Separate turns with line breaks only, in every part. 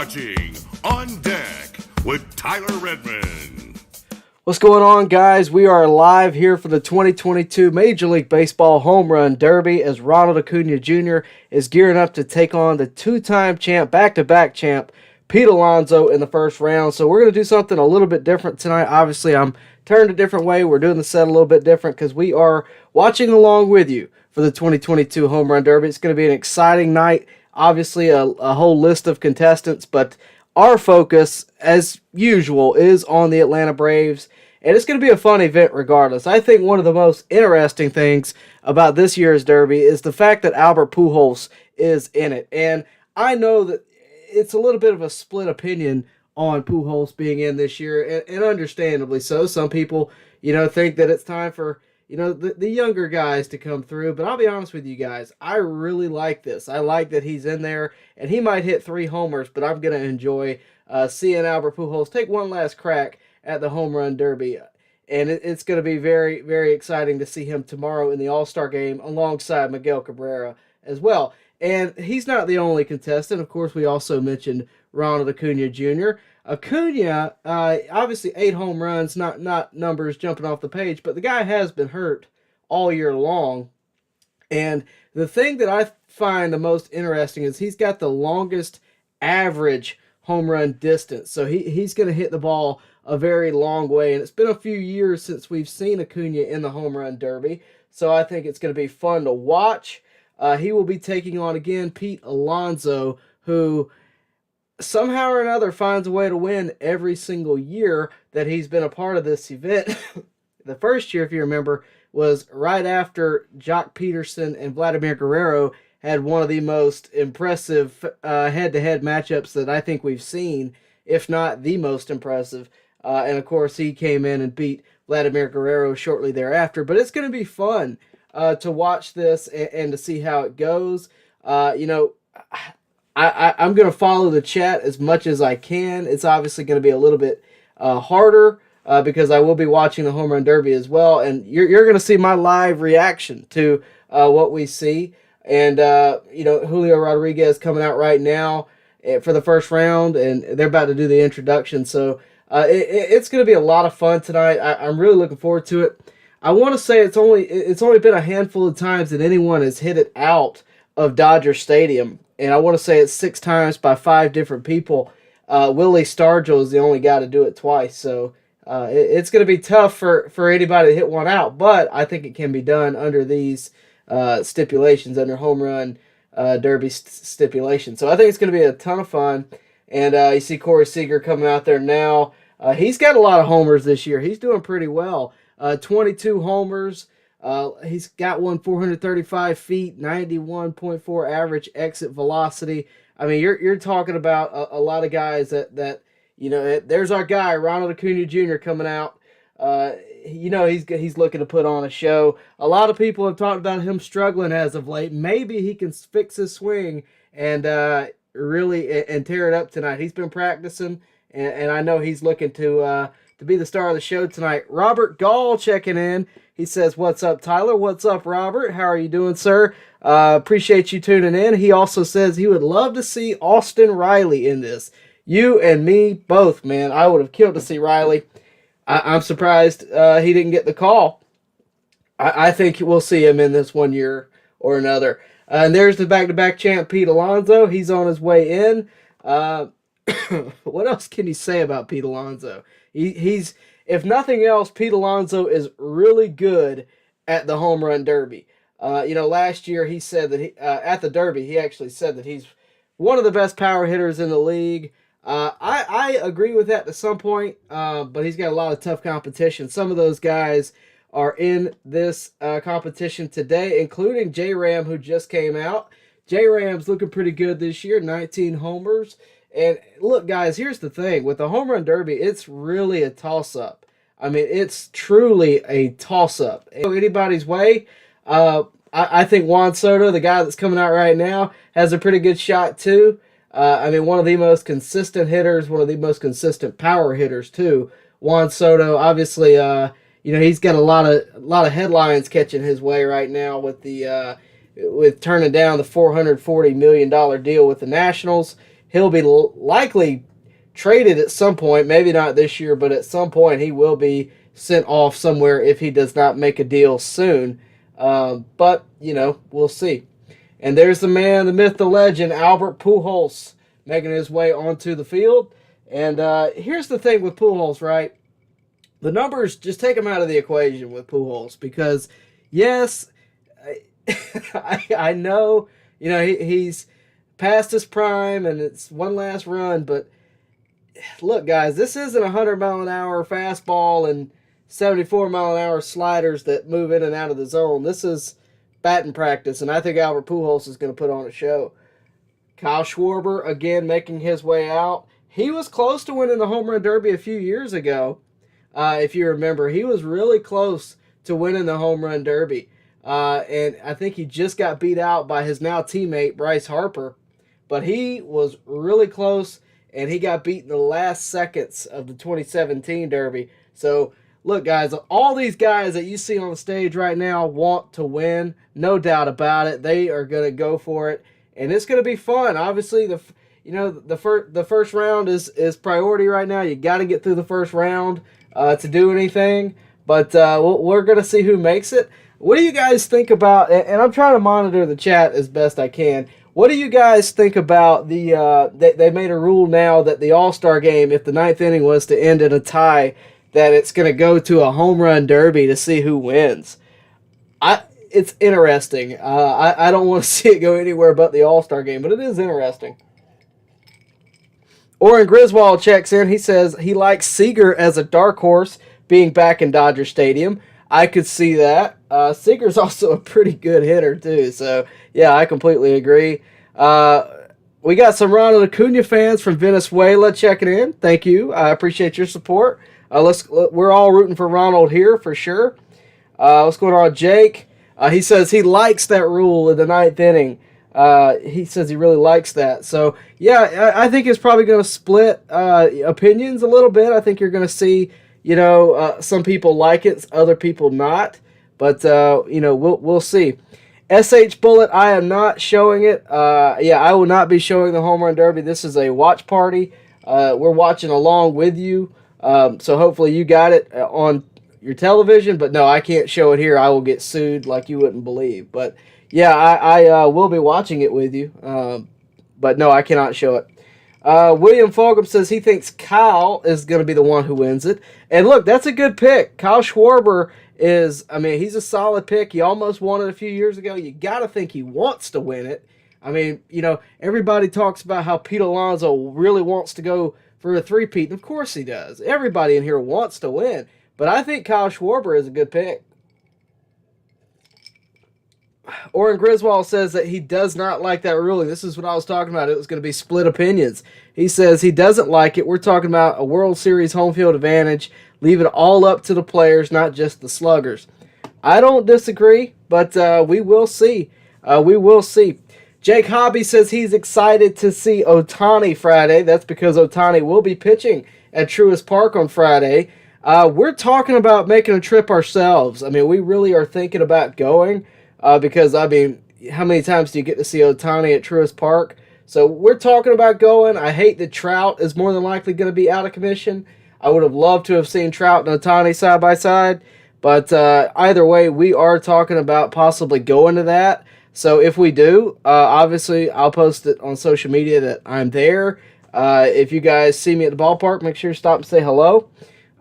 watching On Deck with Tyler Redmond.
What's going on, guys? We are live here for the 2022 Major League Baseball Home Run Derby as Ronald Acuña Jr. is gearing up to take on the two-time champ, back-to-back champ, Pete Alonso in the first round. So we're going to do something a little bit different tonight. Obviously, I'm turned a different way. We're doing the set a little bit different because we are watching along with you for the 2022 Home Run Derby. It's going to be an exciting night. Obviously, a whole list of contestants, but our focus, as usual, is on the Atlanta Braves, and it's going to be a fun event regardless. I think one of the most interesting things about this year's Derby is the fact that Albert Pujols is in it, and I know that it's a little bit of a split opinion on Pujols being in this year, and understandably so. Some people, think that it's time for the younger guys to come through. But I'll be honest with you guys, I really like this. I like that he's in there, and he might hit 3 homers, but I'm going to enjoy seeing Albert Pujols take one last crack at the Home Run Derby. And it's going to be very, very exciting to see him tomorrow in the All-Star game alongside Miguel Cabrera as well. And he's not the only contestant. Of course, we also mentioned Ronald Acuña Jr. Acuña, obviously 8 home runs, not numbers jumping off the page, but the guy has been hurt all year long. And the thing that I find the most interesting is he's got the longest average home run distance. So he's going to hit the ball a very long way. And it's been a few years since we've seen Acuña in the Home Run Derby. So I think it's going to be fun to watch. He will be taking on, again, Pete Alonso, who somehow or another finds a way to win every single year that he's been a part of this event. The first year, if you remember, was right after Jock Peterson and Vladimir Guerrero had one of the most impressive head-to-head matchups that I think we've seen, if not the most impressive. And, of course, he came in and beat Vladimir Guerrero shortly thereafter. But it's going to be fun to watch this and to see how it goes. I'm going to follow the chat as much as I can. It's obviously going to be a little bit harder because I will be watching the Home Run Derby as well. And you're going to see my live reaction to what we see. And, Julio Rodriguez coming out right now for the first round, and they're about to do the introduction. So it's going to be a lot of fun tonight. I'm really looking forward to it. I want to say it's only been a handful of times that anyone has hit it out of Dodger Stadium. And I want to say it's 6 times by 5 different people. Willie Stargell is the only guy to do it twice. So it's going to be tough for anybody to hit one out. But I think it can be done under these stipulations, under Home Run Derby stipulations. So I think it's going to be a ton of fun. And you see Corey Seager coming out there now. He's got a lot of homers this year. He's doing pretty well. 22 homers. He's got one 435 feet, 91.4 average exit velocity. I mean, you're talking about a lot of guys that there's our guy, Ronald Acuña Jr. coming out. He's looking to put on a show. A lot of people have talked about him struggling as of late. Maybe he can fix his swing and really tear it up tonight. He's been practicing, and I know he's looking to be the star of the show tonight. Robert Gall checking in. He says, "What's up, Tyler? What's up, Robert? How are you doing, sir? Appreciate you tuning in." He also says he would love to see Austin Riley in this. You and me both, man. I would have killed to see Riley. I'm surprised he didn't get the call. I think we'll see him in this one year or another. And there's the back-to-back champ, Pete Alonso. He's on his way in. What else can you say about Pete Alonso? He's, if nothing else, Pete Alonso is really good at the Home Run Derby. Last year he said that at the Derby, he actually said that he's one of the best power hitters in the league. I agree with that to some point, but he's got a lot of tough competition. Some of those guys are in this competition today, including J-Ram, who just came out. J-Ram's looking pretty good this year, 19 homers. And look, guys, here's the thing. With the Home Run Derby, it's really a toss-up. I mean, it's truly a toss-up. Anybody's way. I think Juan Soto, the guy that's coming out right now, has a pretty good shot too. One of the most consistent hitters, one of the most consistent power hitters too. Juan Soto, obviously, he's got a lot of headlines catching his way right now with turning down the $440 million deal with the Nationals. he'll be likely traded at some point. Maybe not this year, but at some point he will be sent off somewhere if he does not make a deal soon. But, we'll see. And there's the man, the myth, the legend, Albert Pujols, making his way onto the field. And here's the thing with Pujols, right? The numbers, just take them out of the equation with Pujols because, yes, I know, he's past his prime and it's one last run, but look, guys, this isn't 100-mile-an-hour fastball and 74-mile-an-hour sliders that move in and out of the zone. This is batting practice, and I think Albert Pujols is going to put on a show. Kyle Schwarber, again, making his way out. He was close to winning the Home Run Derby a few years ago. If you remember, he was really close to winning the Home Run Derby. And I think he just got beat out by his now teammate, Bryce Harper. But he was really close, and he got beat in the last seconds of the 2017 Derby. So, look, guys, all these guys that you see on the stage right now want to win. No doubt about it. They are going to go for it, and it's going to be fun. Obviously, the first round is priority right now. You got to get through the first round to do anything, but we're going to see who makes it. What do you guys think about, and I'm trying to monitor the chat as best I can, what do you guys think about they made a rule now that the All-Star game, if the ninth inning was to end in a tie, that it's going to go to a home run derby to see who wins? It's interesting. I don't want to see it go anywhere but the All-Star game, but it is interesting. Oren Griswold checks in. He says he likes Seager as a dark horse being back in Dodger Stadium. I could see that. Seager's also a pretty good hitter, too. So, yeah, I completely agree. We got some Ronald Acuña fans from Venezuela checking in. Thank you. I appreciate your support. We're all rooting for Ronald here for sure. What's going on, Jake? He says he likes that rule in the ninth inning. He says he really likes that. So, yeah, I think it's probably going to split opinions a little bit. I think you're going to see, some people like it, other people not. But, we'll see. SH Bullet, I am not showing it. I will not be showing the Home Run Derby. This is a watch party. We're watching along with you. So hopefully you got it on your television. But, no, I can't show it here. I will get sued like you wouldn't believe. But, yeah, I will be watching it with you. But, no, I cannot show it. William Fulgham says he thinks Kyle is going to be the one who wins it. And, look, that's a good pick. Kyle Schwarber he's a solid pick. He almost won it a few years ago. You got to think he wants to win it. Everybody talks about how Pete Alonso really wants to go for a three-peat. Of course he does. Everybody in here wants to win. But I think Kyle Schwarber is a good pick. Oren Griswold says that he does not like that ruling. This is what I was talking about. It was going to be split opinions. He says he doesn't like it. We're talking about a World Series home field advantage. Leave it all up to the players, not just the sluggers. I don't disagree, but we will see. We will see. Jake Hobby says he's excited to see Ohtani Friday. That's because Ohtani will be pitching at Truist Park on Friday. We're talking about making a trip ourselves. We really are thinking about going. Because, how many times do you get to see Ohtani at Truist Park? So we're talking about going. I hate that Trout is more than likely going to be out of commission. I would have loved to have seen Trout and Ohtani side by side. But either way, we are talking about possibly going to that. So if we do, obviously I'll post it on social media that I'm there. If you guys see me at the ballpark, make sure you stop and say hello.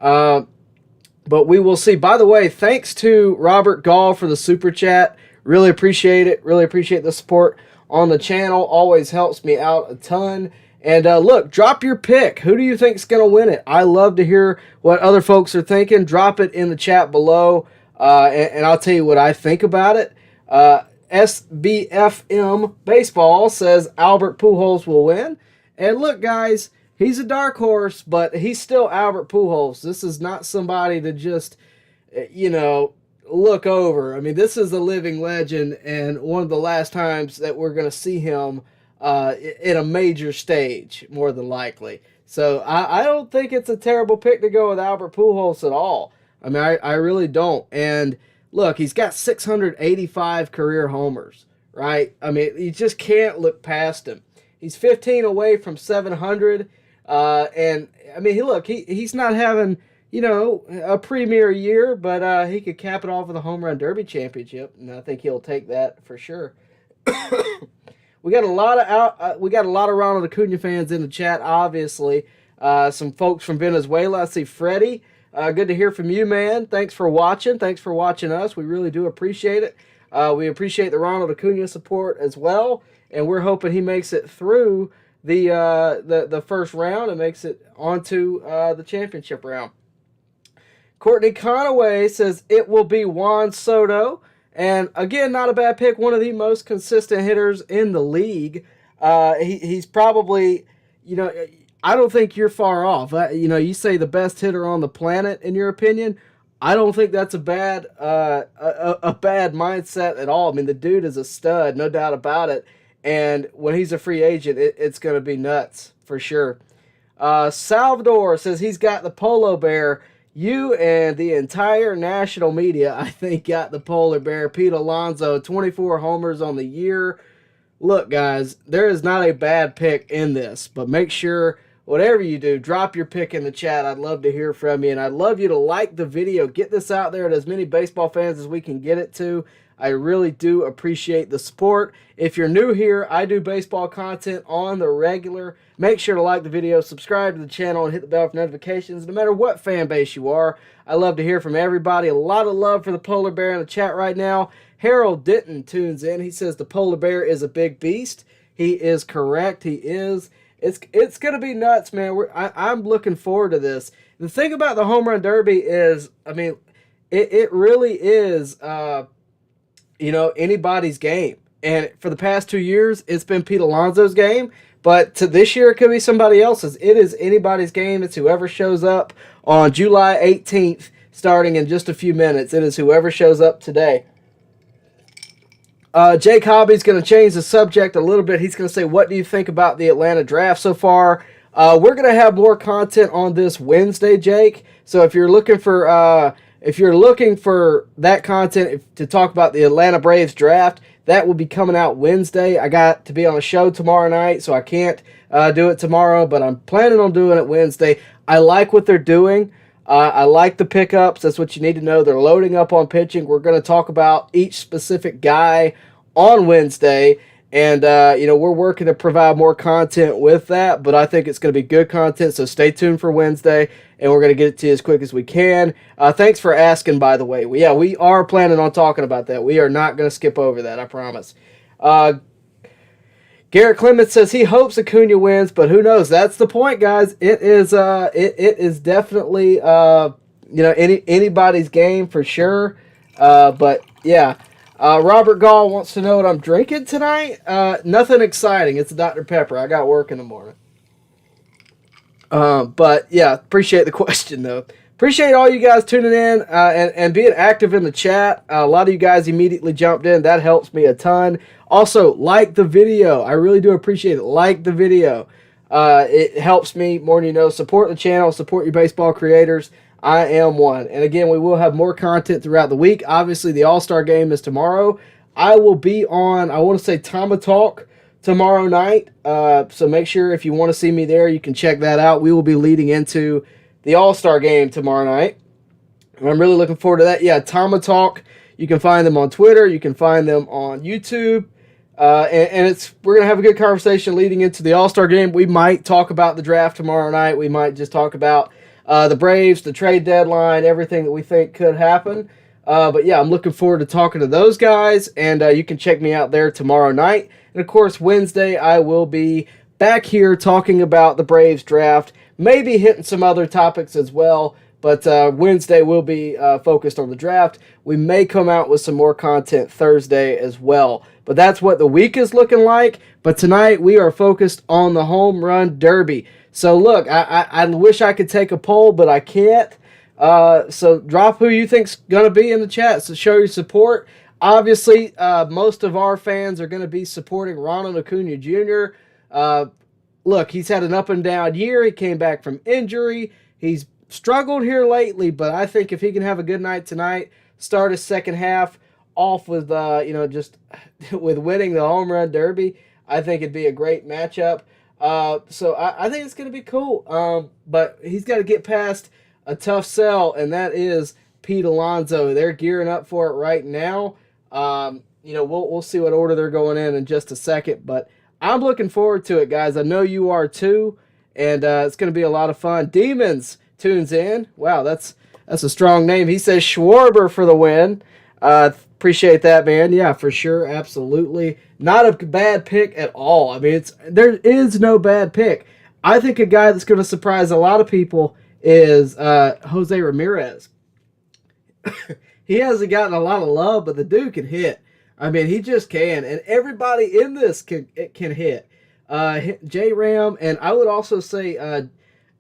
But we will see. By the way, thanks to Robert Gall for the super chat. Really appreciate it. Really appreciate the support on the channel. Always helps me out a ton. And look, drop your pick. Who do you think is going to win it? I love to hear what other folks are thinking. Drop it in the chat below, and I'll tell you what I think about it. SBFM Baseball says Albert Pujols will win. And look, guys, he's a dark horse, but he's still Albert Pujols. This is not somebody to just, look over. This is a living legend and one of the last times that we're going to see him in a major stage, more than likely. So I don't think it's a terrible pick to go with Albert Pujols at all. I really don't. And look, he's got 685 career homers, right? You just can't look past him. He's 15 away from 700. And I mean, he's not having, a premier year, but he could cap it off with a home run derby championship, and I think he'll take that for sure. We got a lot of Ronald Acuña fans in the chat. Obviously, some folks from Venezuela. I see Freddie. Good to hear from you, man. Thanks for watching. Thanks for watching us. We really do appreciate it. We appreciate the Ronald Acuña support as well, and we're hoping he makes it through the first round and makes it onto the championship round. Courtney Conaway says it will be Juan Soto. And again, not a bad pick. One of the most consistent hitters in the league. He's probably, I don't think you're far off. You say the best hitter on the planet, in your opinion. I don't think that's a bad mindset at all. I mean, the dude is a stud, no doubt about it. And when he's a free agent, it's going to be nuts for sure. Salvador says he's got the polar bear. You and the entire national media, I think, got the polar bear. Pete Alonso, 24 homers on the year. Look, guys, there is not a bad pick in this, but make sure, whatever you do, drop your pick in the chat. I'd love to hear from you, and I'd love you to like the video. Get this out there to as many baseball fans as we can get it to. I really do appreciate the support. If you're new here, I do baseball content on the regular. Make sure to like the video, subscribe to the channel, and hit the bell for notifications. No matter what fan base you are, I love to hear from everybody. A lot of love for the polar bear in the chat right now. Harold Denton tunes in. He says the polar bear is a big beast. He is correct. He is. It's going to be nuts, man. I'm looking forward to this. The thing about the home run derby is, I mean, it really is, anybody's game. And for the past 2 years, it's been Pete Alonso's game. But to this year, it could be somebody else's. It is anybody's game. It's whoever shows up on July 18th, starting in just a few minutes. It is whoever shows up today. Jake Hobby's going to change the subject a little bit. He's going to say, what do you think about the Atlanta draft so far? We're going to have more content on this Wednesday, Jake. So if you're looking for that content to talk about the Atlanta Braves draft, that will be coming out Wednesday. I got to be on a show tomorrow night, so I can't do it tomorrow, but I'm planning on doing it Wednesday. I like what they're doing. I like the pickups. That's what you need to know. They're loading up on pitching. We're going to talk about each specific guy on Wednesday, and we're working to provide more content with that, but I think it's going to be good content, so stay tuned for Wednesday, and we're going to get it to you as quick as we can. Thanks for asking, by the way. We are planning on talking about that. We are not going to skip over that, I promise. Garrett Clements says he hopes Acuña wins, but who knows? That's the point, guys. It is definitely anybody's game for sure. But yeah, Robert Gall wants to know what I'm drinking tonight. Nothing exciting. It's Dr. Pepper. I got work in the morning. But yeah, appreciate the question though. Appreciate all you guys tuning in and being active in the chat. A lot of you guys immediately jumped in. That helps me a ton. Also, like the video. I really do appreciate it. Like the video. It helps me more than you know. Support the channel. Support your baseball creators. I am one. And again, we will have more content throughout the week. Obviously, the All-Star game is tomorrow. I will be on, I want to say, Tama Talk tomorrow night. So make sure if you want to see me there, you can check that out. We will be leading into the All-Star game tomorrow night. And I'm really looking forward to that. Yeah, Tama Talk. You can find them on Twitter. You can find them on YouTube. And we're going to have a good conversation leading into the All-Star game. We might talk about the draft tomorrow night. We might just talk about the Braves, the trade deadline, everything that we think could happen. But yeah, I'm looking forward to talking to those guys. And you can check me out there tomorrow night. And of course, Wednesday, I will be back here talking about the Braves draft. Maybe hitting some other topics as well. But Wednesday will be focused on the draft. We may come out with some more content Thursday as well. But that's what the week is looking like. But tonight we are focused on the home run derby. So look, I wish I could take a poll, but I can't. So drop who you think's going to be in the chat. So show your support. Obviously, most of our fans are going to be supporting Ronald Acuña Jr. Look, he's had an up and down year. He came back from injury. He's struggled here lately, but I think if he can have a good night tonight, start his second half off with, just with winning the home run derby, I think it'd be a great matchup. So I think it's going to be cool. But he's got to get past a tough sell, and that is Pete Alonso. They're gearing up for it right now. We'll see what order they're going in just a second, but I'm looking forward to it, guys. I know you are too, and it's going to be a lot of fun. Demons tunes in. Wow, that's a strong name. He says Schwarber for the win. Appreciate that, man. Yeah, for sure, absolutely. Not a bad pick at all. I mean, there is no bad pick. I think a guy that's going to surprise a lot of people is Jose Ramirez. He hasn't gotten a lot of love, but the dude can hit. I mean, he just can, and everybody in this can hit. J-Ram, and I would also say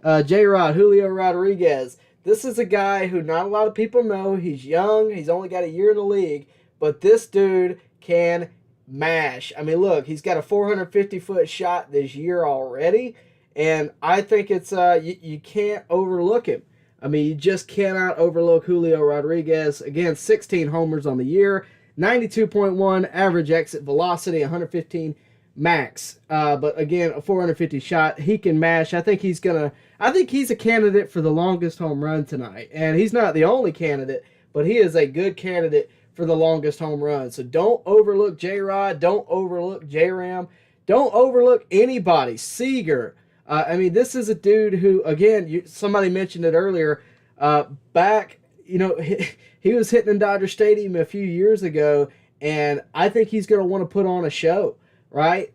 J-Rod, Julio Rodriguez. This is a guy who not a lot of people know. He's young. He's only got a year in the league, but this dude can mash. I mean, look, he's got a 450-foot shot this year already, and I think it's you can't overlook him. I mean, you just cannot overlook Julio Rodriguez. Again, 16 homers on the year, 92.1 average exit velocity, 115 max. But again, a 450 shot. He can mash. I think he's a candidate for the longest home run tonight. And he's not the only candidate, but he is a good candidate for the longest home run. So don't overlook J-Rod. Don't overlook J-Ram. Don't overlook anybody. Seager. This is a dude who, again, somebody mentioned it earlier, he was hitting in Dodger Stadium a few years ago, and I think he's going to want to put on a show, right?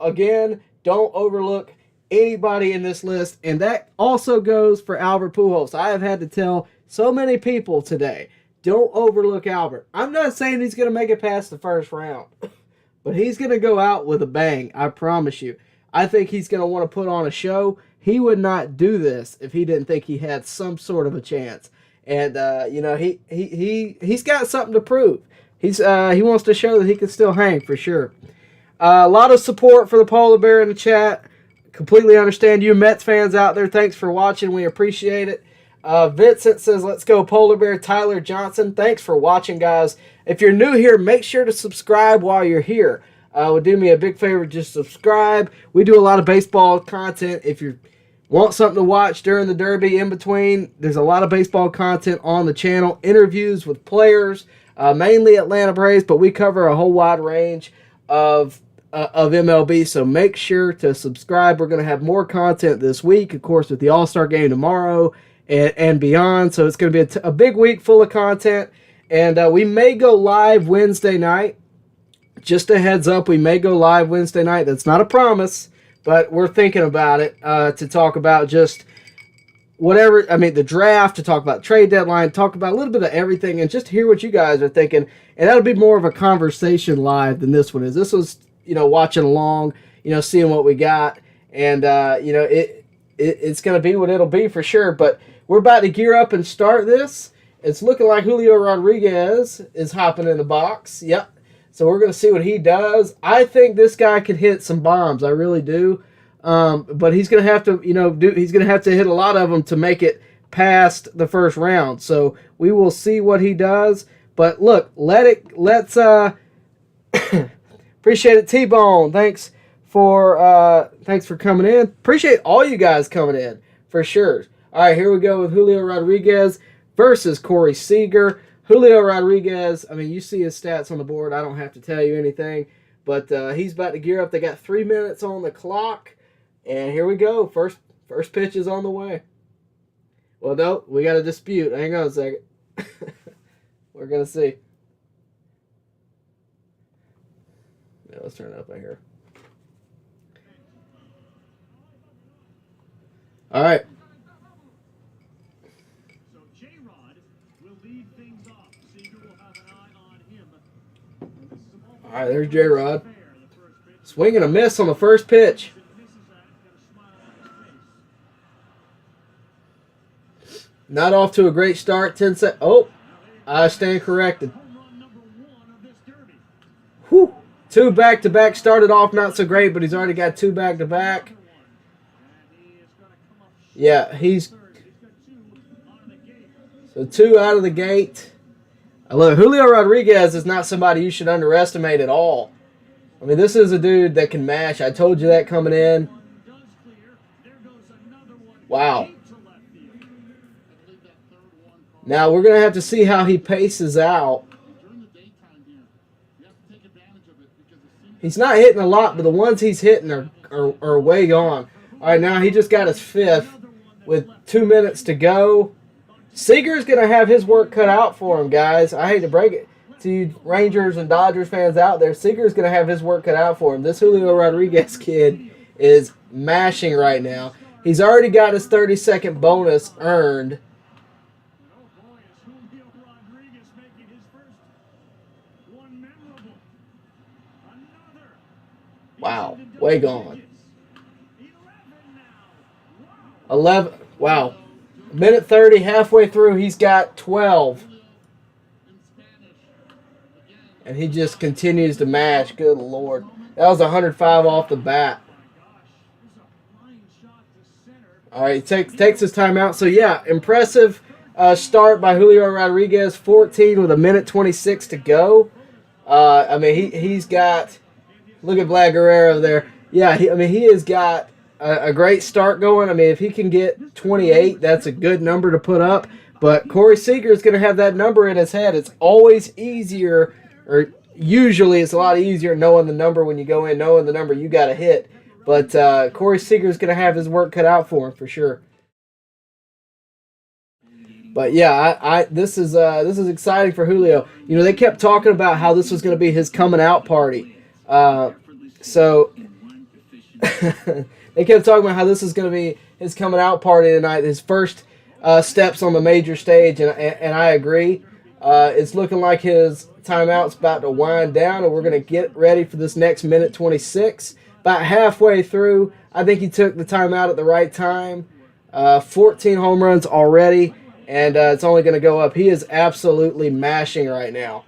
Again, don't overlook anybody in this list, and that also goes for Albert Pujols. I have had to tell so many people today, don't overlook Albert. I'm not saying he's going to make it past the first round, but he's going to go out with a bang, I promise you. I think he's going to want to put on a show. He would not do this if he didn't think he had some sort of a chance. And, he's got something to prove. He wants to show that he can still hang for sure. A lot of support for the Polar Bear in the chat. Completely understand you Mets fans out there. Thanks for watching. We appreciate it. Vincent says, let's go Polar Bear. Tyler Johnson, thanks for watching, guys. If you're new here, make sure to subscribe while you're here. Would do me a big favor, just subscribe. We do a lot of baseball content. If you want something to watch during the Derby in between, there's a lot of baseball content on the channel. Interviews with players, mainly Atlanta Braves, but we cover a whole wide range of MLB, so make sure to subscribe. We're going to have more content this week, of course, with the All-Star Game tomorrow and beyond. So it's going to be a big week full of content, and we may go live Wednesday night. Just a heads up, we may go live Wednesday night. That's not a promise, but we're thinking about it to talk about just whatever. The draft, to talk about trade deadline, talk about a little bit of everything, and just hear what you guys are thinking. And that'll be more of a conversation live than this one is. This was, watching along, seeing what we got, and it's going to be what it'll be for sure. But we're about to gear up and start this. It's looking like Julio Rodriguez is hopping in the box. Yep. So we're going to see what he does. I think this guy could hit some bombs. I really do. But he's going to have to, he's going to have to hit a lot of them to make it past the first round. So we will see what he does. But look, let's appreciate it, T-Bone. Thanks for coming in. Appreciate all you guys coming in for sure. All right, here we go with Julio Rodriguez versus Corey Seager. Julio Rodriguez, you see his stats on the board. I don't have to tell you anything. But he's about to gear up. They got 3 minutes on the clock. And here we go. First pitch is on the way. Well, no, we got a dispute. Hang on a second. We're going to see. Yeah, let's turn it up right here. All right. All right, there's J-Rod. Swing and a miss on the first pitch. Not off to a great start. 10 seconds. Oh, I stand corrected. Whew. 2 back-to-back. Started off not so great, but he's already got 2 back-to-back. Yeah, so 2 out of the gate. Look, Julio Rodriguez is not somebody you should underestimate at all. I mean, this is a dude that can mash. I told you that coming in. Wow. Now we're going to have to see how he paces out. He's not hitting a lot, but the ones he's hitting are way gone. All right, now he just got his 5th with 2 minutes to go. Seager's going to have his work cut out for him, guys. I hate to break it to you Rangers and Dodgers fans out there. Seager's going to have his work cut out for him. This Julio Rodriguez kid is mashing right now. He's already got his 30-second bonus earned. Wow, way gone. 11, wow. Minute 30, halfway through, he's got 12. And he just continues to mash. Good Lord. That was 105 off the bat. All right, he takes his time out. So, yeah, impressive start by Julio Rodriguez. 14 with a minute 26 to go. I mean, he's got... Look at Vlad Guerrero there. Yeah, he has got a great start going. I mean, if he can get 28, that's a good number to put up. But Corey Seager is going to have that number in his head. It's always easier, or usually it's a lot easier knowing the number when you go in, knowing the number you got to hit. But Corey Seager is going to have his work cut out for him for sure. But yeah, this is exciting for Julio. You know, they kept talking about how this was going to be his coming out party. So they kept talking about how this is going to be his coming out party tonight, his first steps on the major stage, and I agree. It's looking like his timeout's about to wind down, and we're going to get ready for this next minute 26. About halfway through, I think he took the timeout at the right time. 14 home runs already, and it's only going to go up. He is absolutely mashing right now.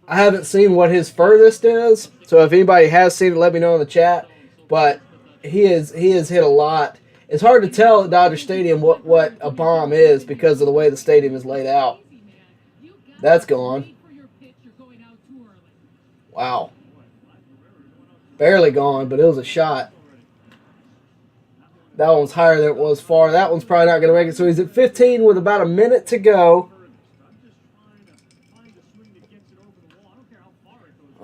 I haven't seen what his furthest is, so if anybody has seen it, let me know in the chat. But he has hit a lot. It's hard to tell at Dodger Stadium what a bomb is because of the way the stadium is laid out. That's gone. Wow. Barely gone, but it was a shot. That one's higher than it was far. That one's probably not going to make it. So he's at 15 with about a minute to go.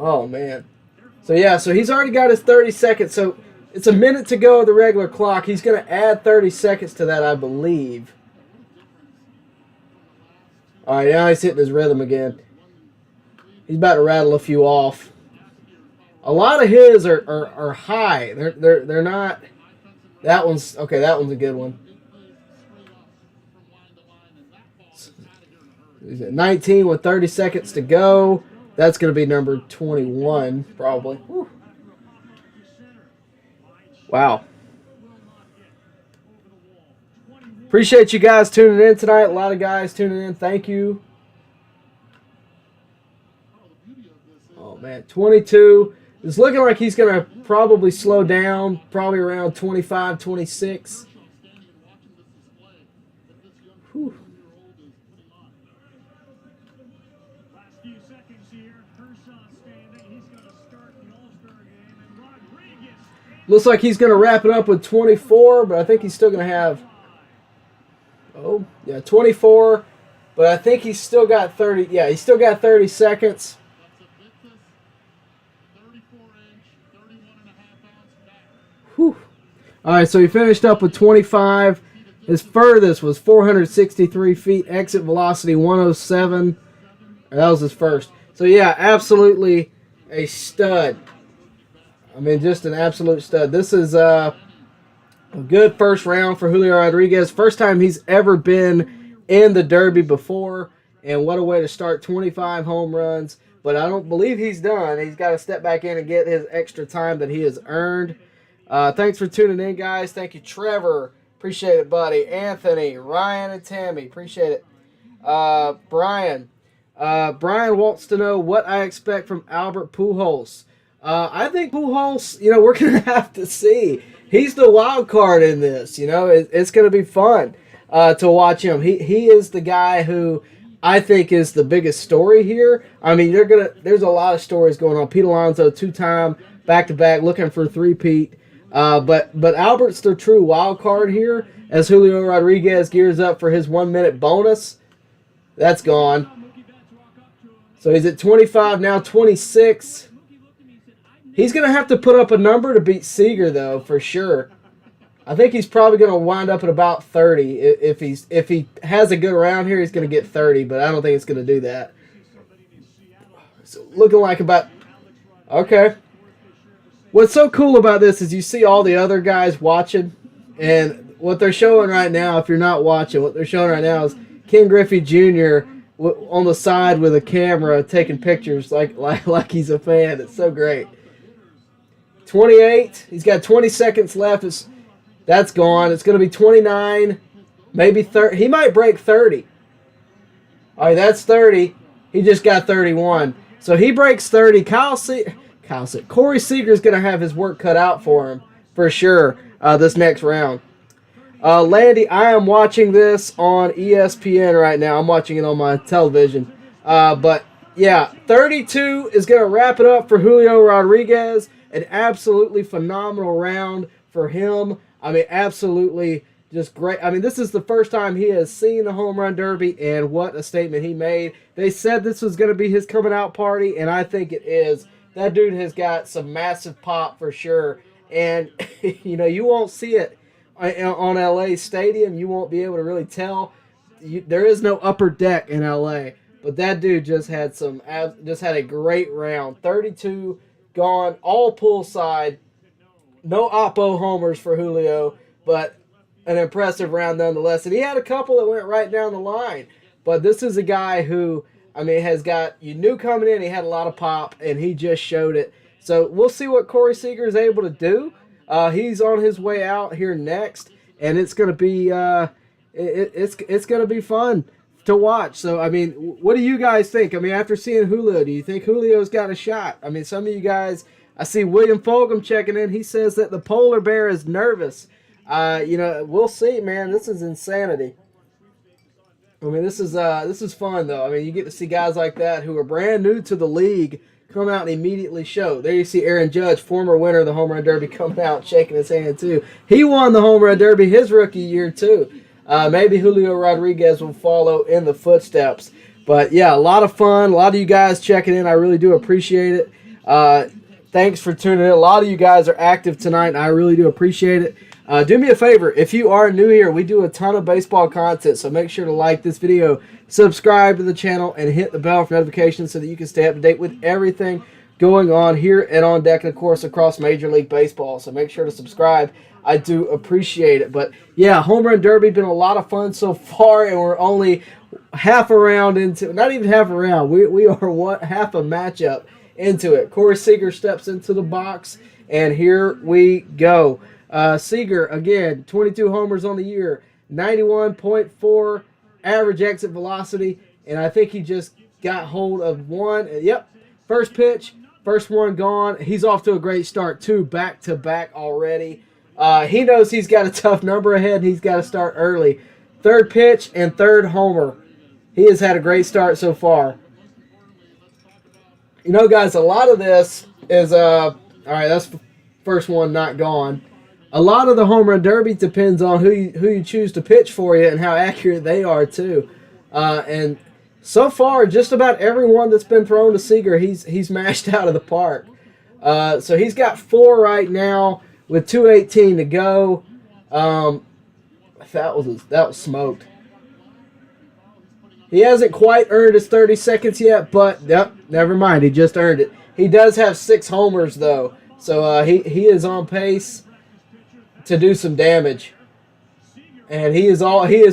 Oh, man. So, yeah, so he's already got his 30 seconds. So it's a minute to go of the regular clock. He's going to add 30 seconds to that, I believe. All right, now he's hitting his rhythm again. He's about to rattle a few off. A lot of his are high. They're not. That one's okay. That one's a good one. He's at 19 with 30 seconds to go. That's going to be number 21, probably. Whew. Wow. Appreciate you guys tuning in tonight. A lot of guys tuning in. Thank you. Oh, man. 22. It's looking like he's going to probably slow down, probably around 25, 26. Whew. Looks like he's going to wrap it up with 24, but I think he's still going to have, 24. But I think he's still got 30. Yeah, he's still got 30 seconds. Whew. All right, so he finished up with 25. His furthest was 463 feet. Exit velocity 107. That was his first. So, yeah, absolutely a stud. I mean, just an absolute stud. This is a good first round for Julio Rodriguez. First time he's ever been in the Derby before. And what a way to start, 25 home runs. But I don't believe he's done. He's got to step back in and get his extra time that he has earned. Thanks for tuning in, guys. Thank you, Trevor. Appreciate it, buddy. Anthony, Ryan, and Tammy. Appreciate it. Brian. Brian wants to know what I expect from Albert Pujols. I think Pujols, we're going to have to see. He's the wild card in this. It's going to be fun to watch him. He is the guy who I think is the biggest story here. I mean, there's a lot of stories going on. Pete Alonso, 2-time back-to-back, looking for three-peat. But Albert's the true wild card here as Julio Rodriguez gears up for his 1-minute bonus. That's gone. So he's at 25, now 26. He's going to have to put up a number to beat Seager, though, for sure. I think he's probably going to wind up at about 30. If he has a good round here, he's going to get 30, but I don't think it's going to do that. So looking like about... Okay. What's so cool about this is you see all the other guys watching, and what they're showing right now, if you're not watching, what they're showing right now is Ken Griffey Jr. On the side with a camera taking pictures like he's a fan. It's so great. 28. He's got 20 seconds left. That's gone. It's going to be 29, maybe 30. He might break 30. All right, that's 30. He just got 31. So he breaks 30. Corey Seager is going to have his work cut out for him for sure this next round. Landy, I am watching this on ESPN right now. I'm watching it on my television. But, yeah, 32 is going to wrap it up for Julio Rodriguez. An absolutely phenomenal round for him. I mean, absolutely just great. I mean, this is the first time he has seen the Home Run Derby, and what a statement he made. They said this was going to be his coming out party, and I think it is. That dude has got some massive pop for sure. And, you know, you won't see it on LA Stadium. You won't be able to really tell. There is no upper deck in LA. But that dude just had a great round. 32 gone, all pull side. No oppo homers for Julio, but an impressive round nonetheless. And he had a couple that went right down the line. But this is a guy who, I mean, you knew coming in, he had a lot of pop, and he just showed it. So we'll see what Corey Seager is able to do. He's on his way out here next, and it's going to be it's going to be fun to watch. So, I mean, what do you guys think? I mean, after seeing Julio, do you think Julio's got a shot? I mean, some of you guys, I see William Fulgham checking in. He says that the polar bear is nervous. You know, we'll see, man. This is insanity. I mean, this is fun, though. I mean, you get to see guys like that who are brand new to the league come out and immediately show. There you see Aaron Judge, former winner of the Home Run Derby, coming out shaking his hand, too. He won the Home Run Derby his rookie year, too. Maybe Julio Rodriguez will follow in the footsteps. But, yeah, a lot of fun. A lot of you guys checking in. I really do appreciate it. Thanks for tuning in. A lot of you guys are active tonight, and I really do appreciate it. Do me a favor. If you are new here, we do a ton of baseball content, so make sure to like this video, subscribe to the channel, and hit the bell for notifications so that you can stay up to date with everything going on here and on deck, and, of course, across Major League Baseball. So make sure to subscribe. I do appreciate it. But, yeah, Home Run Derby been a lot of fun so far, and we're only half a round into, not even half a round. We are half a matchup into it. Corey Seager steps into the box, and here we go. Seager, again, 22 homers on the year, 91.4 average exit velocity, and I think he just got hold of one. Yep, first pitch, first one gone. He's off to a great start, too, back-to-back already. He knows he's got a tough number ahead, and he's got to start early. Third pitch and third homer. He has had a great start so far. You know, guys, a lot of this is, all right, that's the first one not gone. A lot of the Home Run Derby depends on who you choose to pitch for you and how accurate they are, too. And so far, just about everyone that's been thrown to Seager, he's mashed out of the park. So he's got 4 right now with 2:18 to go. That was smoked. He hasn't quite earned his 30 seconds yet, but yep, never mind. He just earned it. He does have 6 homers, though. So he is on pace to do some damage. And he is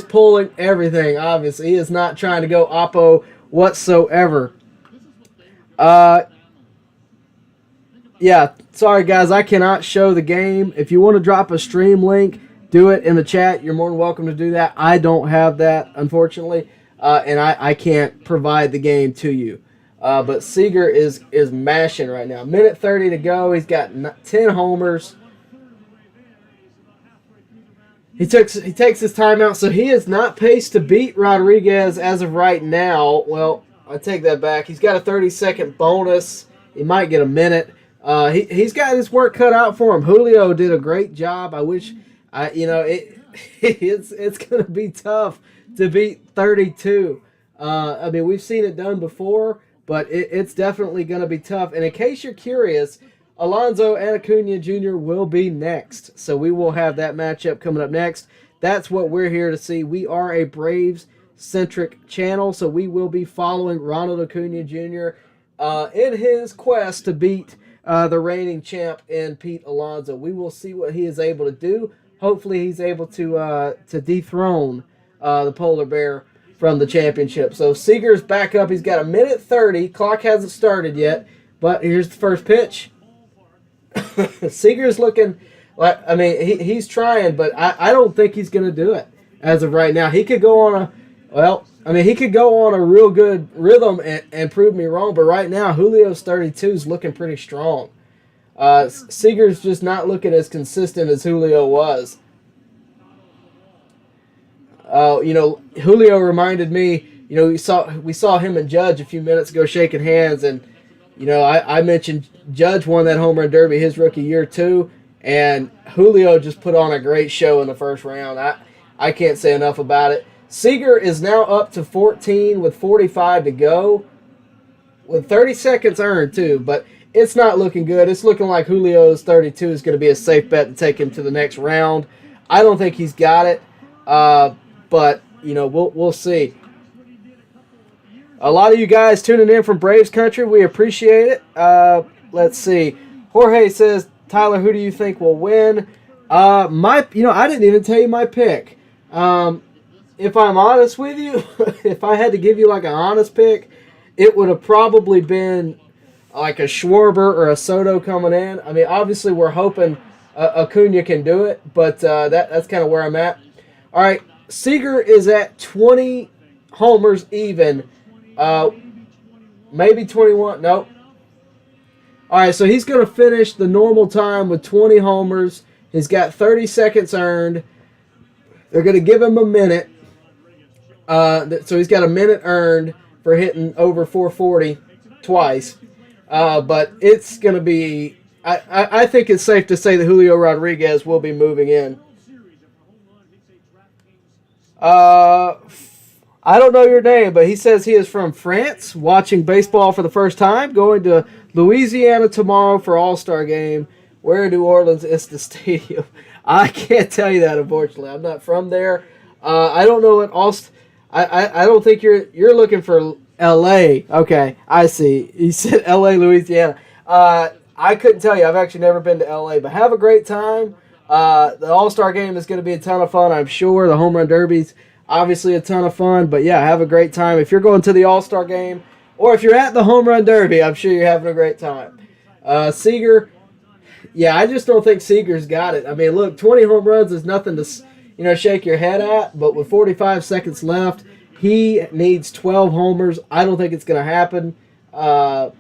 pulling everything, obviously. He is not trying to go oppo whatsoever. Yeah, sorry guys, I cannot show the game. If you want to drop a stream link, do it in the chat. You're more than welcome to do that. I don't have that, unfortunately. And I can't provide the game to you. But Seager is mashing right now. Minute 30 to go. He's got 10 homers. He takes his timeout, so he is not paced to beat Rodriguez as of right now. Well, I take that back. He's got a 30-second bonus. He might get a minute. He's got his work cut out for him. Julio did a great job. I wish, it's going to be tough to beat 32. I mean, we've seen it done before, but it's definitely going to be tough. And in case you're curious, Alonso and Acuña Jr. will be next. So we will have that matchup coming up next. That's what we're here to see. We are a Braves-centric channel, so we will be following Ronald Acuña Jr. In his quest to beat the reigning champ in Pete Alonso. We will see what he is able to do. Hopefully he's able to dethrone the Polar Bear from the championship. So Seager's back up. He's got a minute 30. Clock hasn't started yet, but here's the first pitch. Seager's looking like, I mean, he's trying, but I don't think he's going to do it as of right now. He could go on he could go on a real good rhythm and prove me wrong, but right now, Julio's 32 is looking pretty strong. Seager's just not looking as consistent as Julio was. Julio reminded me, we saw him and Judge a few minutes ago shaking hands, and I mentioned Judge won that home run derby his rookie year too, and Julio just put on a great show in the first round. I can't say enough about it. Seager is now up to 14 with 45 to go, with 30 seconds earned too, but it's not looking good. It's looking like Julio's 32 is going to be a safe bet to take him to the next round. I don't think he's got it, but we'll see. A lot of you guys tuning in from Braves country, we appreciate it. Let's see. Jorge says, Tyler, who do you think will win? I didn't even tell you my pick. If I'm honest with you, if I had to give you like an honest pick, it would have probably been like a Schwarber or a Soto coming in. I mean, obviously we're hoping Acuña can do it, but that's kind of where I'm at. All right, Seager is at 20 homers even. Maybe 21. Nope. All right, so he's going to finish the normal time with 20 homers. He's got 30 seconds earned. They're going to give him a minute. So he's got a minute earned for hitting over 440 twice. But it's going to be... I think it's safe to say that Julio Rodriguez will be moving in. I don't know your name, but he says he is from France, watching baseball for the first time, going to Louisiana tomorrow for All-Star game. Where in New Orleans is the stadium? I can't tell you that, unfortunately. I'm not from there. I don't know what I don't think you're looking for L.A. Okay, I see. You said L.A., Louisiana. I couldn't tell you. I've actually never been to L.A., but have a great time. The All-Star game is going to be a ton of fun, I'm sure. The Home Run Derby's obviously a ton of fun, but yeah, have a great time. If you're going to the All-Star game, or if you're at the Home Run Derby, I'm sure you're having a great time. Seager, yeah, I just don't think Seager's got it. I mean, look, 20 home runs is nothing to shake your head at, but with 45 seconds left, he needs 12 homers. I don't think it's going to happen. I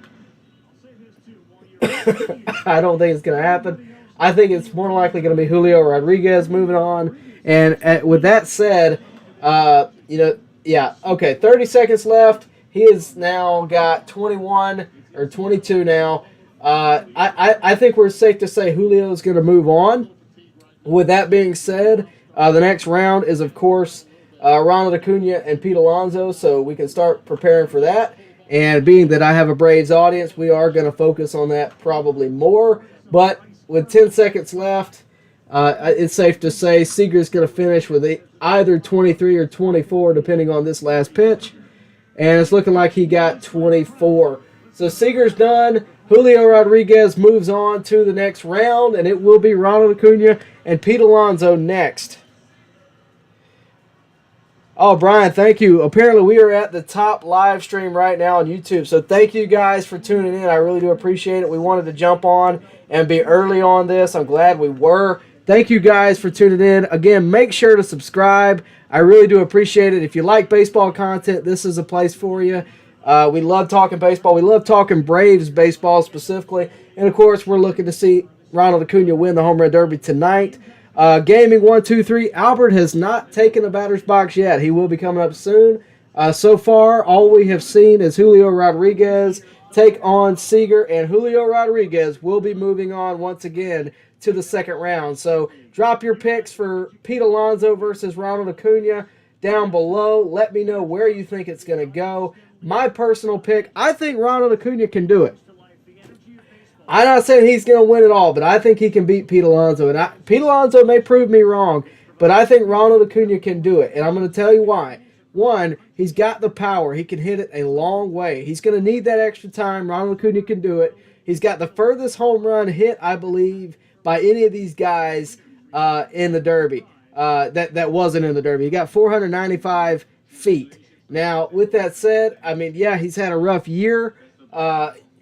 don't think it's going to happen. I think it's more likely going to be Julio Rodriguez moving on. And with that said, okay, 30 seconds left. He has now got 21 or 22 now. I think we're safe to say Julio is going to move on. With that being said, the next round is, of course, Ronald Acuña and Pete Alonso, so we can start preparing for that. And being that I have a Braves audience, we are going to focus on that probably more. But with 10 seconds left, it's safe to say Seager's going to finish with either 23 or 24, depending on this last pitch. And it's looking like he got 24. So Seager's done. Julio Rodriguez moves on to the next round, and it will be Ronald Acuña and Pete Alonso next. Oh, Brian, thank you. Apparently, we are at the top live stream right now on YouTube, so thank you guys for tuning in. I really do appreciate it. We wanted to jump on and be early on this. I'm glad we were. Thank you guys for tuning in. Again, make sure to subscribe. I really do appreciate it. If you like baseball content, this is a place for you. We love talking baseball. We love talking Braves baseball specifically. And, of course, we're looking to see Ronald Acuña win the Home Run Derby tonight. Gaming 123. Albert has not taken the batter's box yet. He will be coming up soon. So far, all we have seen is Julio Rodriguez take on Seager, and Julio Rodriguez will be moving on once again to the second round. So drop your picks for Pete Alonso versus Ronald Acuña down below. Let me know where you think it's going to go. My personal pick, I think Ronald Acuña can do it. I'm not saying he's going to win it all, but I think he can beat Pete Alonso. And Pete Alonso may prove me wrong, but I think Ronald Acuña can do it. And I'm going to tell you why. One, he's got the power. He can hit it a long way. He's going to need that extra time. Ronald Acuña can do it. He's got the furthest home run hit, I believe, by any of these guys in the Derby. That wasn't in the Derby. He got 495 feet. Now, with that said, I mean, yeah, he's had a rough year.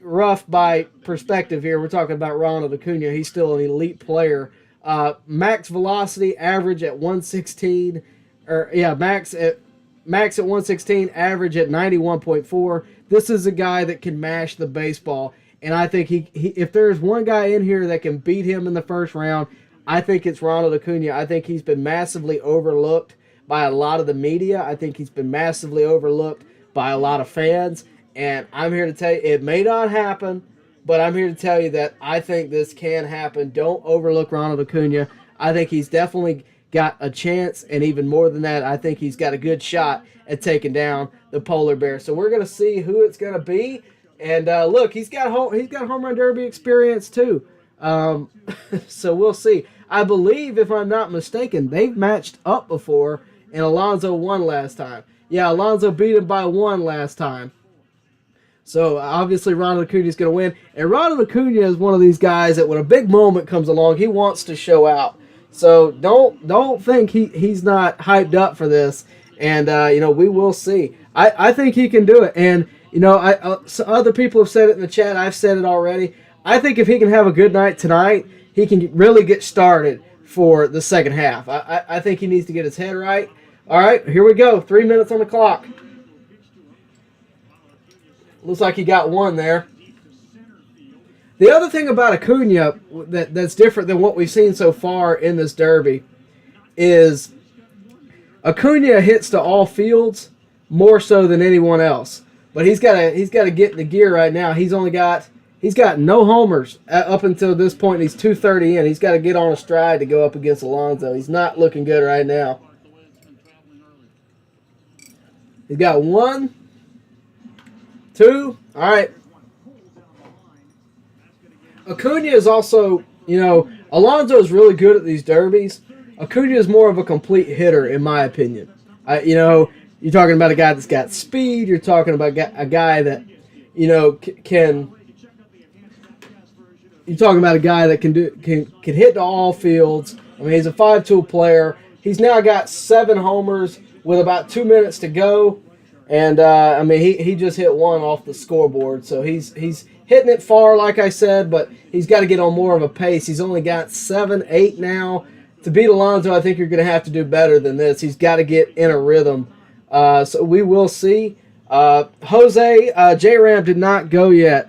Rough by perspective here. We're talking about Ronald Acuña. He's still an elite player. Max velocity, average at 116. Max at 116, average at 91.4. This is a guy that can mash the baseball. And I think he if there's one guy in here that can beat him in the first round, I think it's Ronald Acuña. I think he's been massively overlooked by a lot of the media. I think he's been massively overlooked by a lot of fans. And I'm here to tell you, it may not happen, but I'm here to tell you that I think this can happen. Don't overlook Ronald Acuña. I think he's definitely got a chance, and even more than that, I think he's got a good shot at taking down the polar bear. So we're going to see who it's going to be. And look, he's got home run derby experience too. So we'll see. I believe, if I'm not mistaken, they've matched up before, and Alonso won last time. Yeah, Alonso beat him by 1 last time. So obviously Ronald Acuña is going to win. And Ronald Acuña is one of these guys that when a big moment comes along, he wants to show out. So don't think he's not hyped up for this. And, we will see. I think he can do it. And, so other people have said it in the chat. I've said it already. I think if he can have a good night tonight, he can really get started for the second half. I think he needs to get his head right. All right, here we go. 3 minutes on the clock. Looks like he got one there. The other thing about Acuña that's different than what we've seen so far in this derby is Acuña hits to all fields more so than anyone else. But he's got to get in the gear right now. He's got no homers up until this point. He's 230 in. He's got to get on a stride to go up against Alonso. He's not looking good right now. He's got 1, 2. All right. Acuña is also, Alonso is really good at these derbies. Acuña is more of a complete hitter, in my opinion. You're talking about a guy that's got speed. You're talking about a guy that, can. You're talking about a guy that can hit to all fields. I mean, he's a 5-tool player. He's now got 7 homers with about 2 minutes to go. And, he just hit 1 off the scoreboard. So he's hitting it far, like I said, but he's got to get on more of a pace. He's only got 7, 8 now. To beat Alonso, I think you're going to have to do better than this. He's got to get in a rhythm. So we will see. Jose, J-Ram did not go yet.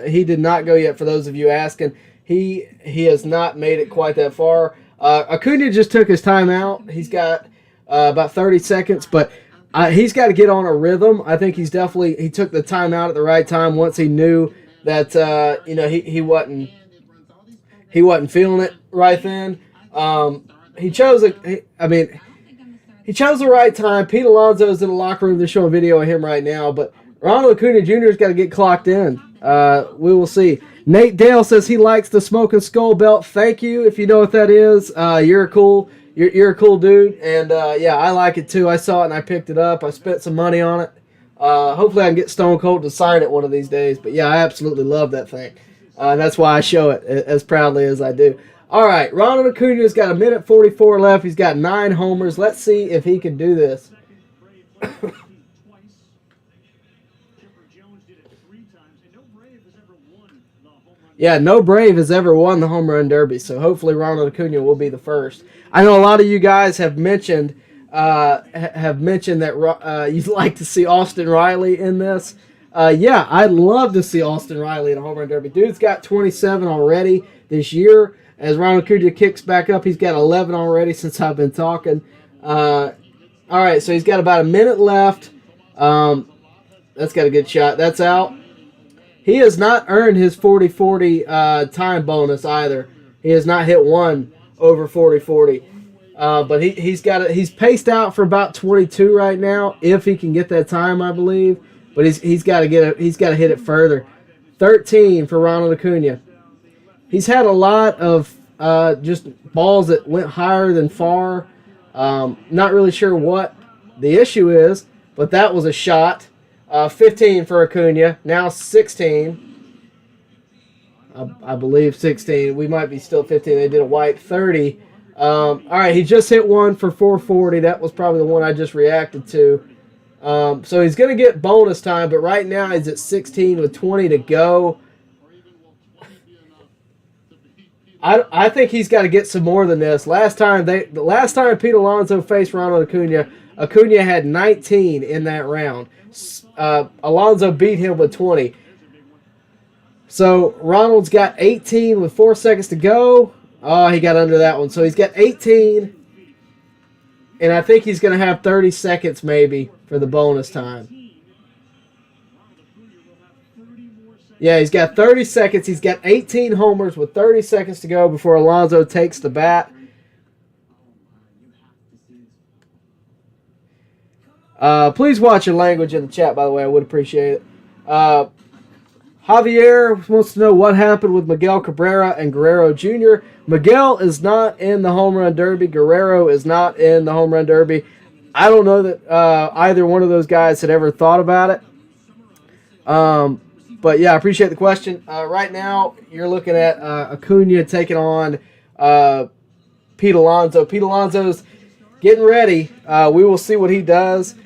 He did not go yet, for those of you asking. He has not made it quite that far. Acuña just took his time out. He's got about 30 seconds, but he's got to get on a rhythm. I think he took the time out at the right time once he knew that he wasn't feeling it right then. He chose the right time. Pete Alonso is in the locker room. They're showing video of him right now, but Ronald Acuña Jr. has got to get clocked in. We will see. Nate Dale says he likes the Smoking Skull belt. Thank you. If you know what that is, you're a cool dude, and I like it too. I saw it and I picked it up. I spent some money on it. Hopefully I can get Stone Cold to sign it one of these days. But yeah, I absolutely love that thing. That's why I show it as proudly as I do. All right, Ronald Acuña's got 1:44 left. He's got 9 homers. Let's see if he can do this. Yeah, no Brave has ever won the home run derby, so hopefully Ronald Acuña will be the first. I know a lot of you guys have mentioned that you'd like to see Austin Riley in this. Yeah, I'd love to see Austin Riley in a home run derby. Dude's got 27 already this year. as Ronald Acuña kicks back up. He's got 11 already since I've been talking. All right, so he's got about a minute left. That's got a good shot. That's out. He has not earned his 40-40 time bonus either. He has not hit one over 40-40. But he's paced out for about 22 right now, if he can get that time, I believe. But he's got to hit it further. 13 for Ronald Acuña. He's had a lot of just balls that went higher than far. Not really sure what the issue is, but that was a shot. 15 for Acuña. Now 16. I believe 16. We might be still 15. They did a white. 30. All right, he just hit one for 440. That was probably the one I just reacted to. So he's going to get bonus time, but right now he's at 16 with 20 to go. I think he's got to get some more than this. The last time Pete Alonso faced Ronald Acuña, Acuña had 19 in that round. Alonso beat him with 20. So Ronald's got 18 with 4 seconds to go. Oh, he got under that one. So he's got 18. And I think he's going to have 30 seconds maybe for the bonus time. Yeah, he's got 30 seconds. He's got 18 homers with 30 seconds to go before Alonso takes the bat. Please watch your language in the chat, by the way. I would appreciate it. Javier wants to know what happened with Miguel Cabrera and Guerrero Jr. Miguel is not in the home run derby. Guerrero is not in the home run derby. I don't know that either one of those guys had ever thought about it. But yeah, I appreciate the question. Right now, you're looking at Acuña taking on Pete Alonso. Pete Alonso's getting ready. We will see what he does.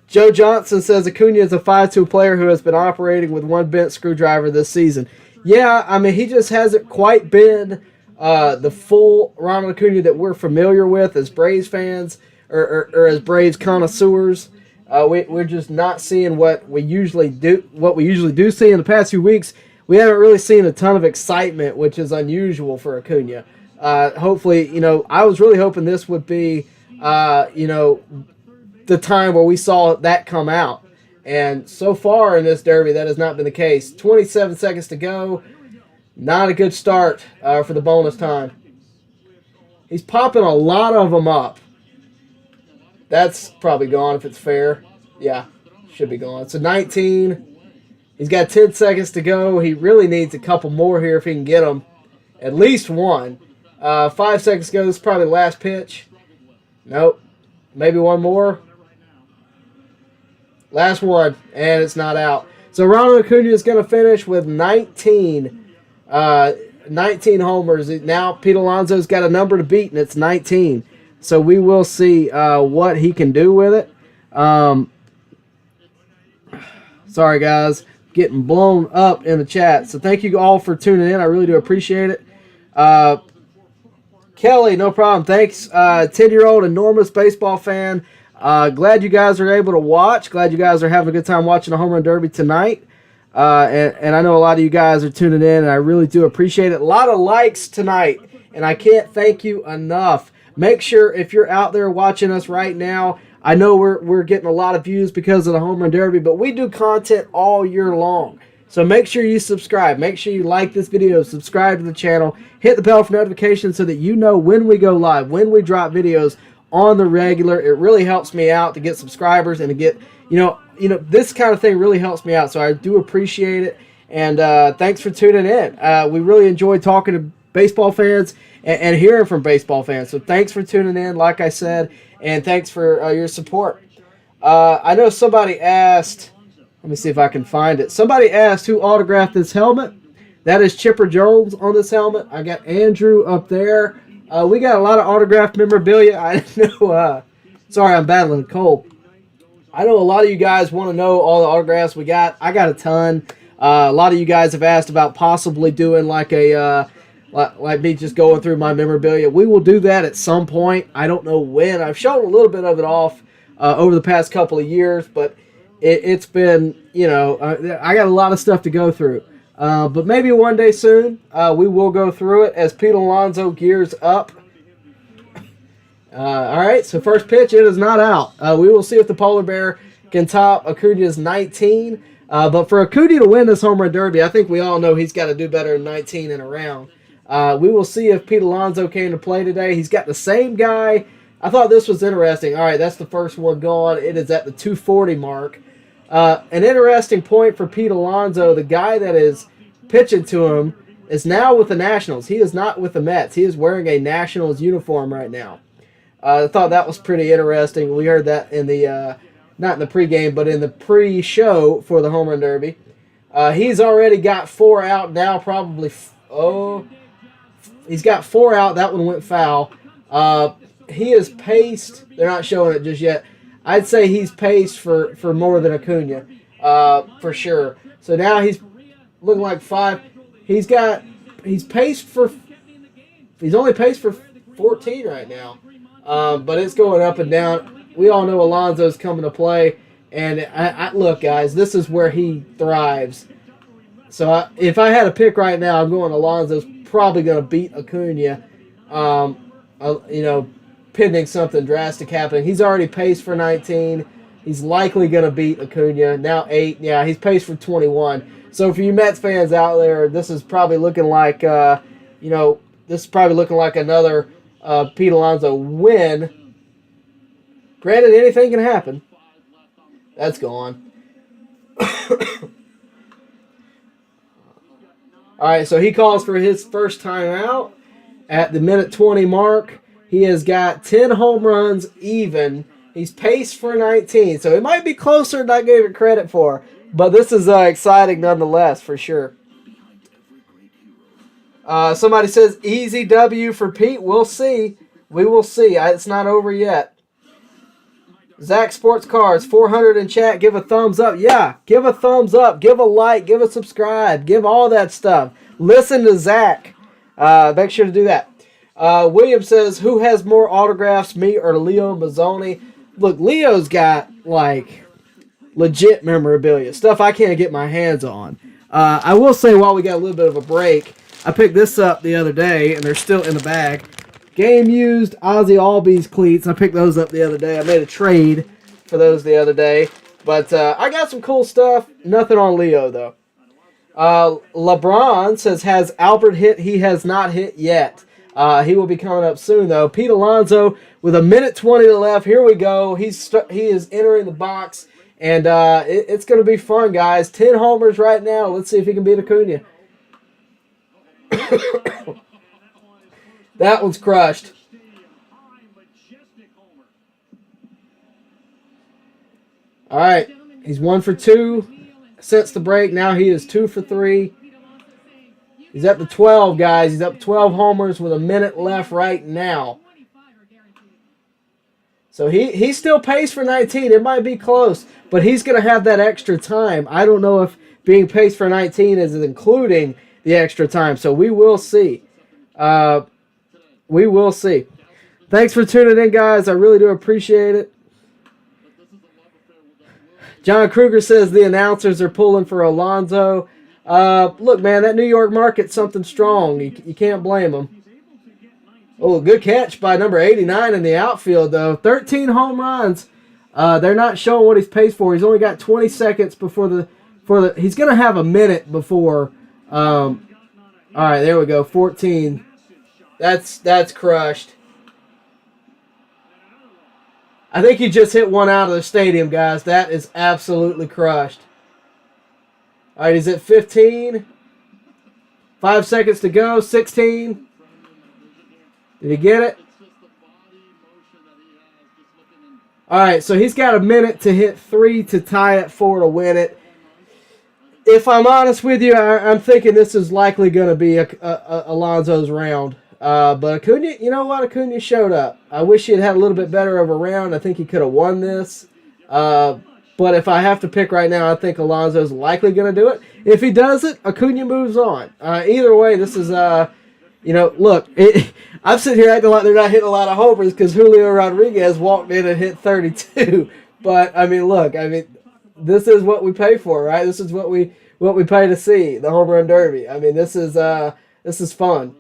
Joe Johnson says Acuña is a 5-2 player who has been operating with one bent screwdriver this season. Yeah, I mean, he just hasn't quite been the full Ronald Acuña that we're familiar with as Braves fans or as Braves connoisseurs. We're just not seeing what we usually do see in the past few weeks. We haven't really seen a ton of excitement, which is unusual for Acuña. Hopefully, I was really hoping this would be, the time where we saw that come out. And so far in this derby, that has not been the case. 27 seconds to go. Not a good start for the bonus time. He's popping a lot of them up. That's probably gone if it's fair. Yeah, should be gone. So 19. He's got 10 seconds to go. He really needs a couple more here if he can get them. At least one. 5 seconds to go. This is probably the last pitch. Nope. Maybe one more. Last one, and it's not out. So Ronald Acuña is going to finish with 19 homers. Now Pete Alonso's got a number to beat, and it's 19. So we will see what he can do with it. Sorry, guys. Getting blown up in the chat. So thank you all for tuning in. I really do appreciate it. Kelly, no problem. Thanks. 10-year-old enormous baseball fan. Glad you guys are able to watch. Glad you guys are having a good time watching the Home Run Derby tonight. And I know a lot of you guys are tuning in, and I really do appreciate it. A lot of likes tonight, and I can't thank you enough. Make sure if you're out there watching us right now, I know we're getting a lot of views because of the Home Run Derby, but we do content all year long. So make sure you subscribe. Make sure you like this video, subscribe to the channel, hit the bell for notifications so that you know when we go live, when we drop videos on the regular. It really helps me out to get subscribers and to get, this kind of thing really helps me out. So I do appreciate it. And thanks for tuning in. We really enjoy talking to baseball fans and hearing from baseball fans. So thanks for tuning in, like I said, and thanks for your support. I know somebody asked, let me see if I can find it. Somebody asked who autographed this helmet. That is Chipper Jones on this helmet. I got Andrew up there. We got a lot of autographed memorabilia. I know. Sorry, I'm battling a cold. I know a lot of you guys want to know all the autographs we got. I got a ton. A lot of you guys have asked about possibly doing like me just going through my memorabilia. We will do that at some point. I don't know when. I've shown a little bit of it off over the past couple of years, but it's been, I got a lot of stuff to go through. But maybe one day soon, we will go through it as Pete Alonso gears up. All right, so first pitch, it is not out. We will see if the Polar Bear can top Acuña's 19. But for Acuña to win this home run derby, I think we all know he's got to do better than 19 in a round. We will see if Pete Alonso came to play today. He's got the same guy. I thought this was interesting. All right, that's the first one gone. It is at the 240 mark. An interesting point for Pete Alonso, the guy that is pitching to him is now with the Nationals. He is not with the Mets. He is wearing a Nationals uniform right now. I thought that was pretty interesting. We heard that in the, not in the pregame, but in the pre-show for the Home Run Derby. He's already got 4 out now, probably, he's got 4 out. That one went foul. He is paced. They're not showing it just yet. I'd say he's paced for more than Acuña, for sure. So now he's looking like 5. He's paced for, he's only paced for 14 right now. But it's going up and down. We all know Alonso's coming to play. And I look, guys, this is where he thrives. So if I had a pick right now, I'm going Alonso's probably going to beat Acuña. Pending something drastic happening. He's already paced for 19. He's likely going to beat Acuña. Now 8. Yeah, he's paced for 21. So for you Mets fans out there, this is probably looking like, another Pete Alonso win. Granted, anything can happen. That's gone. All right, so he calls for his first time out at the minute 20 mark. He has got 10 home runs even. He's paced for 19, so it might be closer than I gave it credit for. But this is exciting nonetheless, for sure. Somebody says, easy W for Pete. We'll see. We will see. It's not over yet. Zach Sports Cards, 400 in chat. Give a thumbs up. Yeah, give a thumbs up. Give a like. Give a subscribe. Give all that stuff. Listen to Zach. Make sure to do that. William says, who has more autographs, me or Leo Mazzoni? Look, Leo's got, legit memorabilia. Stuff I can't get my hands on. I will say, while we got a little bit of a break, I picked this up the other day, and they're still in the bag. Game-used Ozzy Albies cleats. I picked those up the other day. I made a trade for those the other day. But I got some cool stuff. Nothing on Leo, though. LeBron says, has Albert hit? He has not hit yet. He will be coming up soon, though. Pete Alonso with a minute 20 to left. Here we go. He is entering the box, and it's going to be fun, guys. 10 homers right now. Let's see if he can beat Acuña. That one's crushed. All right. He's 1 for 2 since the break. Now he is 2 for 3. He's up to 12, guys. He's up to 12 homers with a minute left right now. So he's still paced for 19. It might be close, but he's going to have that extra time. I don't know if being paced for 19 is including the extra time. So we will see. We will see. Thanks for tuning in, guys. I really do appreciate it. John Kruger says the announcers are pulling for Alonso. Look, man, that New York market's something strong. You can't blame them. Oh, good catch by number 89 in the outfield, though. 13 home runs. They're not showing what he's paced for. He's only got 20 seconds before the he's going to have a minute before. All right, there we go. 14. That's crushed. I think he just hit one out of the stadium, guys. That is absolutely crushed. All right, he's at 15. 5 seconds to go. 16. Did he get it? All right, so he's got a minute to hit 3 to tie it, 4 to win it. If I'm honest with you, I'm thinking this is likely going to be Alonso's round. But Acuña, you know what? Acuña showed up. I wish he had a little bit better of a round. I think he could have won this. But if I have to pick right now, I think Alonso's likely going to do it. If he does it, Acuña moves on. Either way, this is, look, I'm sitting here acting like they're not hitting a lot of homers because Julio Rodriguez walked in and hit 32. But, look, this is what we pay for, right? This is what we what we pay to see, the home run derby. I mean, this is fun.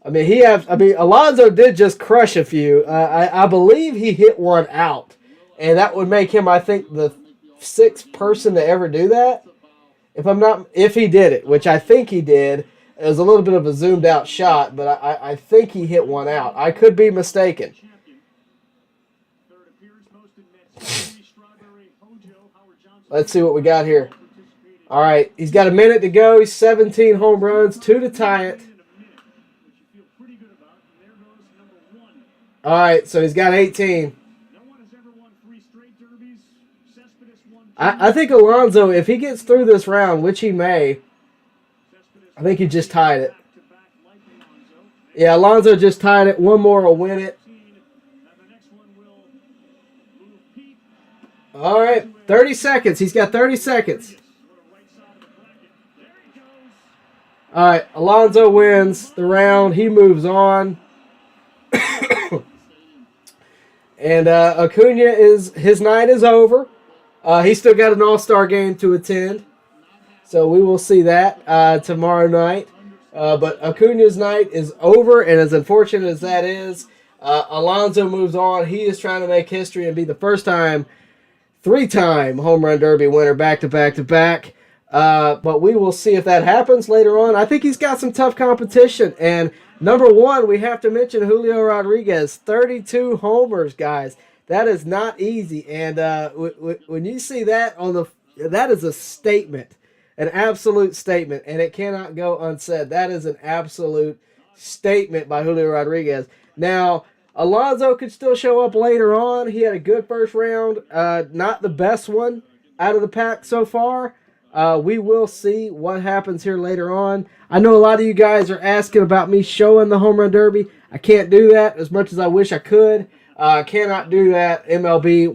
I mean, Alonso did just crush a few. I believe he hit one out, and that would make him, I think, the 6th person to ever do that. If he did it, which I think he did. It was a little bit of a zoomed out shot, but I think he hit one out. I could be mistaken. Let's see what we got here. All right, he's got a minute to go. He's 17 home runs, 2 to tie it. All right, so he's got 18. I think Alonso, if he gets through this round, which he may, I think he just tied it. Yeah, Alonso just tied it. One more will win it. All right, 30 seconds. He's got 30 seconds. All right, Alonso wins the round. He moves on. And Acuña his night is over. He's still got an all-star game to attend. So we will see that tomorrow night. But Acuña's night is over, and as unfortunate as that is, Alonso moves on. He is trying to make history and be the first time, 3-time home run derby winner back-to-back-to-back. But we will see if that happens later on. I think he's got some tough competition. And number one, we have to mention Julio Rodriguez, 32 homers, guys. That is not easy. And when you see that that is a statement, an absolute statement, and it cannot go unsaid. That is an absolute statement by Julio Rodriguez. Now, Alonso could still show up later on. He had a good first round, not the best one out of the pack so far. We will see what happens here later on. I know a lot of you guys are asking about me showing the home run derby. I can't do that as much as I wish I could. Cannot do that. MLB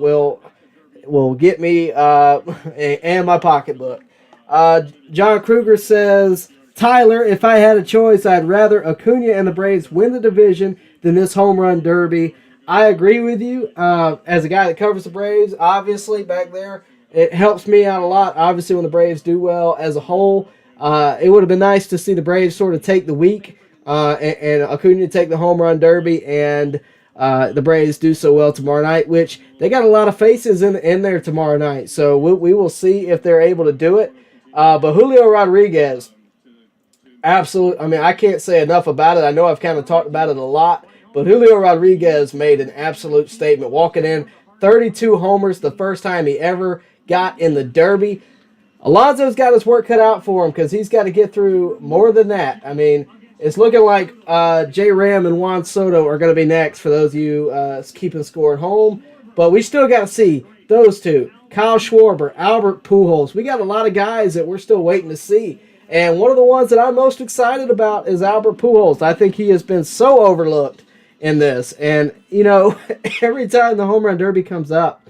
will get me and my pocketbook. John Kruger says, Tyler, if I had a choice, I'd rather Acuña and the Braves win the division than this home run derby. I agree with you. As a guy that covers the Braves, obviously back there, it helps me out a lot. Obviously, when the Braves do well as a whole, it would have been nice to see the Braves sort of take the week and Acuña take the home run derby, and the Braves do so well tomorrow night, which they got a lot of faces in there tomorrow night. So we will see if they're able to do it. But Julio Rodriguez, absolute. I mean, I can't say enough about it. I know I've kind of talked about it a lot, but Julio Rodriguez made an absolute statement, walking in 32 homers, the first time he ever got in the Derby. Alonso's got his work cut out for him because he's got to get through more than that. I mean, it's looking like J. Ram and Juan Soto are going to be next for those of you keeping score at home. But we still got to see those two, Kyle Schwarber, Albert Pujols. We got a lot of guys that we're still waiting to see. And one of the ones that I'm most excited about is Albert Pujols. I think he has been so overlooked in this. And, you know, every time the home run derby comes up,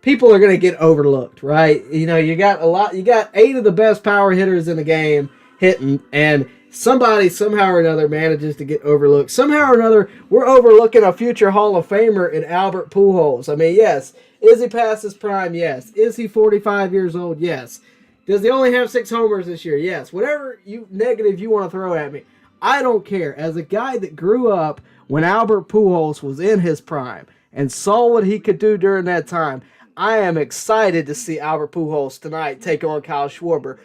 people are going to get overlooked, right? You know, you got 8 of the best power hitters in the game hitting, and somebody somehow or another manages to get overlooked. Somehow or another, we're overlooking a future Hall of Famer in Albert Pujols. I mean, yes. Is he past his prime? Yes. Is he 45 years old? Yes. Does he only have 6 homers this year? Yes. Whatever negative you want to throw at me, I don't care. As a guy that grew up when Albert Pujols was in his prime and saw what he could do during that time, I am excited to see Albert Pujols tonight take on Kyle Schwarber.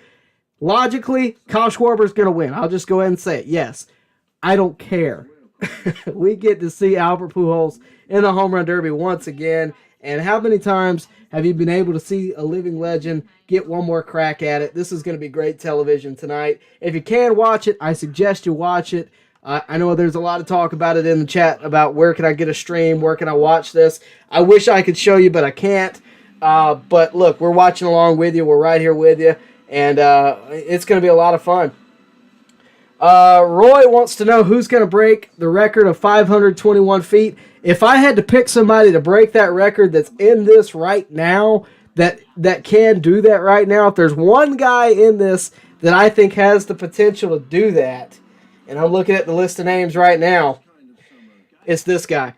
Logically, Kyle Schwarber's going to win. I'll just go ahead and say it. Yes. I don't care. We get to see Albert Pujols in the home run derby once again. And how many times have you been able to see a living legend get one more crack at it? This is going to be great television tonight. If you can watch it, I suggest you watch it. I know there's a lot of talk about it in the chat about where can I get a stream, where can I watch this. I wish I could show you, but I can't. But look, we're watching along with you. We're right here with you. And it's going to be a lot of fun. Roy wants to know who's going to break the record of 521 feet. If I had to pick somebody to break that record that's in this right now, that can do that right now, if there's one guy in this that I think has the potential to do that, and I'm looking at the list of names right now, it's this guy.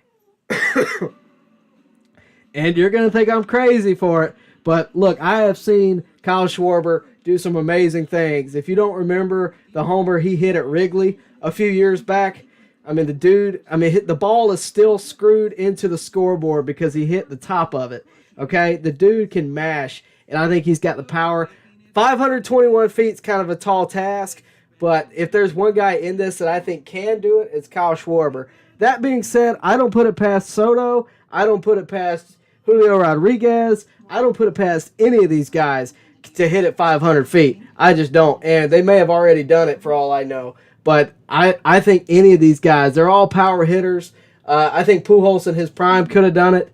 And you're going to think I'm crazy for it, but look, I have seen Kyle Schwarber do some amazing things. If you don't remember the homer he hit at Wrigley a few years back, I mean, the ball is still screwed into the scoreboard because he hit the top of it. Okay, the dude can mash, and I think he's got the power. 521 feet is kind of a tall task, but if there's one guy in this that I think can do it, it's Kyle Schwarber. That being said, I don't put it past Soto. I don't put it past Julio Rodriguez. I don't put it past any of these guys to hit it 500 feet. I just don't, and they may have already done it for all I know. But I think any of these guys, they're all power hitters. I think Pujols in his prime could have done it.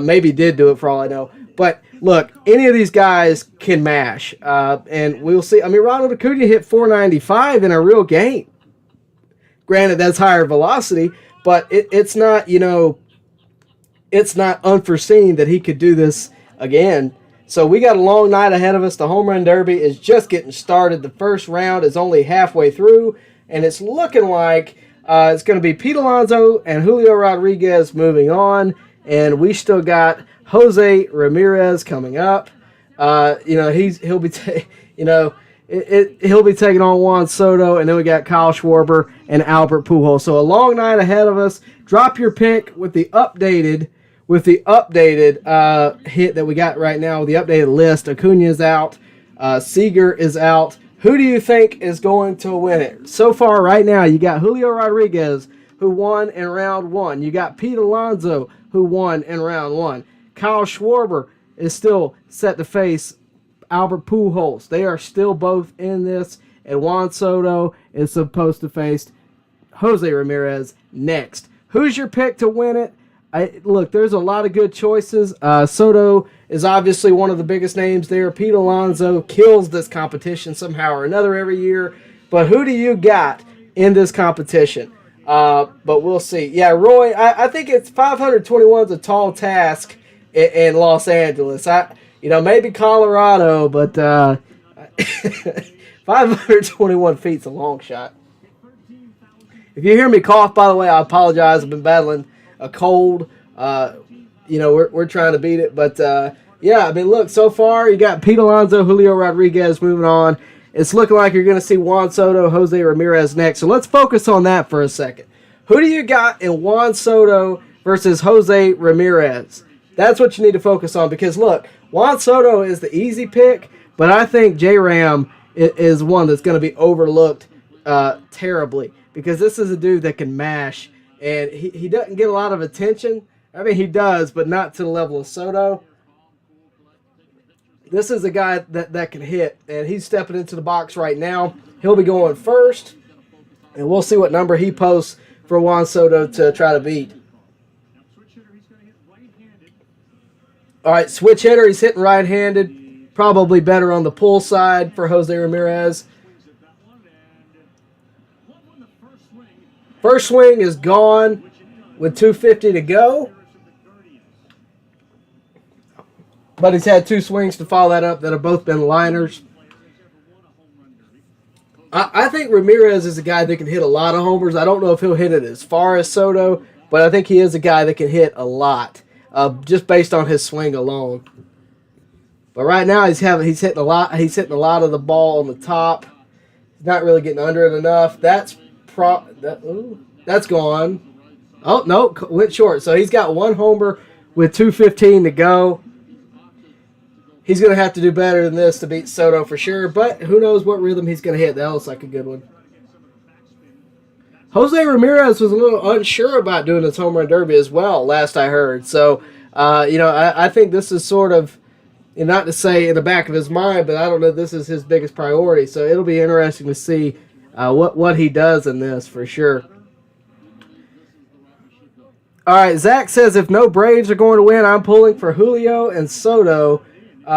Maybe did do it for all I know. But look, any of these guys can mash. And we'll see. I mean, Ronald Acuña hit 495 in a real game. Granted, that's higher velocity, but it's not, it's not unforeseen that he could do this again. So we got a long night ahead of us. The Home Run Derby is just getting started. The first round is only halfway through, and it's looking like it's going to be Pete Alonso and Julio Rodriguez moving on, and we still got Jose Ramirez coming up. He'll be taking on Juan Soto, and then we got Kyle Schwarber and Albert Pujols. So a long night ahead of us. Drop your pick with the updated hit that we got right now, the updated list. Acuña is out. Seager is out. Who do you think is going to win it? So far right now, you got Julio Rodriguez, who won in round one. You got Pete Alonso, who won in round one. Kyle Schwarber is still set to face Albert Pujols. They are still both in this, and Juan Soto is supposed to face Jose Ramirez next. Who's your pick to win it? Look, there's a lot of good choices. Soto is obviously one of the biggest names there. Pete Alonso kills this competition somehow or another every year. But who do you got in this competition? But we'll see. Yeah, Roy, I think it's 521 is a tall task in Los Angeles. Maybe Colorado, but 521 feet's a long shot. If you hear me cough, by the way, I apologize. I've been battling a cold. We're trying to beat it. But, look, so far you got Pete Alonso, Julio Rodriguez moving on. It's looking like you're going to see Juan Soto, Jose Ramirez next. So let's focus on that for a second. Who do you got in Juan Soto versus Jose Ramirez? That's what you need to focus on because, look, Juan Soto is the easy pick, but I think J-Ram is one that's going to be overlooked terribly because this is a dude that can mash, and he doesn't get a lot of attention. I mean, he does, but not to the level of Soto. This is a guy that can hit, and he's stepping into the box right now. He'll be going first, and we'll see what number he posts for Juan Soto to try to beat. All right, switch hitter. He's hitting right-handed. Probably better on the pull side for Jose Ramirez. First swing is gone with 250 to go. But he's had two swings to follow that up that have both been liners. I think Ramirez is a guy that can hit a lot of homers. I don't know if he'll hit it as far as Soto, but I think he is a guy that can hit a lot, just based on his swing alone. But right now he's hitting a lot. He's hitting a lot of the ball on the top. He's not really getting under it enough. That's gone. Oh no, went short. So he's got one homer with 2:15 to go. He's going to have to do better than this to beat Soto for sure, but who knows what rhythm he's going to hit. That looks like a good one. Jose Ramirez was a little unsure about doing this home run derby as well, last I heard. So, I think this is sort of, not to say in the back of his mind, but I don't know if this is his biggest priority. So it'll be interesting to see what he does in this for sure. All right, Zach says if no Braves are going to win, I'm pulling for Julio and Soto. You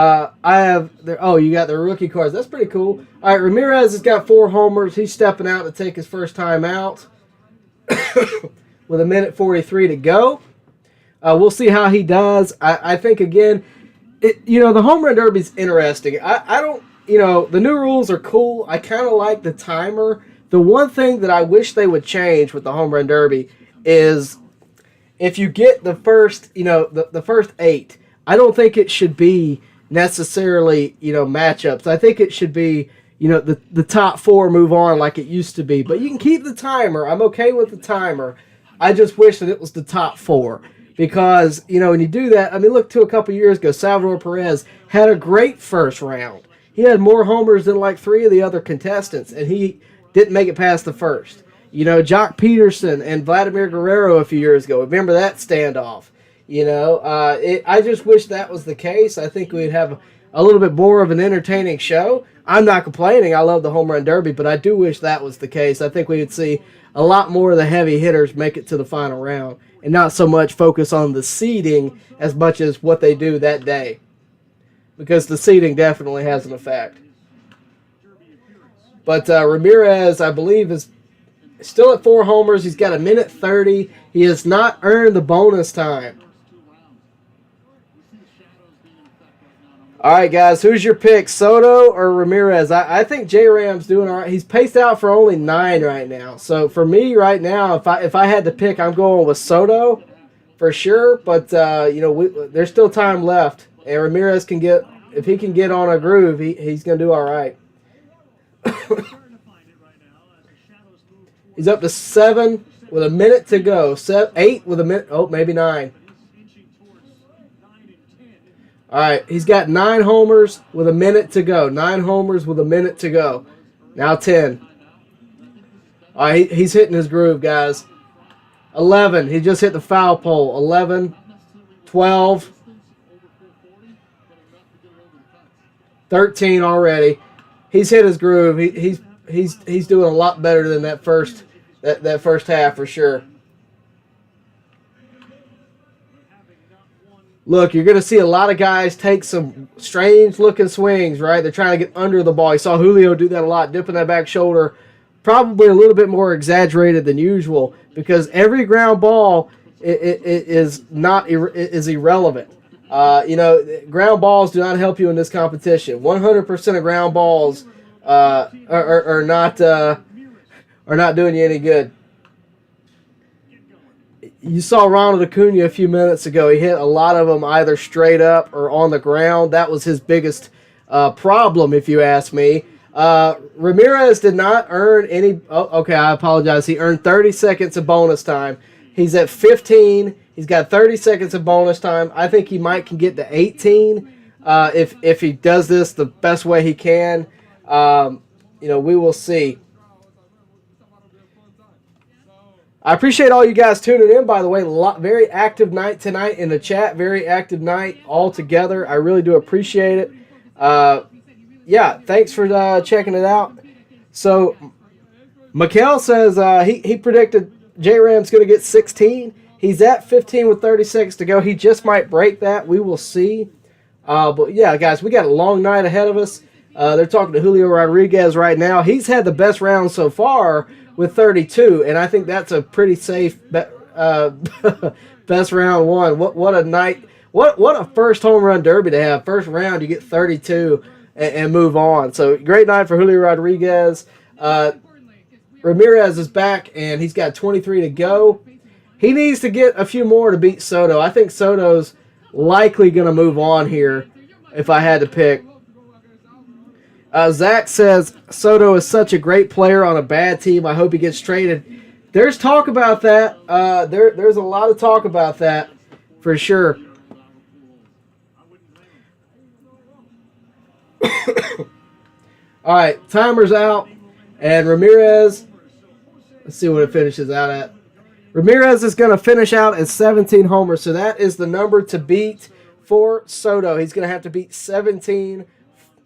got the rookie cards. That's pretty cool. All right, Ramirez has got 4 homers. He's stepping out to take his first time out with 1:43 to go. We'll see how he does. I think, again, the home run derby is interesting. I don't, the new rules are cool. I kind of like the timer. The one thing that I wish they would change with the home run derby is if you get the first, the first 8, I don't think it should be necessarily, matchups. I think it should be, the top 4 move on like it used to be. But you can keep the timer. I'm okay with the timer. I just wish that it was the top 4. Because, when you do that, look to a couple years ago, Salvador Perez had a great first round. He had more homers than like 3 of the other contestants, and he didn't make it past the first. Jock Peterson and Vladimir Guerrero a few years ago. Remember that standoff? I just wish that was the case. I think we'd have a little bit more of an entertaining show. I'm not complaining. I love the home run derby, but I do wish that was the case. I think we would see a lot more of the heavy hitters make it to the final round and not so much focus on the seeding as much as what they do that day, because the seeding definitely has an effect. But Ramirez, I believe, is still at 4 homers. He's got 1:30. He has not earned the bonus time. All right, guys, who's your pick, Soto or Ramirez? I think J-Ram's doing all right. He's paced out for only 9 right now. So for me right now, if I had to pick, I'm going with Soto for sure. But there's still time left, and Ramirez can get, if he can get on a groove, he's going to do all right. He's up to 7 with a minute to go. 8 with a minute. Oh, maybe 9. All right, he's got 9 homers with a minute to go. 9 homers with a minute to go. Now 10. All right, he's hitting his groove, guys. 11. He just hit the foul pole. 11, 12, 13 already. He's hit his groove. He's doing a lot better than that first half for sure. Look, you're going to see a lot of guys take some strange-looking swings, right? They're trying to get under the ball. You saw Julio do that a lot, dipping that back shoulder, probably a little bit more exaggerated than usual, because every ground ball is irrelevant. Ground balls do not help you in this competition. 100% of ground balls are not doing you any good. You saw Ronald Acuña a few minutes ago. He hit a lot of them either straight up or on the ground. That was his biggest problem, if you ask me. Ramirez did not earn any... Oh, okay, I apologize. He earned 30 seconds of bonus time. He's at 15. He's got 30 seconds of bonus time. I think he can get to 18 if he does this the best way he can. We will see. I appreciate all you guys tuning in, by the way. Very active night tonight in the chat. Very active night all together. I really do appreciate it. Thanks for checking it out. So, Mikhail says he predicted J-Ram's going to get 16. He's at 15 with 30 seconds to go. He just might break that. We will see. But, yeah, guys, we got a long night ahead of us. They're talking to Julio Rodriguez right now. He's had the best round so far with 32, and I think that's a pretty safe best round one. What a night! What a first home run derby to have. First round, you get 32 and move on. So great night for Julio Rodriguez. Ramirez is back, and he's got 23 to go. He needs to get a few more to beat Soto. I think Soto's likely going to move on here if I had to pick. Zach says, Soto is such a great player on a bad team. I hope he gets traded. There's talk about that. There's a lot of talk about that for sure. All right, timer's out. And Ramirez, let's see what it finishes out at. Ramirez is going to finish out at 17 homers. So that is the number to beat for Soto. He's going to have to beat 17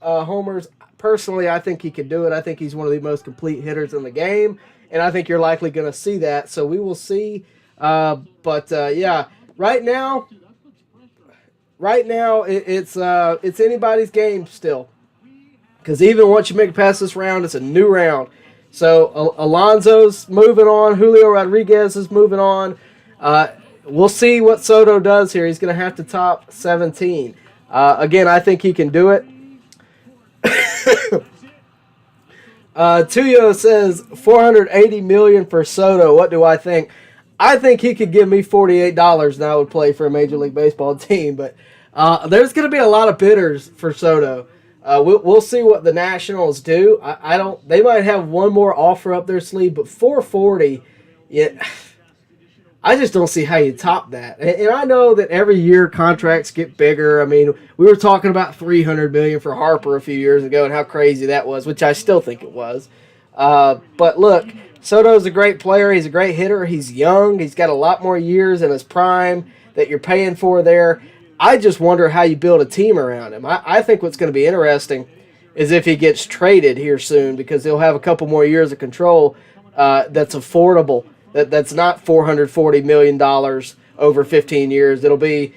homers. Personally, I think he can do it. I think he's one of the most complete hitters in the game, and I think you're likely going to see that. So we will see. Right now it's anybody's game still, because even once you make it past this round, it's a new round. So Alonso's moving on. Julio Rodriguez is moving on. We'll see what Soto does here. He's going to have to top 17. Again, I think he can do it. Tuyo says $480 million for Soto. What do I think? I think he could give me $48 and I would play for a Major League Baseball team. But There's going to be a lot of bidders for Soto. We'll see what the Nationals do. I don't. They might have one more offer up their sleeve, but 440. Yeah, I just don't see how you top that. And I know that every year contracts get bigger. I mean, we were talking about $300 million for Harper a few years ago and how crazy that was, which I still think it was. But look, Soto's a great player. He's a great hitter. He's young. He's got a lot more years in his prime that you're paying for there. I just wonder how you build a team around him. I think what's going to be interesting is if he gets traded here soon, because he'll have a couple more years of control that's affordable. That's not $440 million over 15 years. It'll be,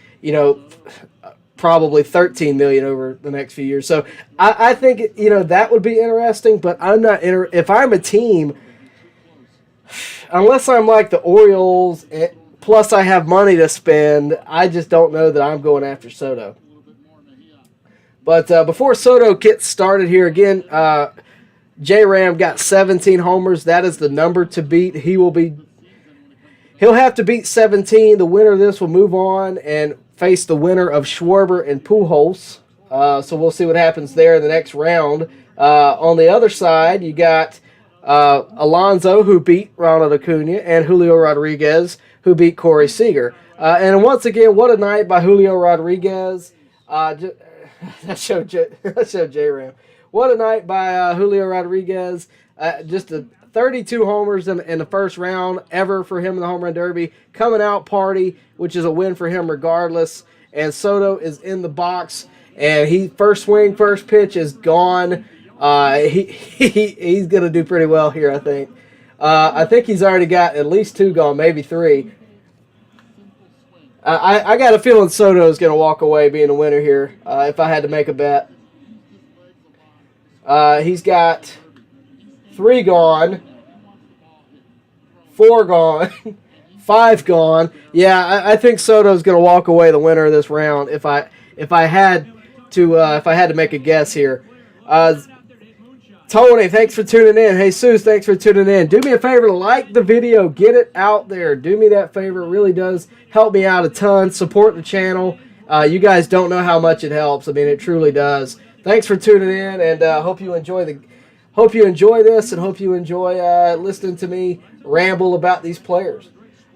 probably $13 million over the next few years. So I think, that would be interesting, but I'm not if I'm a team, unless I'm like the Orioles, plus I have money to spend, I just don't know that I'm going after Soto. But before Soto gets started here again, J-Ram got 17 homers. That is the number to beat. He'll have to beat 17. The winner of this will move on and face the winner of Schwarber and Pujols. So we'll see what happens there in the next round. On the other side, you got Alonso, who beat Ronald Acuña, and Julio Rodriguez, who beat Corey Seager. And once again, what a night by Julio Rodriguez. That showed J-Ram. What a night by Julio Rodriguez. Just 32 homers in the first round ever for him in the Home Run Derby. Coming out party, which is a win for him regardless. And Soto is in the box. And first swing, first pitch is gone. He's going to do pretty well here, I think. I think he's already got at least 2 gone, maybe 3. I got a feeling Soto is going to walk away being a winner here if I had to make a bet. He's got 3 gone, 4 gone, 5 gone. Yeah, I think Soto's going to walk away the winner of this round if I had to make a guess here. Tony, thanks for tuning in. Hey, Jesus, thanks for tuning in. Do me a favor, like the video, get it out there. Do me that favor. It really does help me out a ton. Support the channel. You guys don't know how much it helps. I mean, it truly does. Thanks for tuning in, and hope you enjoy this, and hope you enjoy listening to me ramble about these players.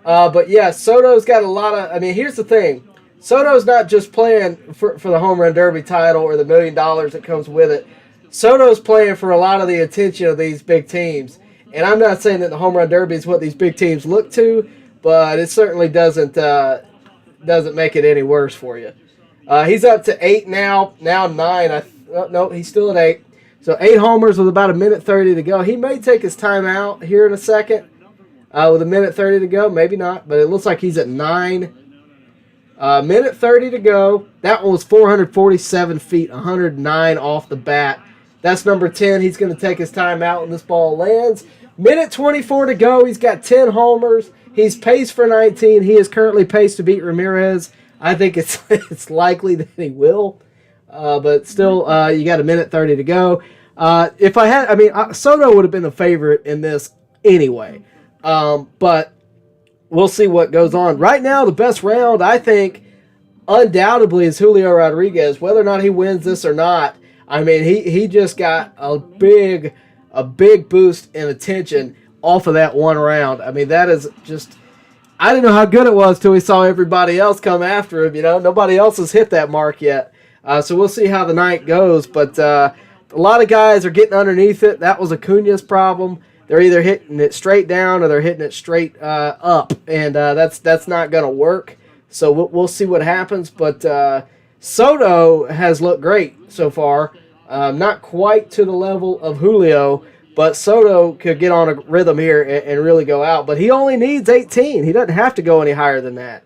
But yeah, Soto's got a lot of. I mean, here's the thing: Soto's not just playing for the Home Run Derby title or the $1 million that comes with it. Soto's playing for a lot of the attention of these big teams, and I'm not saying that the Home Run Derby is what these big teams look to, but it certainly doesn't make it any worse for you. He's up to 8 now 9. No, he's still at 8. So 8 homers with about 1:30 to go. He may take his time out here in a second with 1:30 to go. Maybe not, but it looks like he's at 9. 1:30 to go. That one was 447 feet, 109 off the bat. That's number 10. He's going to take his time out when this ball lands. 1:24 to go. He's got 10 homers. He's paced for 19. He is currently paced to beat Ramirez. I think it's likely that he will. But still, you got 1:30 to go. Soto would have been the favorite in this anyway. But we'll see what goes on. Right now, the best round, I think, undoubtedly is Julio Rodriguez. Whether or not he wins this or not, I mean, he just got a big boost in attention off of that one round. I mean, that is just, I didn't know how good it was till we saw everybody else come after him. Nobody else has hit that mark yet. So we'll see how the night goes. But a lot of guys are getting underneath it. That was Acuña's problem. They're either hitting it straight down or they're hitting it straight up, and that's not going to work. So we'll see what happens. But Soto has looked great so far. Not quite to the level of Julio, but Soto could get on a rhythm here and really go out. But he only needs 18. He doesn't have to go any higher than that.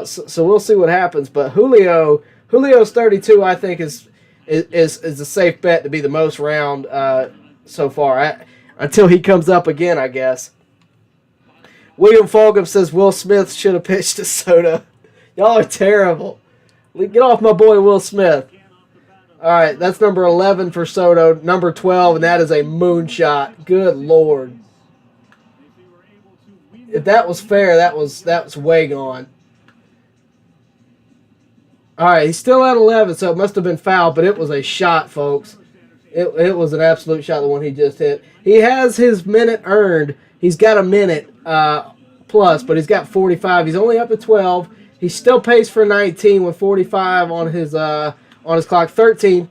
So we'll see what happens. But Julio's 32, I think, is a safe bet to be the most round so far. Until he comes up again, I guess. William Fulgham says Will Smith should have pitched to Soto. Y'all are terrible. Get off my boy Will Smith. All right, that's number 11 for Soto. Number 12, and that is a moonshot. Good Lord. If that was fair, that was way gone. All right, he's still at 11, so it must have been foul, but it was a shot, folks. It was an absolute shot, the one he just hit. He has his minute earned. He's got a minute plus, but he's got 45. He's only up to 12. He's still paced for 19 with 45 on his clock. 13,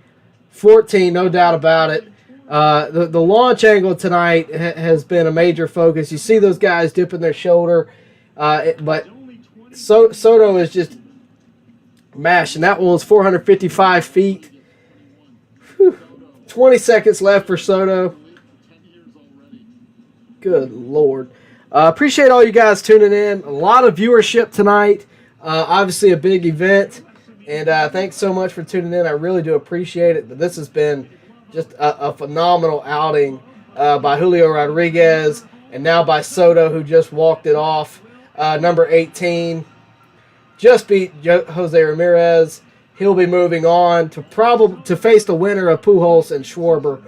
14, no doubt about it. The launch angle tonight has been a major focus. You see those guys dipping their shoulder, but Soto is just mashing. That one was 455 feet. Whew. 20 seconds left for Soto. Good Lord. Appreciate all you guys tuning in. A lot of viewership tonight. Obviously a big event. And thanks so much for tuning in. I really do appreciate it. But this has been just a phenomenal outing by Julio Rodriguez. And now by Soto, who just walked it off. Number 18. Just beat Jose Ramirez. He'll be moving on to face the winner of Pujols and Schwarber.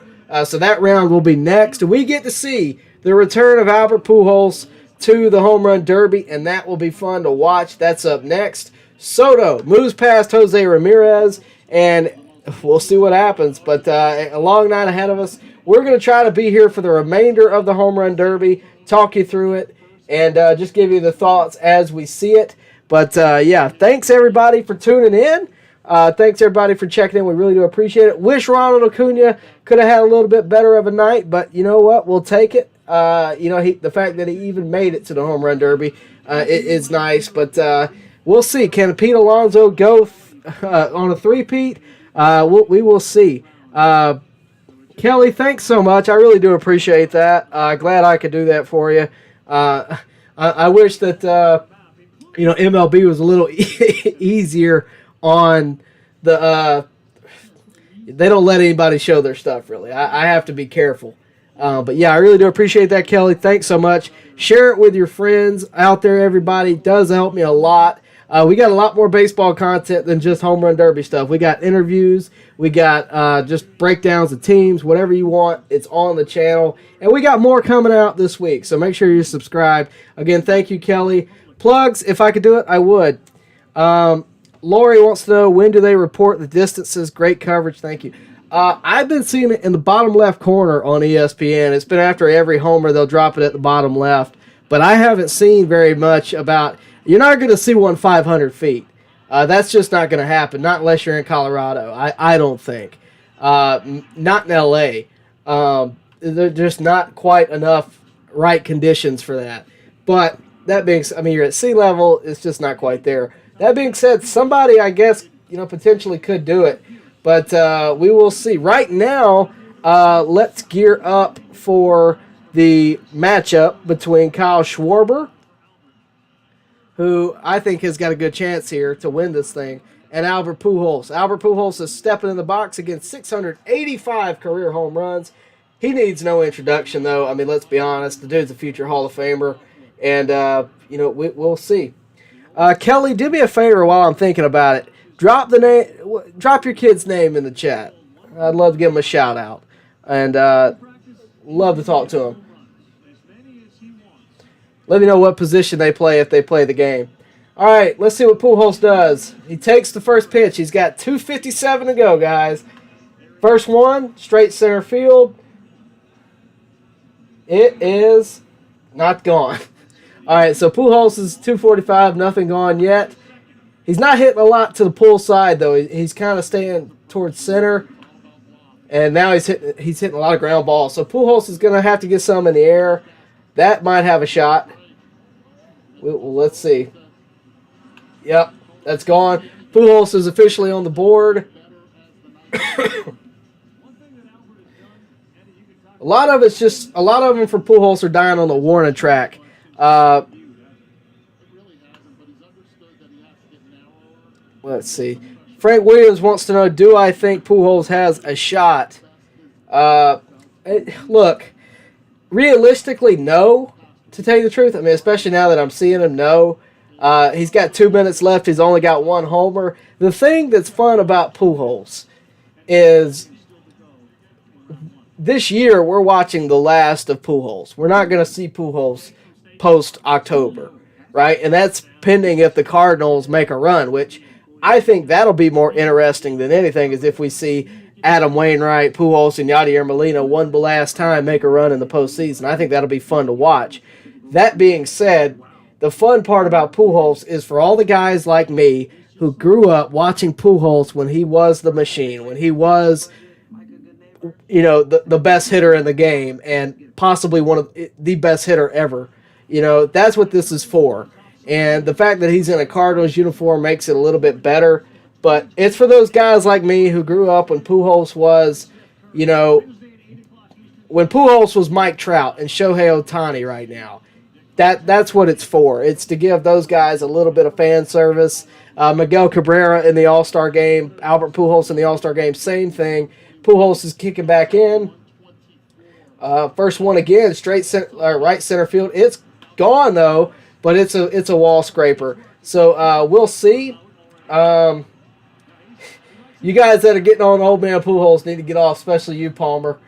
So that round will be next. We get to see the return of Albert Pujols to the Home Run Derby, and that will be fun to watch. That's up next. Soto moves past Jose Ramirez, and we'll see what happens. But a long night ahead of us. We're going to try to be here for the remainder of the Home Run Derby, talk you through it, and just give you the thoughts as we see it. But, yeah, thanks, everybody, for tuning in. Thanks, everybody, for checking in. We really do appreciate it. Wish Ronald Acuña could have had a little bit better of a night, but you know what? We'll take it. The fact that he even made it to the Home Run Derby is nice. But we'll see. Can Pete Alonso go on a three-peat? We will see. Kelly, thanks so much. I really do appreciate that. Glad I could do that for you. I wish that MLB was a little easier on the they don't let anybody show their stuff, really. I have to be careful. But yeah, I really do appreciate that, Kelly. Thanks so much. Share it with your friends out there, everybody. It does help me a lot. We got a lot more baseball content than just Home Run Derby stuff. We got interviews. We got just breakdowns of teams, whatever you want. It's on the channel. And we got more coming out this week, so make sure you subscribe. Again, thank you, Kelly. Plugs, if I could do it, I would. Lori wants to know, when do they report the distances? Great coverage. Thank you. I've been seeing it in the bottom left corner on ESPN. It's been after every homer. They'll drop it at the bottom left. But I haven't seen very much about... You're not going to see one 500 feet. That's just not going to happen, not unless you're in Colorado. I don't think. Not in L.A. There's just not quite enough right conditions for that. But that being said, you're at sea level. It's just not quite there. That being said, somebody, I guess, potentially could do it. But we will see. Right now, let's gear up for the matchup between Kyle Schwarber, who I think has got a good chance here to win this thing, and Albert Pujols. Albert Pujols is stepping in the box against 685 career home runs. He needs no introduction, though. Let's be honest. The dude's a future Hall of Famer, and, we'll see. Kelly, do me a favor while I'm thinking about it. Drop your kid's name in the chat. I'd love to give him a shout out, and love to talk to him. Let me know what position they play if they play the game. All right, let's see what Pujols does. He takes the first pitch. He's got 2:57 to go, guys. First one, straight center field. It is not gone. All right, so Pujols is 245, nothing gone yet. He's not hitting a lot to the pull side, though. He's kind of staying towards center. And now he's hitting a lot of ground balls. So Pujols is going to have to get some in the air. That might have a shot. Well, let's see. Yep, that's gone. Pujols is officially on the board. A lot of them for Pujols are dying on the warning track. Let's see. Frank Williams wants to know, do I think Pujols has a shot? Look, realistically, no, to tell you the truth. Especially now that I'm seeing him, no. He's got 2 minutes left. He's only got one homer. The thing that's fun about Pujols is this year we're watching the last of Pujols. We're not going to see Pujols post-October, right? And that's pending if the Cardinals make a run, which I think that'll be more interesting than anything is if we see Adam Wainwright, Pujols, and Yadier Molina one last time make a run in the postseason. I think that'll be fun to watch. That being said, the fun part about Pujols is for all the guys like me who grew up watching Pujols when he was the machine, when he was, the best hitter in the game and possibly one of the best hitter ever. That's what this is for. And the fact that he's in a Cardinals uniform makes it a little bit better. But it's for those guys like me who grew up when Pujols was, when Pujols was Mike Trout and Shohei Ohtani right now. That's what it's for. It's to give those guys a little bit of fan service. Miguel Cabrera in the All-Star game, Albert Pujols in the All-Star game, same thing. Pujols is kicking back in. First one again, right center field. It's gone though, but it's a wall scraper. So we'll see. You guys that are getting on old man Pujols need to get off, especially you, Palmer.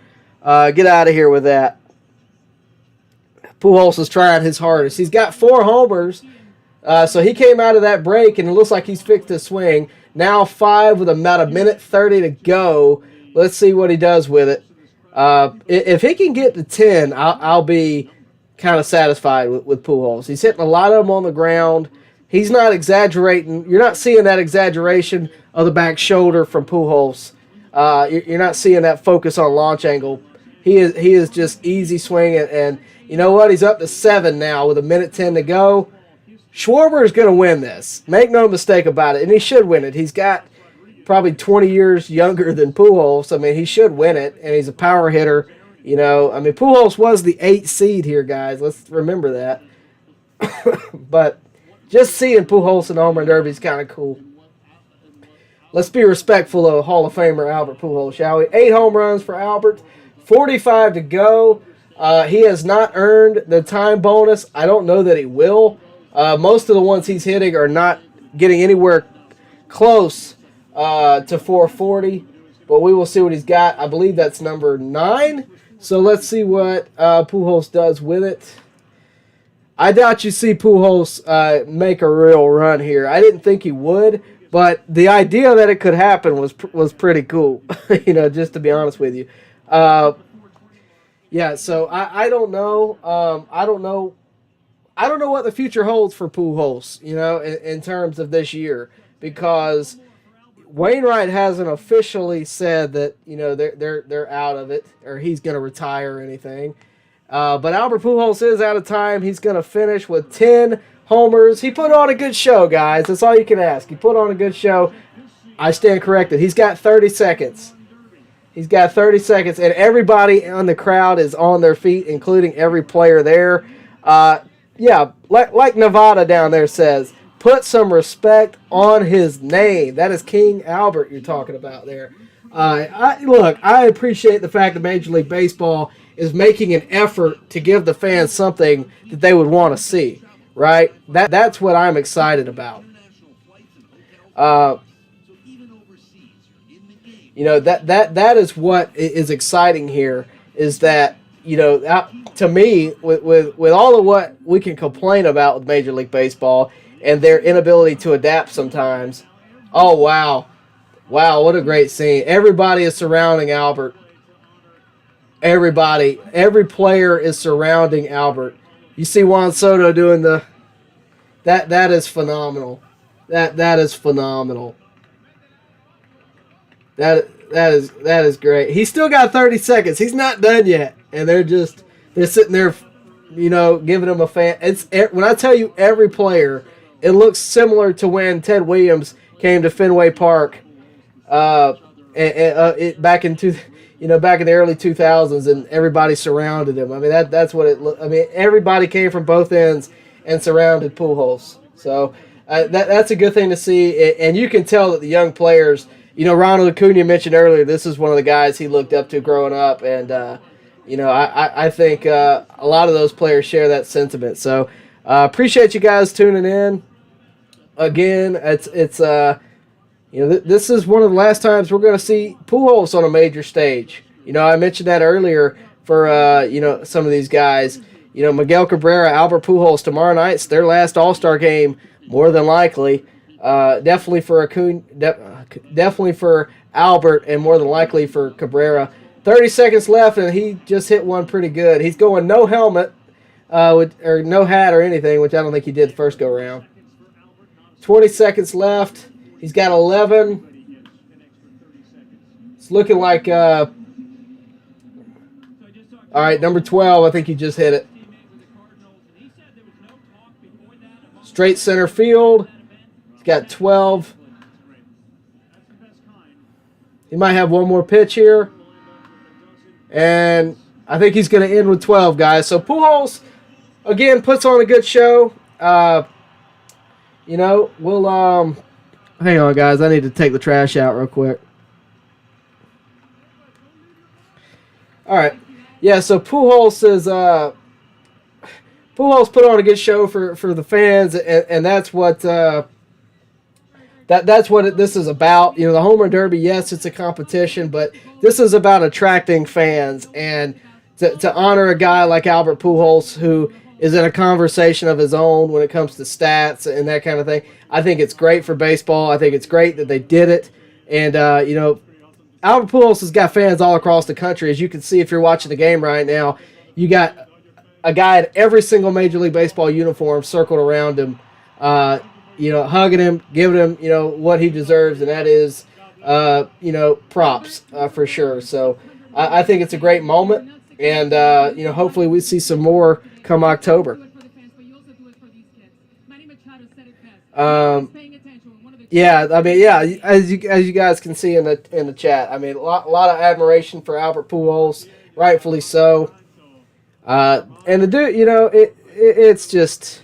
Get out of here with that. Pujols is trying his hardest. He's got 4 homers, so he came out of that break, and it looks like he's fixed his swing. Now 5 with about 1:30 to go. Let's see what he does with it. If he can get to 10, I'll be kind of satisfied with Pujols. He's hitting a lot of them on the ground. He's not exaggerating. You're not seeing that exaggeration of the back shoulder from Pujols. You're not seeing that focus on launch angle. He is just easy swinging, and you know what? He's up to 7 now with 1:10 to go. Schwarber is going to win this. Make no mistake about it, and he should win it. He's got probably 20 years younger than Pujols. I mean, he should win it, and he's a power hitter. Pujols was the 8th seed here, guys. Let's remember that. But just seeing Pujols in the Home Run Derby is kind of cool. Let's be respectful of Hall of Famer Albert Pujols, shall we? 8 home runs for Albert, 45 to go. He has not earned the time bonus. I don't know that he will. Most of the ones he's hitting are not getting anywhere close to 440, but we will see what he's got. I believe that's number 9. So let's see what Pujols does with it. I doubt you see Pujols make a real run here. I didn't think he would, but the idea that it could happen was pretty cool. Just to be honest with you. Yeah, so I don't know. I don't know what the future holds for Pujols, in terms of this year, because Wainwright hasn't officially said that, they're out of it or he's going to retire or anything. But Albert Pujols is out of time. He's going to finish with 10 homers. He put on a good show, guys. That's all you can ask. He put on a good show. I stand corrected. He's got 30 seconds. He's got 30 seconds, and everybody on the crowd is on their feet, including every player there. Like Nevada down there says, put some respect on his name. That is King Albert you're talking about there. I appreciate the fact that Major League Baseball is making an effort to give the fans something that they would want to see, right? That's what I'm excited about. That is what is exciting here, is that, to me, with all of what we can complain about with Major League Baseball and their inability to adapt sometimes. Oh, wow. Wow, what a great scene. Everybody is surrounding Albert. Everybody. Every player is surrounding Albert. You see Juan Soto doing that is phenomenal. That is phenomenal. That is great. He's still got 30 seconds. He's not done yet. And they're sitting there, giving him a fan. When I tell you every player, it looks similar to when Ted Williams came to Fenway Park, back in the early 2000s, and everybody surrounded him. I mean, that's what it looked. I mean, everybody came from both ends and surrounded Pujols. So that's a good thing to see. And you can tell that the young players, Ronald Acuña mentioned earlier, this is one of the guys he looked up to growing up, and I think a lot of those players share that sentiment. So appreciate you guys tuning in. Again, it's this is one of the last times we're going to see Pujols on a major stage. I mentioned that earlier for some of these guys. Miguel Cabrera, Albert Pujols tomorrow night's their last All-Star game, more than likely. Definitely for definitely for Albert, and more than likely for Cabrera. 30 seconds left, and he just hit one pretty good. He's going no helmet, or no hat or anything, which I don't think he did the first go around. 20 seconds left. He's got 11. It's looking like, all right, number 12. I think he just hit it. Straight center field. He's got 12. He might have one more pitch here. And I think he's going to end with 12, guys. So Pujols, again, puts on a good show. We'll hang on, guys. I need to take the trash out real quick. All right. Yeah, so Pujols put on a good show for the fans, and that's what that's what this is about. The Home Run Derby, yes, it's a competition, but this is about attracting fans and to honor a guy like Albert Pujols, who is in a conversation of his own when it comes to stats and that kind of thing. I think it's great for baseball. I think it's great that they did it. And, Albert Pujols has got fans all across the country. As you can see if you're watching the game right now, you got a guy in every single Major League Baseball uniform circled around him, hugging him, giving him, what he deserves, and that is, props for sure. So I think it's a great moment, and, hopefully we see some more come October. As you guys can see in the chat, I mean, a lot of admiration for Albert Pujols, rightfully so. And the dude, it's just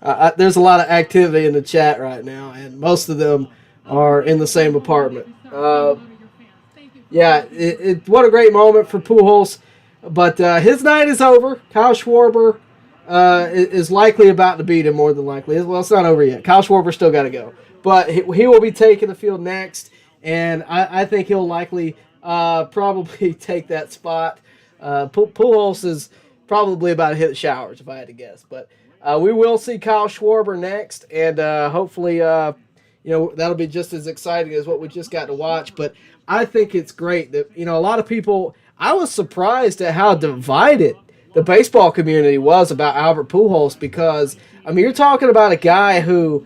there's a lot of activity in the chat right now, and most of them are in the same apartment. What a great moment for Pujols, but his night is over. Kyle Schwarber is likely about to beat him, more than likely. Well, it's not over yet. Kyle Schwarber still got to go, but he will be taking the field next, and I think he'll likely probably take that spot. Pujols is probably about to hit the showers, if I had to guess. But we will see Kyle Schwarber next, and hopefully, that'll be just as exciting as what we just got to watch. But I think it's great that, a lot of people, I was surprised at how divided the baseball community was about Albert Pujols, because, I mean, you're talking about a guy who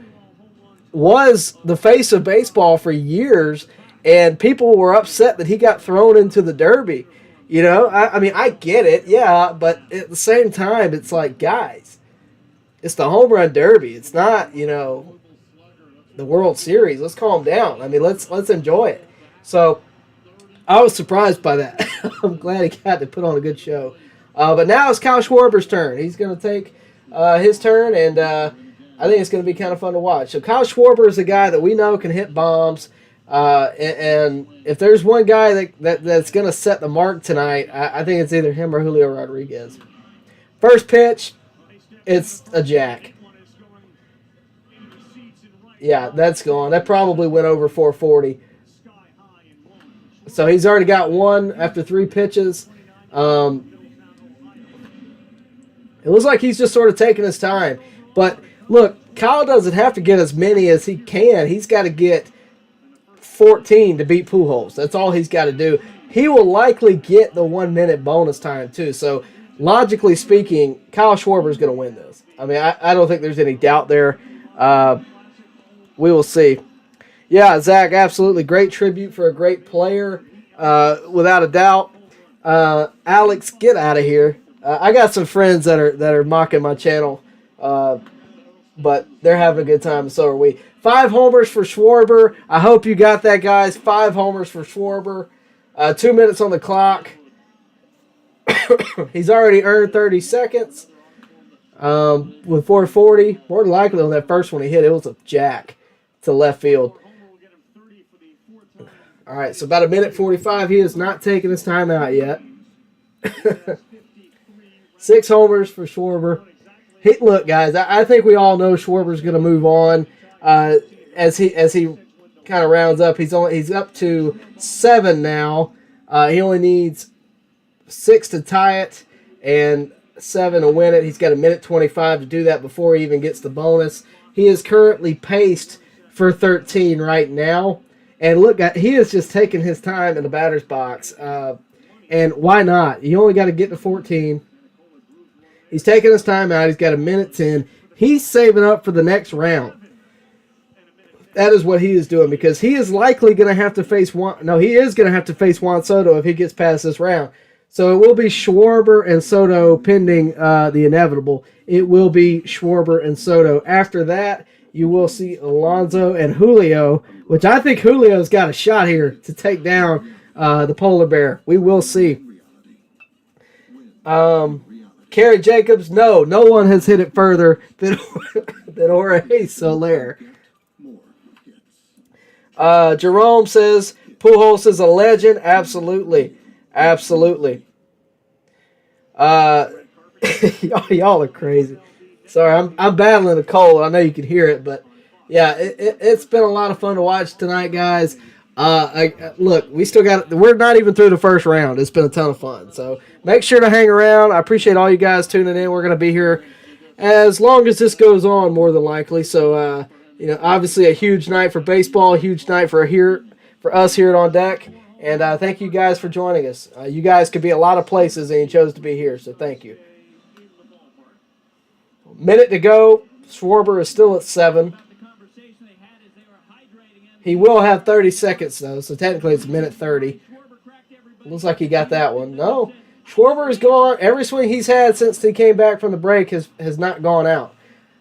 was the face of baseball for years, and people were upset that he got thrown into the Derby. I mean, I get it, yeah, but at the same time, it's like, guys, it's the Home Run Derby. It's not, the World Series. Let's calm down. I mean, let's enjoy it. So I was surprised by that. I'm glad he got to put on a good show. But now it's Kyle Schwarber's turn. He's going to take his turn, and I think it's going to be kind of fun to watch. So Kyle Schwarber is a guy that we know can hit bombs. And if there's one guy that's going to set the mark tonight, I think it's either him or Julio Rodriguez. First pitch, it's a jack. Yeah, that's gone. That probably went over 440. So he's already got one after 3 pitches. It looks like he's just sort of taking his time. But look, Kyle doesn't have to get as many as he can. He's got to get 14 to beat Pujols. That's all he's got to do. He will likely get the 1 minute bonus time too. So logically speaking, Kyle Schwarber is going to win this. I mean, I don't think there's any doubt there. We will see. Yeah, Zach, absolutely great tribute for a great player, without a doubt. Alex, get out of here. I got some friends that are mocking my channel, but they're having a good time, and so are we. 5 homers for Schwarber. I hope you got that, guys. 5 homers for Schwarber. 2 minutes on the clock. He's already earned 30 seconds with 440. More than likely on that first one he hit, it was a jack to left field. All right, so about 1:45. He is not taking his time out yet. 6 homers for Schwarber. Look, guys, I think we all know Schwarber's going to move on as he kind of rounds up. He's up to 7 now. He only needs 6 to tie it, and 7 to win it. He's got a minute 25 to do that before he even gets the bonus. He is currently paced for 13 right now. And look, he is just taking his time in the batter's box. And why not? You only got to get to 14. He's taking his time out. He's got a minute 10. He's saving up for the next round. That is what he is doing because he is likely going to have to face he is going to have to face Juan Soto if he gets past this round. So it will be Schwarber and Soto pending the inevitable. It will be Schwarber and Soto. After that, you will see Alonso and Julio, which I think Julio's got a shot here to take down the polar bear. We will see. Kerry Jacobs, no one has hit it further than Jorge Soler. Jerome says Pujols is a legend. Absolutely. Y'all are crazy. Sorry, I'm battling a cold. I know you can hear it, but yeah, it's been a lot of fun to watch tonight, guys. Look, we're not even through the first round. It's been a ton of fun. So make sure to hang around. I appreciate all you guys tuning in. We're going to be here as long as this goes on, more than likely. So, obviously a huge night for baseball, a huge night for us here at On Deck. And thank you guys for joining us. You guys could be a lot of places, and you chose to be here, so thank you. Minute to go. Schwarber is still at 7. He will have 30 seconds, though, so technically it's a minute 30. Looks like he got that one. No, Schwarber is gone. Every swing he's had since he came back from the break has not gone out.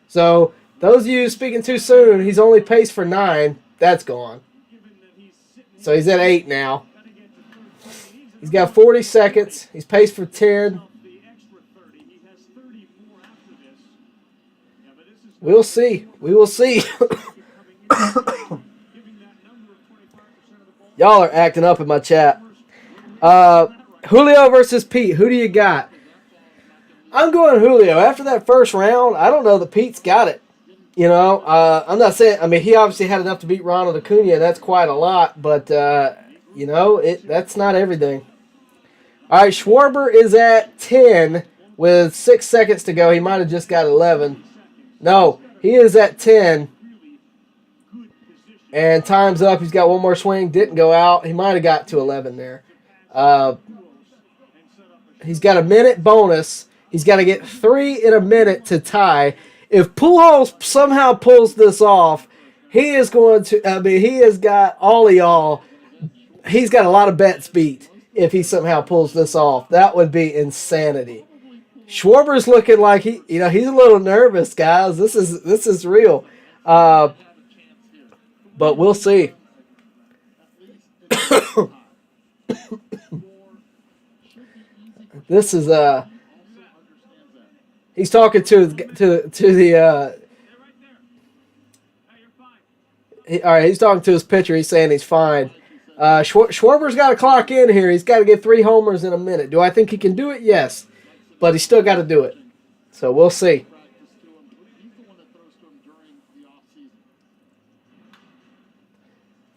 So those of you speaking too soon, he's only paced for 9. That's gone. So he's at 8 now. He's got 40 seconds. He's paced for 10. We'll see. We will see. Y'all are acting up in my chat. Julio versus Pete. Who do you got? I'm going Julio. After that first round, I don't know that Pete's got it. I'm not saying. I mean, he obviously had enough to beat Ronald Acuña. That's quite a lot, but that's not everything. All right, Schwarber is at 10 with 6 seconds to go. He might have just got 11. No, he is at 10. And time's up. He's got one more swing. Didn't go out. He might have got to 11 there. He's got a minute bonus. He's got to get 3 in a minute to tie. If Pujols somehow pulls this off, he is going to, he has got all of y'all, he's got a lot of bets beat if he somehow pulls this off. That would be insanity. Schwarber's looking like he's a little nervous, guys. This is real. But we'll see. This is he's talking to the all right, he's talking to his pitcher. He's saying he's fine. Schwarber's got to clock in here. He's got to get 3 homers in a minute. Do I think he can do it? Yes. But he's still got to do it. So we'll see.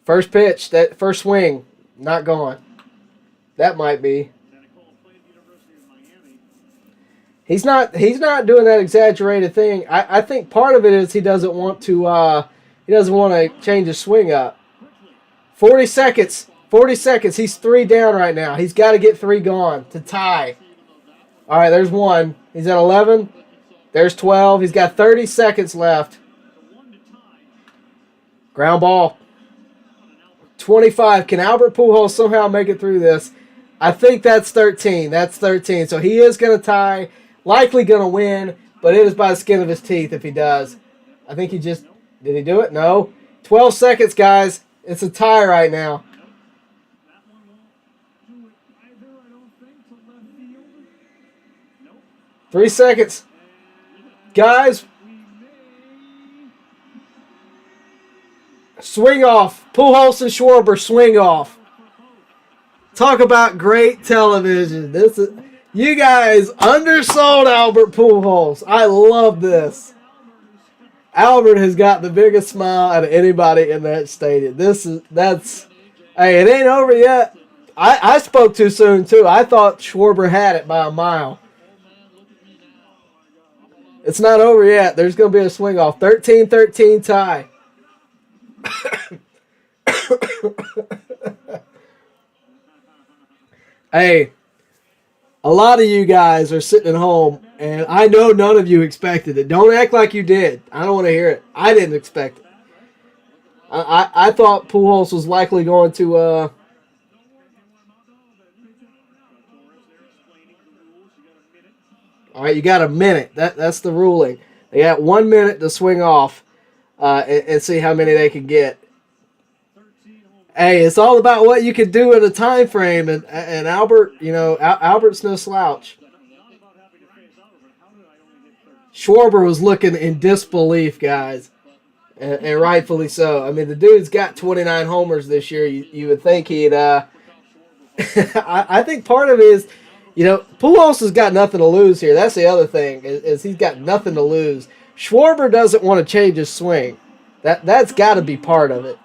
First pitch, that first swing, not gone. That might be. He's not doing that exaggerated thing. I think part of it is he doesn't want to change his swing up. 40 seconds. 40 seconds. He's 3 down right now. He's got to get 3 gone to tie. All right, there's 1. He's at 11. There's 12. He's got 30 seconds left. Ground ball. 25. Can Albert Pujols somehow make it through this? I think that's 13. That's 13. So he is going to tie. Likely going to win, but it is by the skin of his teeth if he does. I think he just... Did he do it? No. 12 seconds, guys. It's a tie right now. Three seconds. Guys. Swing off. Pujols and Schwarber swing off. Talk about great television. You guys undersold Albert Pujols. I love this. Albert has got the biggest smile out of anybody in that stadium. Hey, it ain't over yet. I spoke too soon, too. I thought Schwarber had it by a mile. It's not over yet. There's going to be a swing off. 13-13 tie. Hey, a lot of you guys are sitting at home, and I know none of you expected it. Don't act like you did. I don't want to hear it. I didn't expect it. I thought Pujols was likely going to all right, you got a minute. That's the ruling. They got 1 minute to swing off and see how many they can get. Hey, it's all about what you can do in a time frame, and Albert, Albert's no slouch. Schwarber was looking in disbelief, guys, and rightfully so. I mean, the dude's got 29 homers this year. You would think he'd. I think part of it is, Pujols has got nothing to lose here. That's the other thing is he's got nothing to lose. Schwarber doesn't want to change his swing. That's got to be part of it.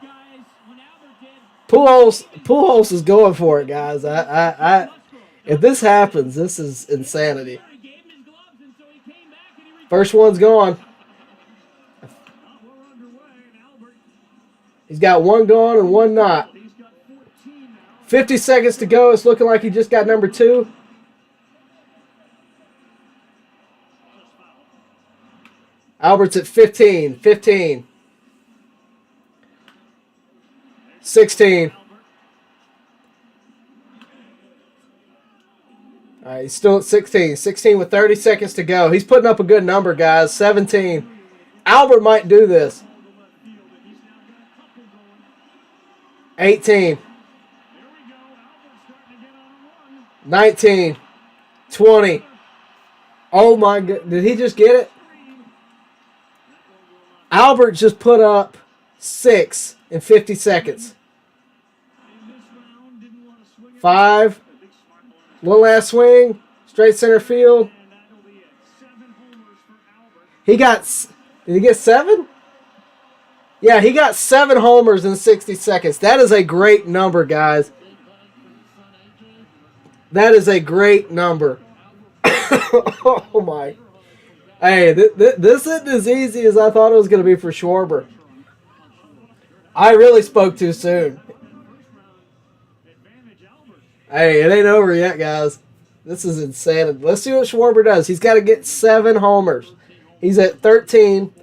Pujols is going for it, guys. If this happens, this is insanity. First one's gone. He's got one gone and one not. 50 seconds to go. It's looking like he just got number 2. Albert's at 15. 15. 16. All right, he's still at 16. 16 with 30 seconds to go. He's putting up a good number, guys. 17. Albert might do this. 18. 19. 20. Oh, my God. Did he just get it? Albert just put up 6 in 50 seconds. 5. One last swing. Straight center field. Did he get 7? Yeah, he got 7 homers in 60 seconds. That is a great number, guys. That is a great number. Oh, my. Hey, this isn't as easy as I thought it was going to be for Schwarber. I really spoke too soon. Hey, it ain't over yet, guys. This is insanity. Let's see what Schwarber does. He's got to get 7 homers. He's at 13.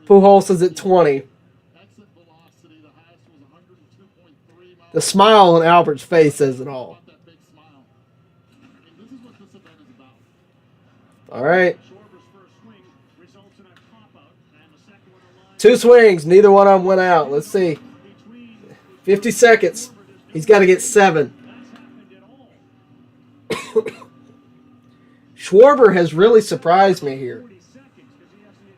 Pujols is at 20. The smile on Albert's face says it all. All right. 2 swings. Neither one of them went out. Let's see. 50 seconds. He's got to get 7. Schwarber has really surprised me here.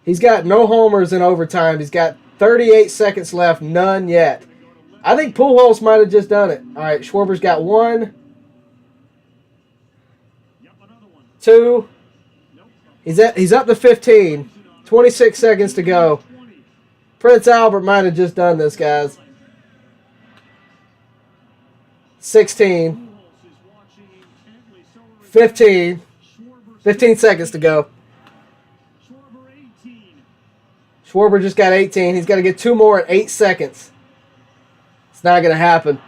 He's got no homers in overtime. He's got 38 seconds left. None yet. I think Pujols might have just done it. All right, Schwarber's got 1. 2. He's up to 15. 26 seconds to go. Prince Albert might have just done this, guys. 16. 15. 15 seconds to go. Schwarber just got 18. He's got to get 2 more in 8 seconds. It's not going to happen.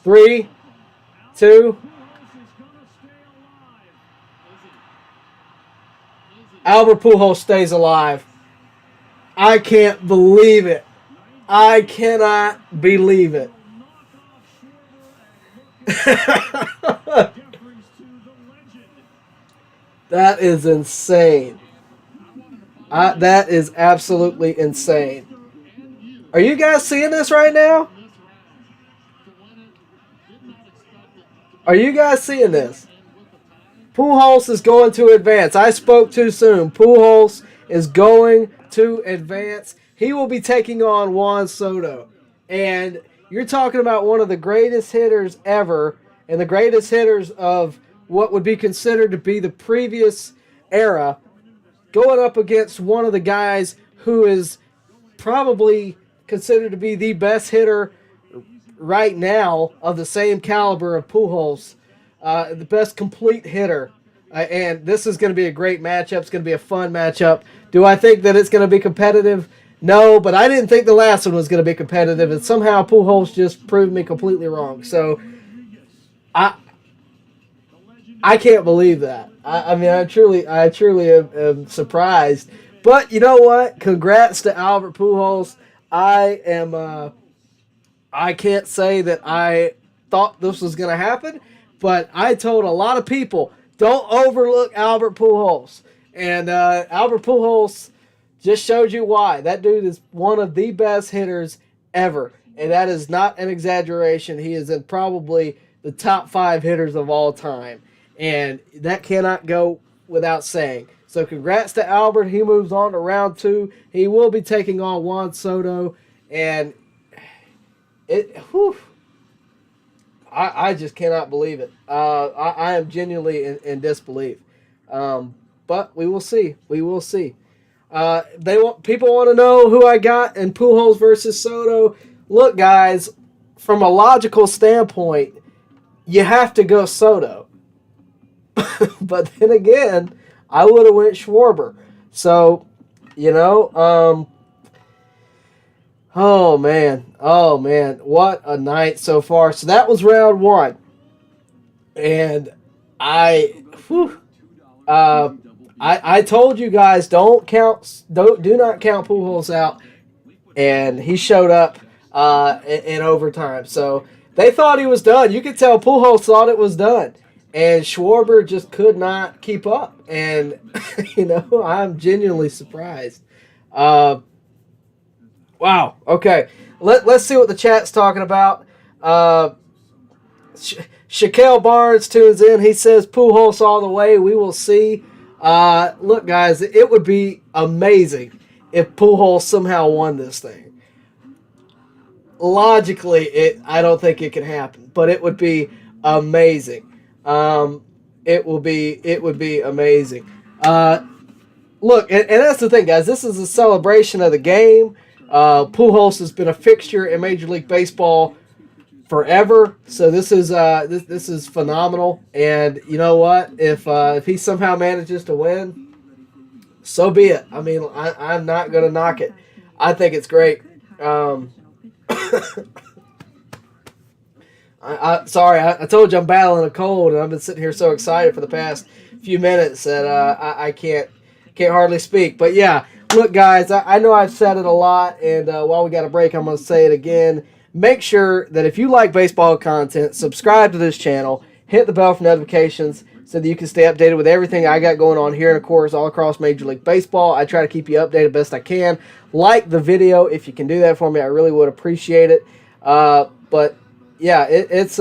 3, 2. Albert Pujols stays alive. I can't believe it. I cannot believe it. That is insane. That is absolutely insane. Are you guys seeing this right now? Are you guys seeing this? Pujols is going to advance. I spoke too soon. Pujols is going to advance. He will be taking on Juan Soto. And you're talking about one of the greatest hitters ever and the greatest hitters of what would be considered to be the previous era, going up against one of the guys who is probably considered to be the best hitter right now of the same caliber of Pujols, the best complete hitter And this is going to be a great matchup. It's going to be a fun matchup. Do I think that it's going to be competitive? No, but I didn't think the last one was going to be competitive, and somehow Pujols just proved me completely wrong. So I can't believe that. I mean, I truly am surprised. But you know what? Congrats to Albert Pujols. I can't say that I thought this was going to happen, but I told a lot of people, don't overlook Albert Pujols. And Albert Pujols just showed you why. That dude is one of the best hitters ever. And that is not an exaggeration. He is in probably the top 5 hitters of all time. And that cannot go without saying. So congrats to Albert. He moves on to round 2. He will be taking on Juan Soto. And I just cannot believe it. I am genuinely in disbelief. But we will see. We will see. People want to know who I got in Pujols versus Soto. Look, guys, from a logical standpoint, you have to go Soto. But then again, I would have went Schwarber. So, oh man, what a night so far. So that was round 1. And I told you guys do not count Pujols out, and he showed up in overtime. So they thought he was done. You could tell Pujols thought it was done, and Schwarber just could not keep up. And I'm genuinely surprised. Wow. Okay. Let's see what the chat's talking about. Shaquille Barnes tunes in. He says Pujols all the way. We will see. Look, guys, it would be amazing if Pujols somehow won this thing. Logically, I don't think it can happen, but it would be amazing. It would be amazing. Look, and that's the thing, guys. This is a celebration of the game. Pujols has been a fixture in Major League Baseball forever, so this is phenomenal. And you know what? If he somehow manages to win, so be it. I mean, I'm not gonna knock it. I think it's great. Sorry, I told you I'm battling a cold, and I've been sitting here so excited for the past few minutes that I can't hardly speak. But yeah, look, guys, I know I've said it a lot, and while we got a break, I'm going to say it again. Make sure that if you like baseball content, subscribe to this channel, hit the bell for notifications so that you can stay updated with everything I got going on here, and of course, all across Major League Baseball. I try to keep you updated best I can. Like the video if you can do that for me. I really would appreciate it. But yeah, it's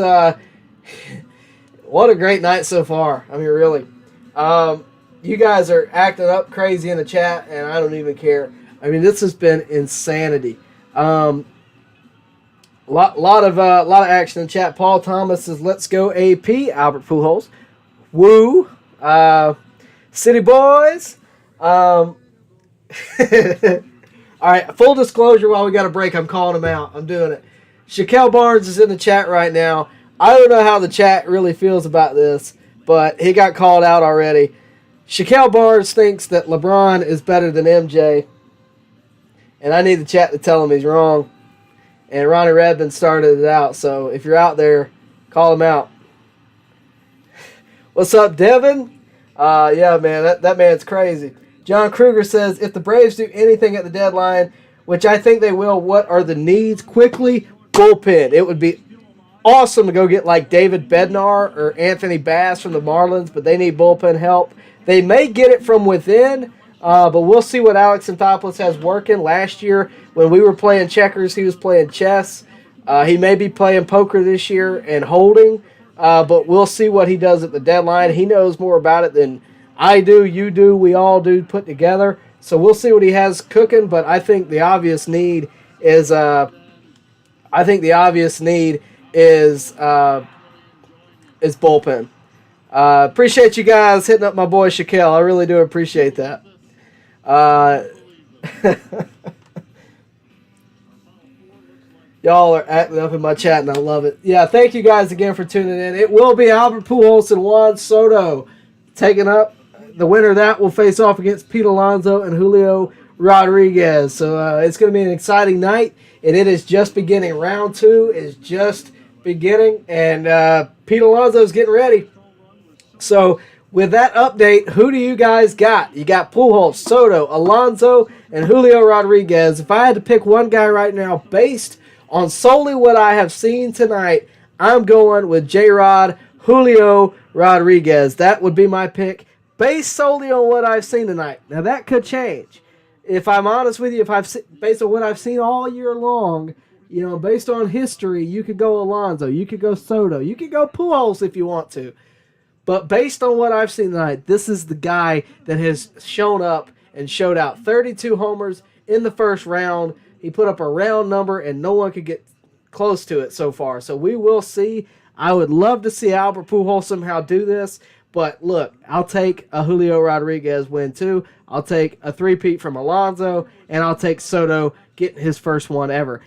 what a great night so far. I mean, really. You guys are acting up crazy in the chat, and I don't even care. I mean, this has been insanity. Lot of action in the chat. Paul Thomas says, "Let's go AP." Albert Pujols, woo. City boys. All right. Full disclosure, while we got a break, I'm calling him out. I'm doing it. Shaquille Barnes is in the chat right now. I don't know how the chat really feels about this, but he got called out already. Shaquille Barnes thinks that LeBron is better than MJ, and I need the chat to tell him he's wrong. And Ronnie Redmond started it out, so if you're out there, call him out. What's up, Devin? Yeah, man, that man's crazy. John Kruger says, if the Braves do anything at the deadline, which I think they will, what are the needs? Quickly, bullpen. It would be awesome to go get like David Bednar or Anthony Bass from the Marlins, but they need bullpen help. They may get it from within, but we'll see what Alex Anthopoulos has working. Last year, when we were playing checkers, he was playing chess. He may be playing poker this year and holding, but we'll see what he does at the deadline. He knows more about it than I do, you do, we all do put together. So we'll see what he has cooking, but I think the obvious need is bullpen. Appreciate you guys hitting up my boy Shaquille. I really do appreciate that. Y'all are acting up in my chat, and I love it. Yeah, thank you guys again for tuning in. It will be Albert Pujols and Juan Soto taking up. The winner of that will face off against Pete Alonso and Julio Rodriguez. So it's going to be an exciting night, and it is just beginning. Round 2 is just beginning, and Pete Alonso is getting ready. So with that update, who do you guys got? You got Pujols, Soto, Alonso, and Julio Rodriguez. If I had to pick one guy right now based on solely what I have seen tonight, I'm going with J-Rod, Julio Rodriguez. That would be my pick based solely on what I've seen tonight. Now, that could change. If I'm honest with you, based on what I've seen all year long, based on history, you could go Alonso, you could go Soto, you could go Pujols if you want to. But based on what I've seen tonight, this is the guy that has shown up and showed out. 32 homers in the first round. He put up a round number, and no one could get close to it so far. So we will see. I would love to see Albert Pujols somehow do this. But look, I'll take a Julio Rodriguez win too. I'll take a three-peat from Alonso, and I'll take Soto getting his first one ever.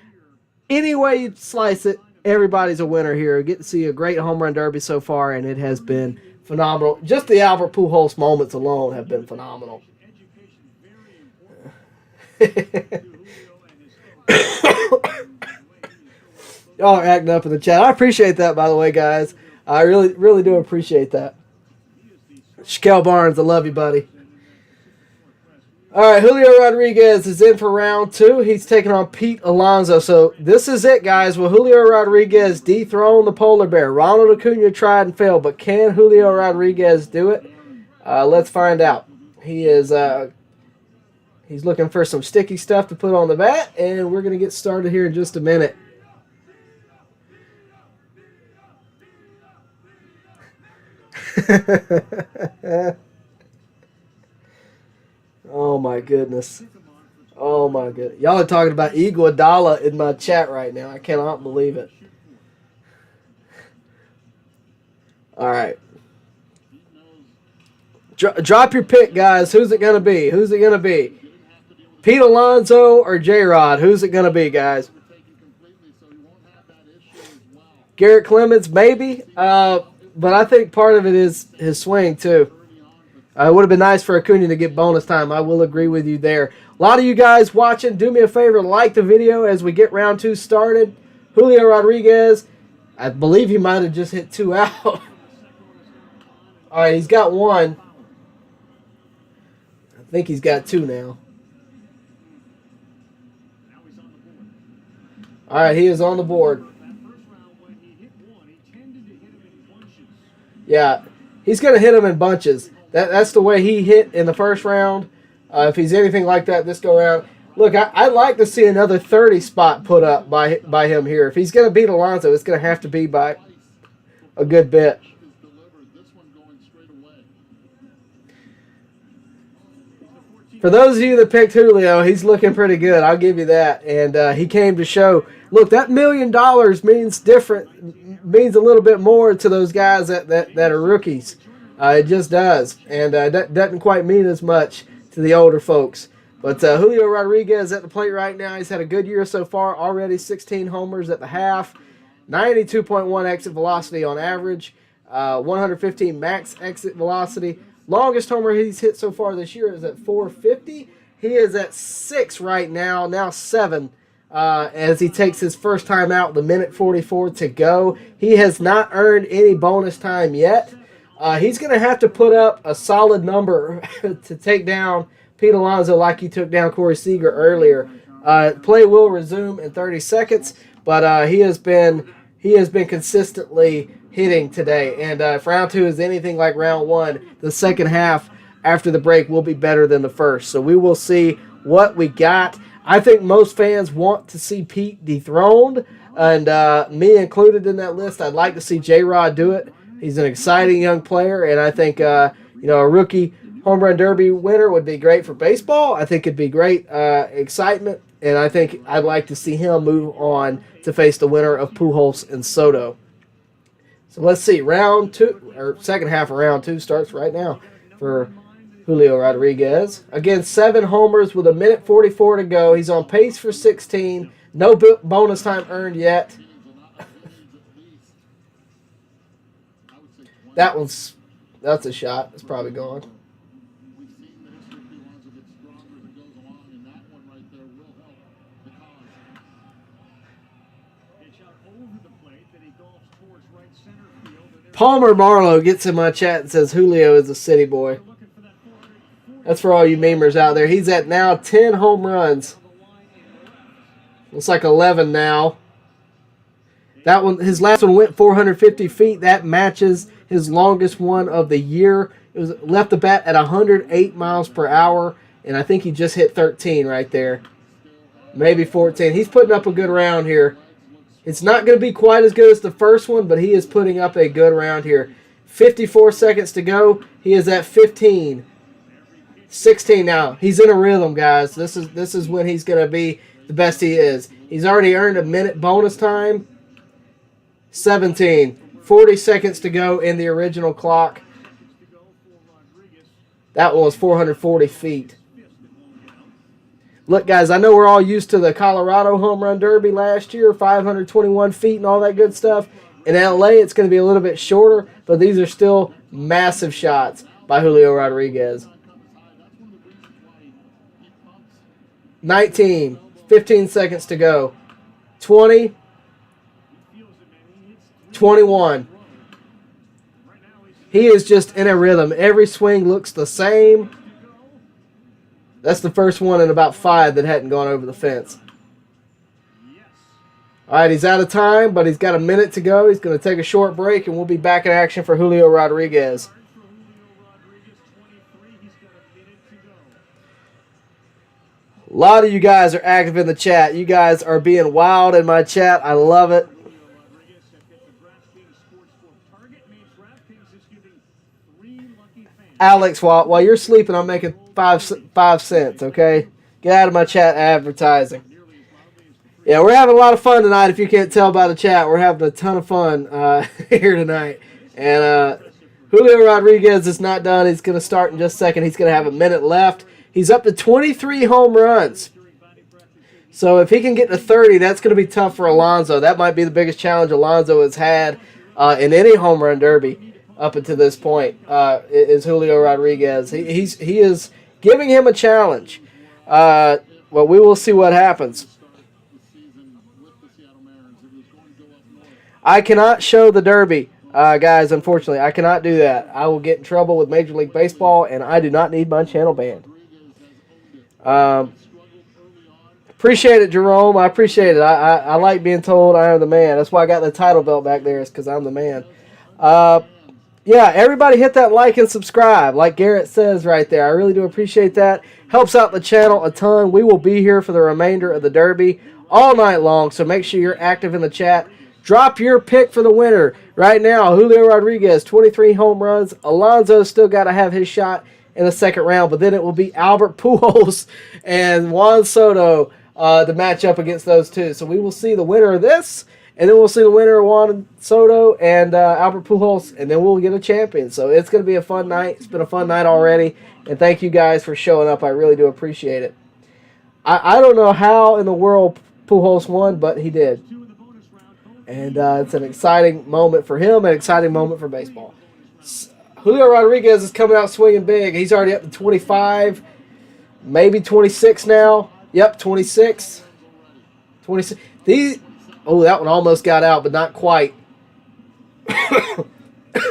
Any way you slice it, everybody's a winner here. Get to see a great home run derby so far, and it has been phenomenal. Just the Albert Pujols moments alone have been phenomenal. Y'all are acting up in the chat. I appreciate that, by the way, guys. I really, really do appreciate that. Shaquille Barnes, I love you, buddy. All right, Julio Rodriguez is in for round 2. He's taking on Pete Alonso. So this is it, guys. Will Julio Rodriguez dethrone the polar bear? Ronald Acuña tried and failed, but can Julio Rodriguez do it? Let's find out. He's looking for some sticky stuff to put on the bat, and we're going to get started here in just a minute. Oh my goodness. Oh my goodness. Y'all are talking about Iguodala in my chat right now. I cannot believe it. All right. Drop your pick, guys. Who's it going to be? Who's it going to be? Pete Alonso or J-Rod? Who's it going to be, guys? Garrett Clemens, maybe. But I think part of it is his swing, too. It would have been nice for Acuña to get bonus time. I will agree with you there. A lot of you guys watching, do me a favor, like the video as we get round 2 started. Julio Rodriguez, I believe he might have just hit 2 out. All right, he's got 1. I think he's got 2 now. All right, he is on the board. Yeah, he's going to hit him in bunches. That's the way he hit in the first round. If he's anything like that this go around. Look, I'd like to see another 30 spot put up by him here. If he's going to beat Alonso, it's going to have to be by a good bit. For those of you that picked Julio, he's looking pretty good. I'll give you that. And he came to show, look, that $1 million means a little bit more to those guys that are rookies. It just does. And that doesn't quite mean as much to the older folks. But Julio Rodriguez at the plate right now. He's had a good year so far. Already 16 homers at the half. 92.1 exit velocity on average. 115 max exit velocity. Longest homer he's hit so far this year is at 450. He is at 6 right now 7, as he takes his first time out, the minute 44 to go. He has not earned any bonus time yet. He's going to have to put up a solid number to take down Pete Alonso like he took down Corey Seager earlier. Play will resume in 30 seconds, but he has been consistently hitting today. And if round 2 is anything like round 1, the second half after the break will be better than the first. So we will see what we got. I think most fans want to see Pete dethroned, and me included in that list. I'd like to see J-Rod do it. He's an exciting young player, and I think a rookie home run derby winner would be great for baseball. I think it'd be great excitement, and I think I'd like to see him move on to face the winner of Pujols and Soto. So let's see. Round 2, or second half of round 2 starts right now for Julio Rodriguez. Again, 7 homers with a minute 44 to go. He's on pace for 16. No bonus time earned yet. That one's That's a shot. It's probably gone. Palmer Marlowe gets in my chat and says Julio is a city boy. That's for all you memers out there. He's at now 10 home runs. Looks like 11 now. That one, his last one went 450 feet. That matches his longest one of the year. It was left the bat at 108 miles per hour, and I think he just hit 13 right there. Maybe 14. He's putting up a good round here. It's not going to be quite as good as the first one, but he is putting up a good round here. 54 seconds to go. He is at 15. 16 now. He's in a rhythm, guys. This is when he's going to be the best he is. He's already earned a minute bonus time. 17. 40 seconds to go in the original clock. That one was 440 feet. Look, guys, I know we're all used to the Colorado Home Run Derby last year, 521 feet and all that good stuff. In LA, it's going to be a little bit shorter, but these are still massive shots by Julio Rodriguez. 19, 15 seconds to go. 20, 21. He is just in a rhythm. Every swing looks the same. That's the first one in about 5 that hadn't gone over the fence. All right, he's out of time, but he's got a minute to go. He's going to take a short break, and we'll be back in action for Julio Rodriguez. A lot of you guys are active in the chat. You guys are being wild in my chat. I love it. Alex, while you're sleeping, I'm making 5 cents, okay? Get out of my chat advertising. Yeah, we're having a lot of fun tonight. If you can't tell by the chat, we're having a ton of fun here tonight. And Julio Rodriguez is not done. He's going to start in just a second. He's going to have a minute left. He's up to 23 home runs. So if he can get to 30, that's going to be tough for Alonso. That might be the biggest challenge Alonso has had in any home run derby up until this point, is Julio Rodriguez. He is giving him a challenge. Well, we will see what happens. I cannot show the Derby, guys, unfortunately. I cannot do that. I will get in trouble with Major League Baseball, and I do not need my channel banned. Appreciate it, Jerome. I appreciate it. I like being told I am the man. That's why I got the title belt back there, is because I'm the man. Yeah, everybody hit that like and subscribe, like Garrett says right there. I really do appreciate that. Helps out the channel a ton. We will be here for the remainder of the Derby all night long, so make sure you're active in the chat. Drop your pick for the winner. Right now, Julio Rodriguez, 23 home runs. Alonso's still got to have his shot in the second round, but then it will be Albert Pujols and Juan Soto to match up against those two. So we will see the winner of this, and then we'll see the winner of Juan Soto and Albert Pujols, and then we'll get a champion. So it's going to be a fun night. It's been a fun night already, and thank you guys for showing up. I really do appreciate it. I don't know how in the world Pujols won, but he did. And it's an exciting moment for him, an exciting moment for baseball. Julio Rodriguez is coming out swinging big. He's already up to 25, maybe 26 now. Yep, 26. 26. Oh, that one almost got out, but not quite.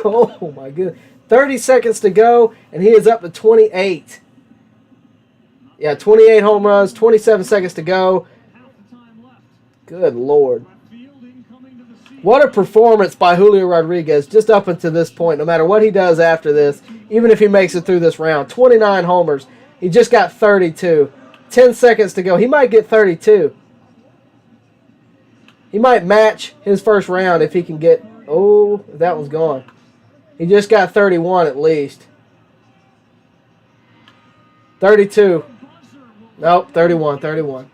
Oh, my goodness. 30 seconds to go, and he is up to 28. Yeah, 28 home runs, 27 seconds to go. Good Lord. What a performance by Julio Rodriguez just up until this point, no matter what he does after this, even if he makes it through this round. 29 homers. He just got 32. 10 seconds to go. He might get 32. He might match his first round if he can get... Oh, that one's gone. He just got 31 at least. 32. Nope, 31, 31.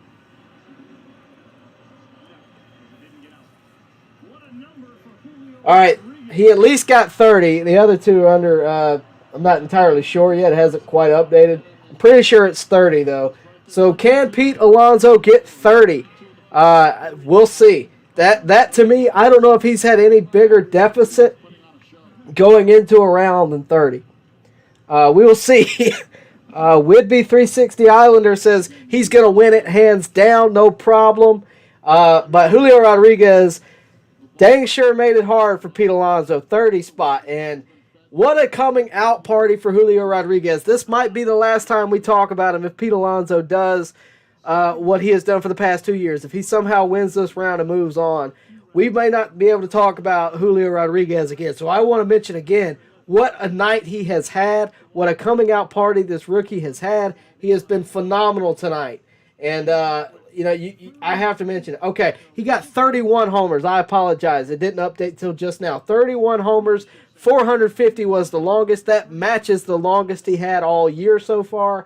All right, he at least got 30. The other two are under, I'm not entirely sure yet. It hasn't quite updated. I'm pretty sure it's 30, though. So can Pete Alonso get 30? We'll see. That to me, I don't know if he's had any bigger deficit going into a round than 30. We will see. Whidbey 360 Islander says he's going to win it hands down, no problem. But Julio Rodriguez dang sure made it hard for Pete Alonso, 30 spot. And what a coming out party for Julio Rodriguez. This might be the last time we talk about him if Pete Alonso does what he has done for the past 2 years. If he somehow wins this round and moves on, we may not be able to talk about Julio Rodriguez again. So I want to mention again what a night he has had, what a coming out party this rookie has had. He has been phenomenal tonight. And, I have to mention, okay, he got 31 homers. I apologize. It didn't update till just now. 31 homers, 450 was the longest. That matches the longest he had all year so far.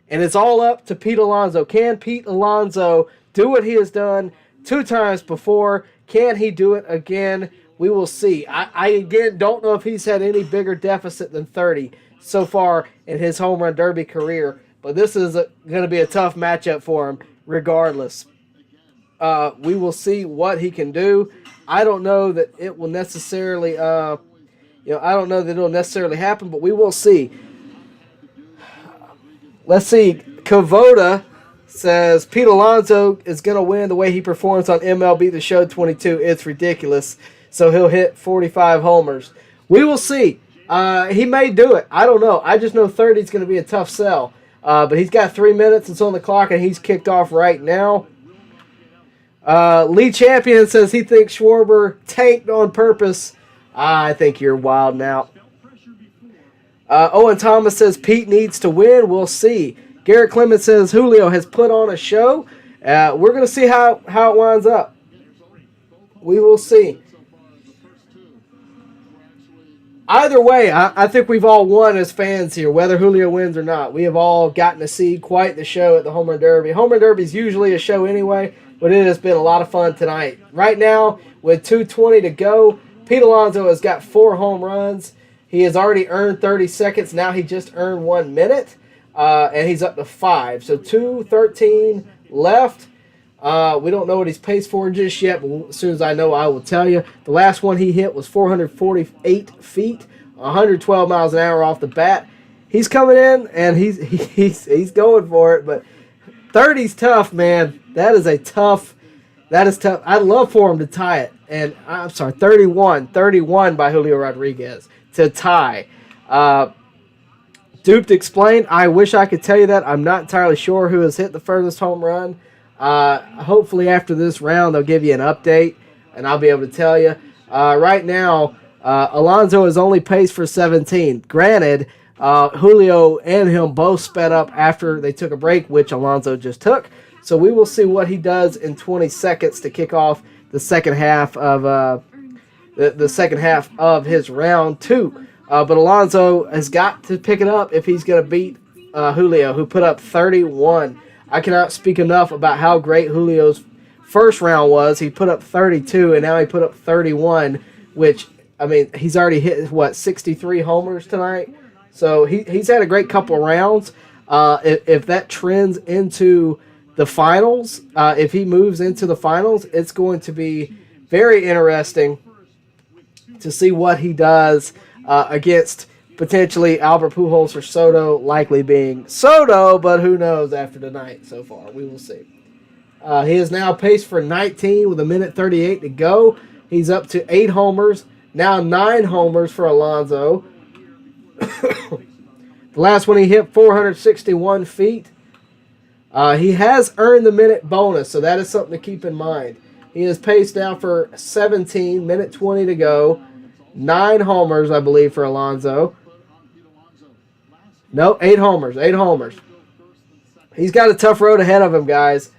And it's all up to Pete Alonso. Can Pete Alonso do what he has done 2 times before? Can he do it again? We will see. I again don't know if he's had any bigger deficit than 30 so far in his home run derby career. But this is going to be a tough matchup for him regardless. We will see what he can do. I don't know that it will necessarily, I don't know that it'll necessarily happen, but we will see. Let's see. Kavoda says Pete Alonso is going to win the way he performs on MLB The Show 22. It's ridiculous. So he'll hit 45 homers. We will see. He may do it. I don't know. I just know 30 is going to be a tough sell. But he's got 3 minutes. It's on the clock, and he's kicked off right now. Lee Champion says he thinks Schwarber tanked on purpose. I think you're wild now. Owen Thomas says Pete needs to win. We'll see. Garrett Clemens says Julio has put on a show. We're going to see how it winds up. We will see. Either way, I think we've all won as fans here, whether Julio wins or not. We have all gotten to see quite the show at the Home Run Derby. Home Run Derby is usually a show anyway, but it has been a lot of fun tonight. Right now, with 2:20 to go, Pete Alonso has got 4 home runs. He has already earned 30 seconds. Now he just earned 1 minute, and he's up to 5. So 2:13 left. We don't know what he's paced for just yet, but as soon as I know, I will tell you. The last one he hit was 448 feet, 112 miles an hour off the bat. He's coming in, and he's going for it, but 30's tough, man. That is tough. I'd love for him to tie it. And I'm sorry, 31 by Julio Rodriguez to tie. Duped explained, I wish I could tell you that. I'm not entirely sure who has hit the furthest home run. Hopefully after this round they'll give you an update and I'll be able to tell you. Right now, Alonso is only paced for 17. Granted, Julio and him both sped up after they took a break, which Alonso just took. So we will see what he does in 20 seconds to kick off the second half of the second half of his round 2. But Alonso has got to pick it up if he's going to beat Julio, who put up 31. I cannot speak enough about how great Julio's first round was. He put up 32, and now he put up 31, which, I mean, he's already hit, 63 homers tonight? So he's had a great couple of rounds. If that trends into the finals, if he moves into the finals, it's going to be very interesting to see what he does against potentially Albert Pujols or Soto, likely being Soto, but who knows after tonight so far. We will see. He is now paced for 19 with 1:38 to go. He's up to 8 homers, now 9 homers for Alonso. The last one he hit 461 feet. He has earned the minute bonus, so that is something to keep in mind. He is paced now for 17, 1:20 to go. 9 homers, I believe, for Alonso. No, 8 homers. 8 homers. He's got a tough road ahead of him, guys.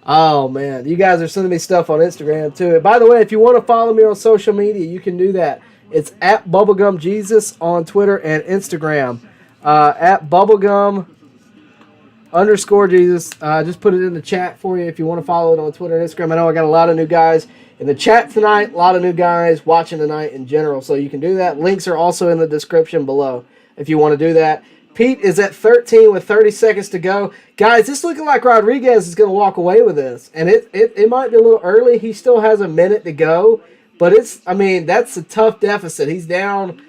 Oh, man. You guys are sending me stuff on Instagram, too. By the way, if you want to follow me on social media, you can do that. It's at BubblegumJesus on Twitter and Instagram. At Bubblegum_Jesus. Just put it in the chat for you if you want to follow it on Twitter and Instagram. I know I got a lot of new guys in the chat tonight, a lot of new guys watching tonight in general, so you can do that. Links are also in the description below. if you want to do that. Pete is at 13 with 30 seconds to go. Guys, it's looking like Rodriguez is going to walk away with this. And it might be a little early. He still has a minute to go. But that's a tough deficit. He's down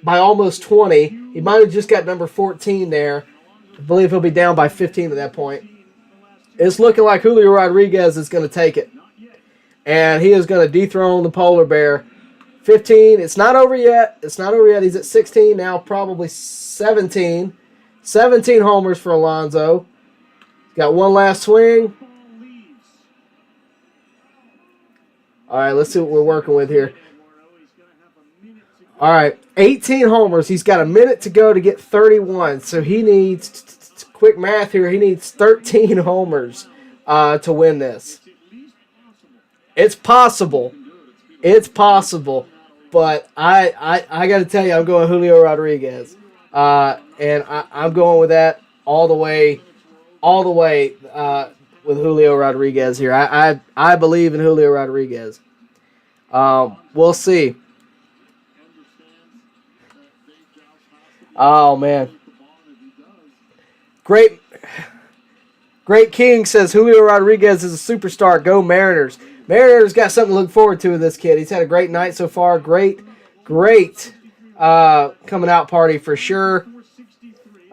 by almost 20. He might have just got number 14 there. I believe he'll be down by 15 at that point. It's looking like Julio Rodriguez is going to take it. And he is going to dethrone the polar bear. 15. It's not over yet. He's at 16 now, probably 17. 17 homers for Alonso. Got one last swing. All right, let's see what we're working with here. All right, 18 homers. He's got a minute to go to get 31. So he needs, quick math here, he needs 13 homers to win this. It's possible. But I got to tell you, I'm going Julio Rodriguez. And I'm going with that all the way with Julio Rodriguez here. I believe in Julio Rodriguez. We'll see. Oh, man. Great King says Julio Rodriguez is a superstar. Go Mariners. Mariners got something to look forward to with this kid. He's had a great night so far. Great coming out party for sure.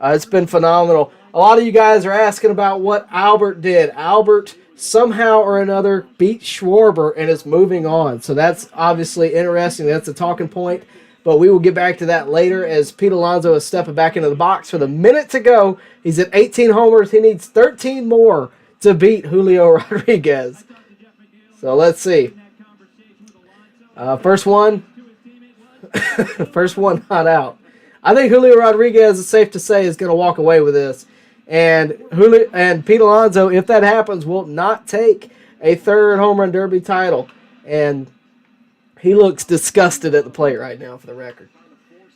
It's been phenomenal. A lot of you guys are asking about what Albert did. Albert somehow or another beat Schwarber and is moving on. So that's obviously interesting. That's a talking point. But we will get back to that later as Pete Alonso is stepping back into the box for the minute to go. He's at 18 homers. He needs 13 more to beat Julio Rodriguez. So let's see. First one not out. I think Julio Rodriguez, is safe to say, is going to walk away with this. And Pete Alonso, if that happens, will not take a third home run derby title. And he looks disgusted at the plate right now, for the record.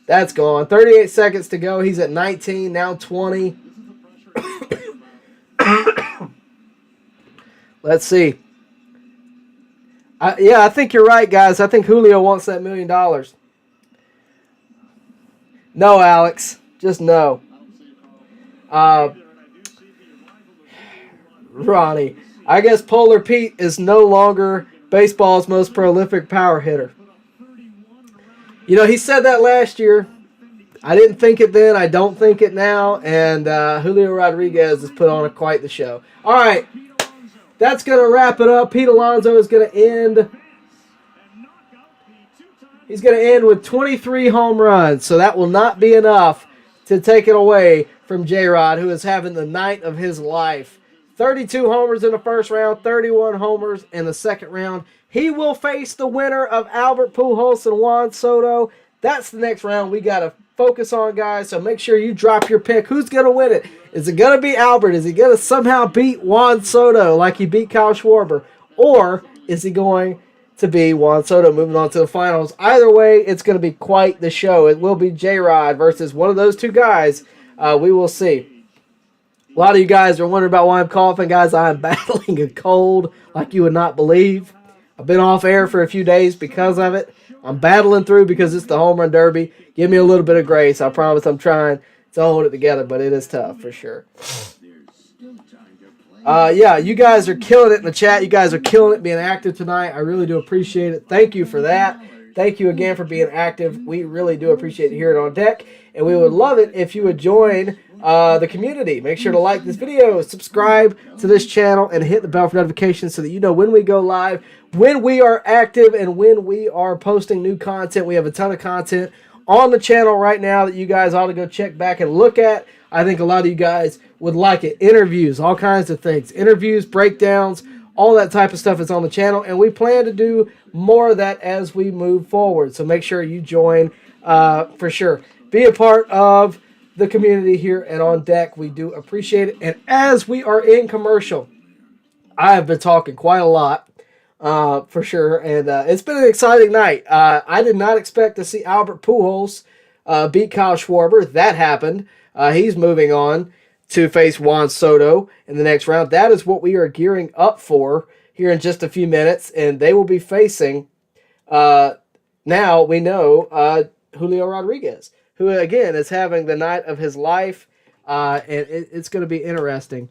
That's gone. 38 seconds to go. He's at 19, now 20. Let's see. I think you're right, guys. I think Julio wants that $1 million. No, Alex. Just no. Ronnie. I guess Polar Pete is no longer baseball's most prolific power hitter. You know, he said that last year. I didn't think it then. I don't think it now. And Julio Rodriguez has put on quite the show. All right. That's going to wrap it up. Pete Alonso is going to end. He's going to end with 23 home runs. So that will not be enough to take it away from J-Rod, who is having the night of his life. 32 homers in the first round, 31 homers in the second round. He will face the winner of Albert Pujols and Juan Soto. That's the next round we got to focus on, guys. So make sure you drop your pick. Who's going to win it? Is it going to be Albert? Is he going to somehow beat Juan Soto like he beat Kyle Schwarber? Or is he going to be Juan Soto moving on to the finals? Either way, it's going to be quite the show. It will be J-Rod versus one of those two guys. We will see. A lot of you guys are wondering about why I'm coughing. Guys, I am battling a cold like you would not believe. I've been off air for a few days because of it. I'm battling through because it's the home run derby. Give me a little bit of grace. I promise I'm trying to hold it together, but it is tough for sure. Yeah, you guys are killing it in the chat. You guys are killing it being active tonight. I really do appreciate it. Thank you for that. Thank you again for being active. We really do appreciate it here at On Deck, and we would love it if you would join the community. Make sure to like this video, subscribe to this channel, and hit the bell for notifications so that you know when we go live, when we are active, and when we are posting new content. We have a ton of content on the channel right now that you guys ought to go check back and look at. I think a lot of you guys would like it. Interviews, all kinds of things. Interviews, breakdowns, all that type of stuff is on the channel, and we plan to do more of that as we move forward. So make sure you join for sure. Be a part of the community here at On Deck. We do appreciate it. And as we are in commercial, I have been talking quite a lot for sure, and it's been an exciting night. I did not expect to see Albert Pujols beat Kyle Schwarber. That happened. He's moving on to face Juan Soto in the next round. That is what we are gearing up for here in just a few minutes, and they will be facing, now we know, Julio Rodriguez. who, again, is having the night of his life. And it's going to be interesting.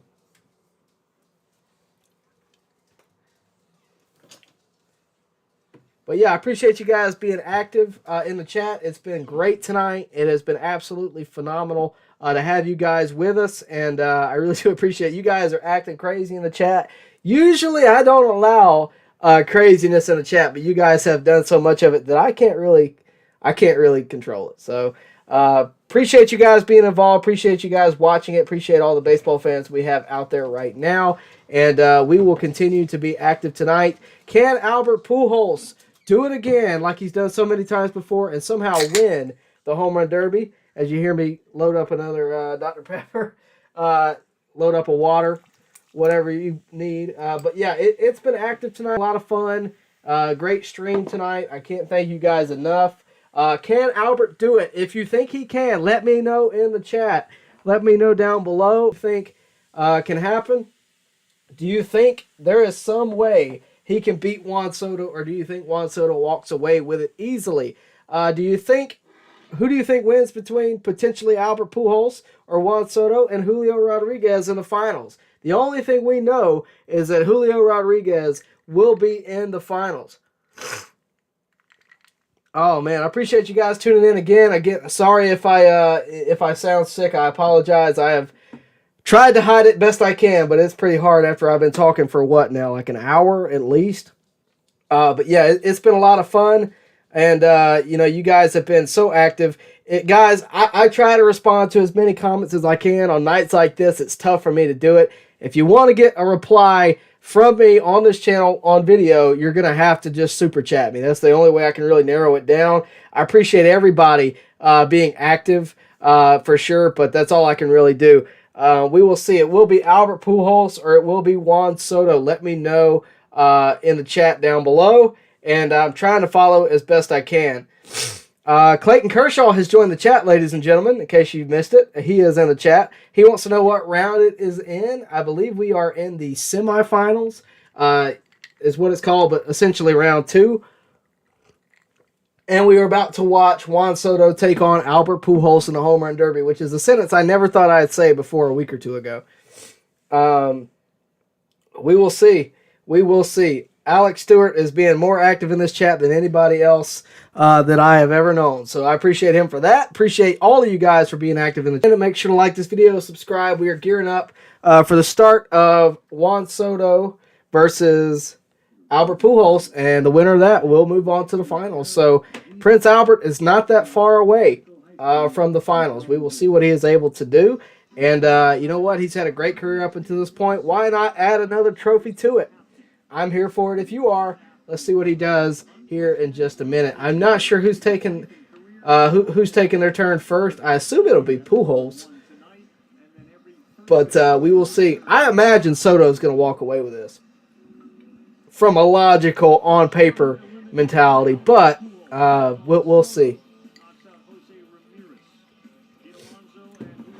But yeah, I appreciate you guys being active in the chat. It's been great tonight. It has been absolutely phenomenal to have you guys with us. And I really do appreciate you guys are acting crazy in the chat. Usually I don't allow craziness in the chat, but you guys have done so much of it that I can't really control it. So appreciate you guys being involved. Appreciate you guys watching it. Appreciate all the baseball fans we have out there right now. And we will continue to be active tonight. Can Albert Pujols do it again like he's done so many times before and somehow win the Home Run Derby? As you hear me load up another Dr. Pepper, load up a water, whatever you need. But yeah, it's been active tonight. A lot of fun. Great stream tonight. I can't thank you guys enough. Can Albert do it? If you think he can, let me know in the chat. Let me know down below what you think can happen. Do you think there is some way he can beat Juan Soto, or do you think Juan Soto walks away with it easily? Who do you think wins between potentially Albert Pujols or Juan Soto and Julio Rodriguez in the finals? The only thing we know is that Julio Rodriguez will be in the finals. Oh man, I appreciate you guys tuning in again. Sorry if I sound sick. I apologize. I have tried to hide it best I can, but it's pretty hard after I've been talking for what now, like an hour at least. But yeah, it's been a lot of fun, and you guys have been so active. Guys, I try to respond to as many comments as I can on nights like this. It's tough for me to do it. If you want to get a reply from me on this channel on video, you're going to have to just super chat me. That's the only way I can really narrow it down. I appreciate everybody being active for sure, but that's all I can really do. We will see. It will be Albert Pujols or it will be Juan Soto. Let me know in the chat down below, and I'm trying to follow as best I can. Clayton Kershaw has joined the chat, ladies and gentlemen, in case you missed it. He is in the chat. He wants to know what round it is in. I believe we are in the semifinals, is what it's called, but essentially round 2. And we are about to watch Juan Soto take on Albert Pujols in the Home Run Derby, which is a sentence I never thought I'd say before a week or two ago. We will see. We will see. Alex Stewart is being more active in this chat than anybody else that I have ever known. So I appreciate him for that. Appreciate all of you guys for being active in the chat. Make sure to like this video, subscribe. We are gearing up for the start of Juan Soto versus Albert Pujols, and the winner of that will move on to the finals. So Prince Albert is not that far away from the finals. We will see what he is able to do. And you know what? He's had a great career up until this point. Why not add another trophy to it? I'm here for it if you are. Let's see what he does here in just a minute. I'm not sure who's taking their turn first. I assume it'll be Pujols. But we will see. I imagine Soto's going to walk away with this from a logical, on-paper mentality. But we'll see.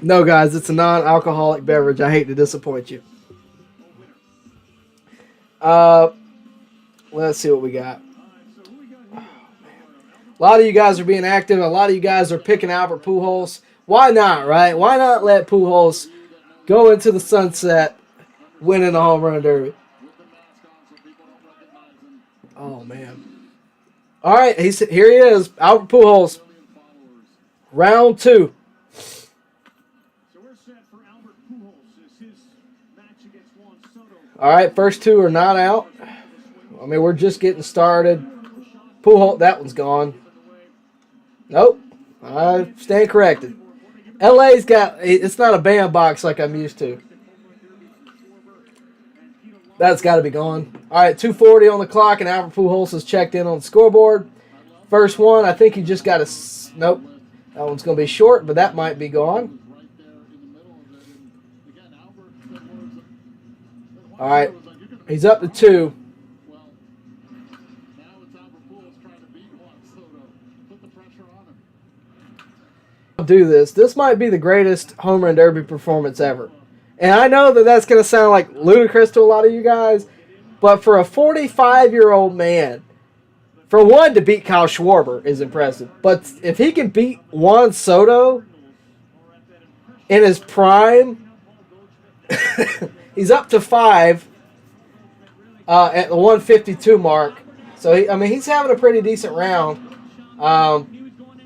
No, guys, it's a non-alcoholic beverage. I hate to disappoint you. Let's see what we got. Oh, man. A lot of you guys are being active. A lot of you guys are picking Albert Pujols. Why not, right? Why not let Pujols go into the sunset winning the Home Run Derby? Oh, man. All right, here he is, Albert Pujols. Round 2. All right, first 2 are not out. I mean, we're just getting started. Pujols, that one's gone. Nope, I stand corrected. LA's got, it's not a bandbox like I'm used to. That's got to be gone. All right, 2:40 on the clock, and Albert Pujols has checked in on the scoreboard. First one, I think he just got a, nope. That one's going to be short, but that might be gone. All right, he's up to 2. I'll do this. This might be the greatest Home Run Derby performance ever. And I know that that's going to sound like ludicrous to a lot of you guys, but for a 45-year-old man, For one, to beat Kyle Schwarber is impressive. But if he can beat Juan Soto in his prime, he's up to 5 at the 152 mark. So, he's having a pretty decent round. All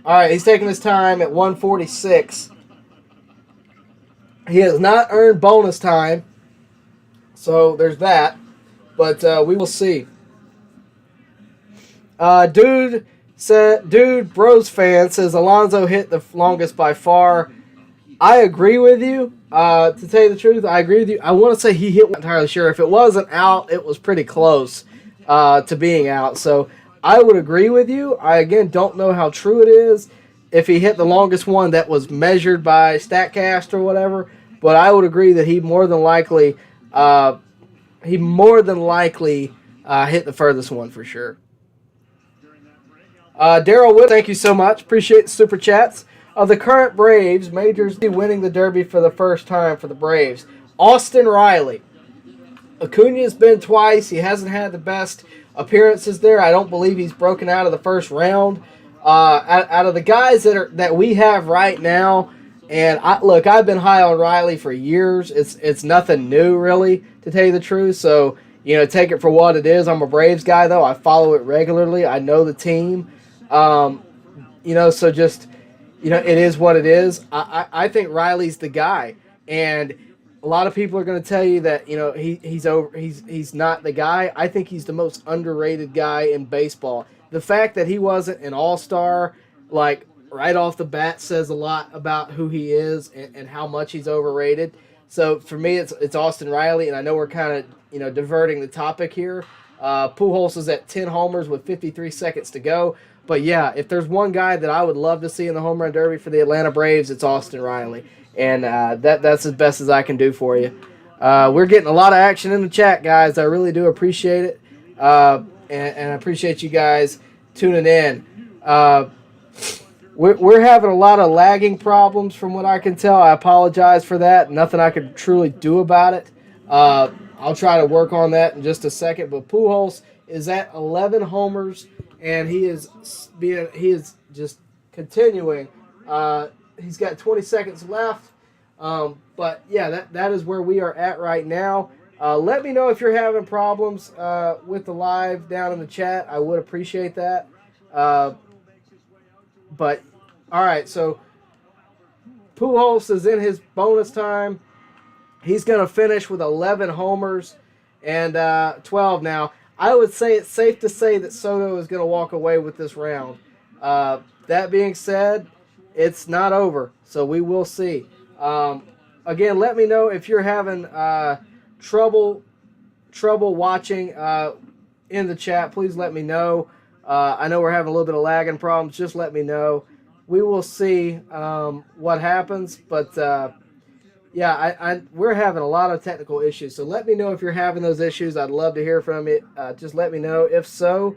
right, he's taking his time at 146. He has not earned bonus time, so there's that. But we will see. Dude Bros fan says Alonso hit the longest by far. I agree with you. To tell you the truth, I agree with you. I want to say he hit one, entirely sure. If it wasn't out, it was pretty close to being out. So I would agree with you. I, again, don't know how true it is if he hit the longest one that was measured by StatCast or whatever. But I would agree that he more than likely hit the furthest one for sure. Daryl Wood, thank you so much. Appreciate the super chats. Of the current Braves, Majors winning the Derby for the first time for the Braves. Austin Riley. Acuña's been twice. He hasn't had the best appearances there. I don't believe he's broken out of the first round. Out of the guys that we have right now, and I've been high on Riley for years. It's nothing new, really, to tell you the truth. So, take it for what it is. I'm a Braves guy, though. I follow it regularly. I know the team. So just... it is what it is. I think Riley's the guy, and a lot of people are going to tell you that he's not the guy. I think he's the most underrated guy in baseball. The fact that he wasn't an all-star, right off the bat, says a lot about who he is and how much he's overrated. So for me, it's Austin Riley, and I know we're kind of diverting the topic here. Pujols is at 10 homers with 53 seconds to go. But yeah, if there's one guy that I would love to see in the home run derby for the Atlanta Braves, it's Austin Riley. And that's as best as I can do for you. We're getting a lot of action in the chat, guys. I really do appreciate it. And I appreciate you guys tuning in. We're having a lot of lagging problems from what I can tell. I apologize for that. Nothing I can truly do about it. I'll try to work on that in just a second. But Pujols is at 11 homers. And he is just continuing. He's got 20 seconds left. But yeah, that is where we are at right now. Let me know if you're having problems with the live down in the chat. I would appreciate that. But all right, so Pujols is in his bonus time. He's going to finish with 11 homers and 12 now. I would say it's safe to say that Soto is going to walk away with this round. That being said, it's not over, so we will see. Again, let me know if you're having trouble watching in the chat. Please let me know. I know we're having a little bit of lagging problems. Just let me know. We will see what happens, but yeah, we're having a lot of technical issues, so let me know if you're having those issues. I'd love to hear from you. Just let me know. If so,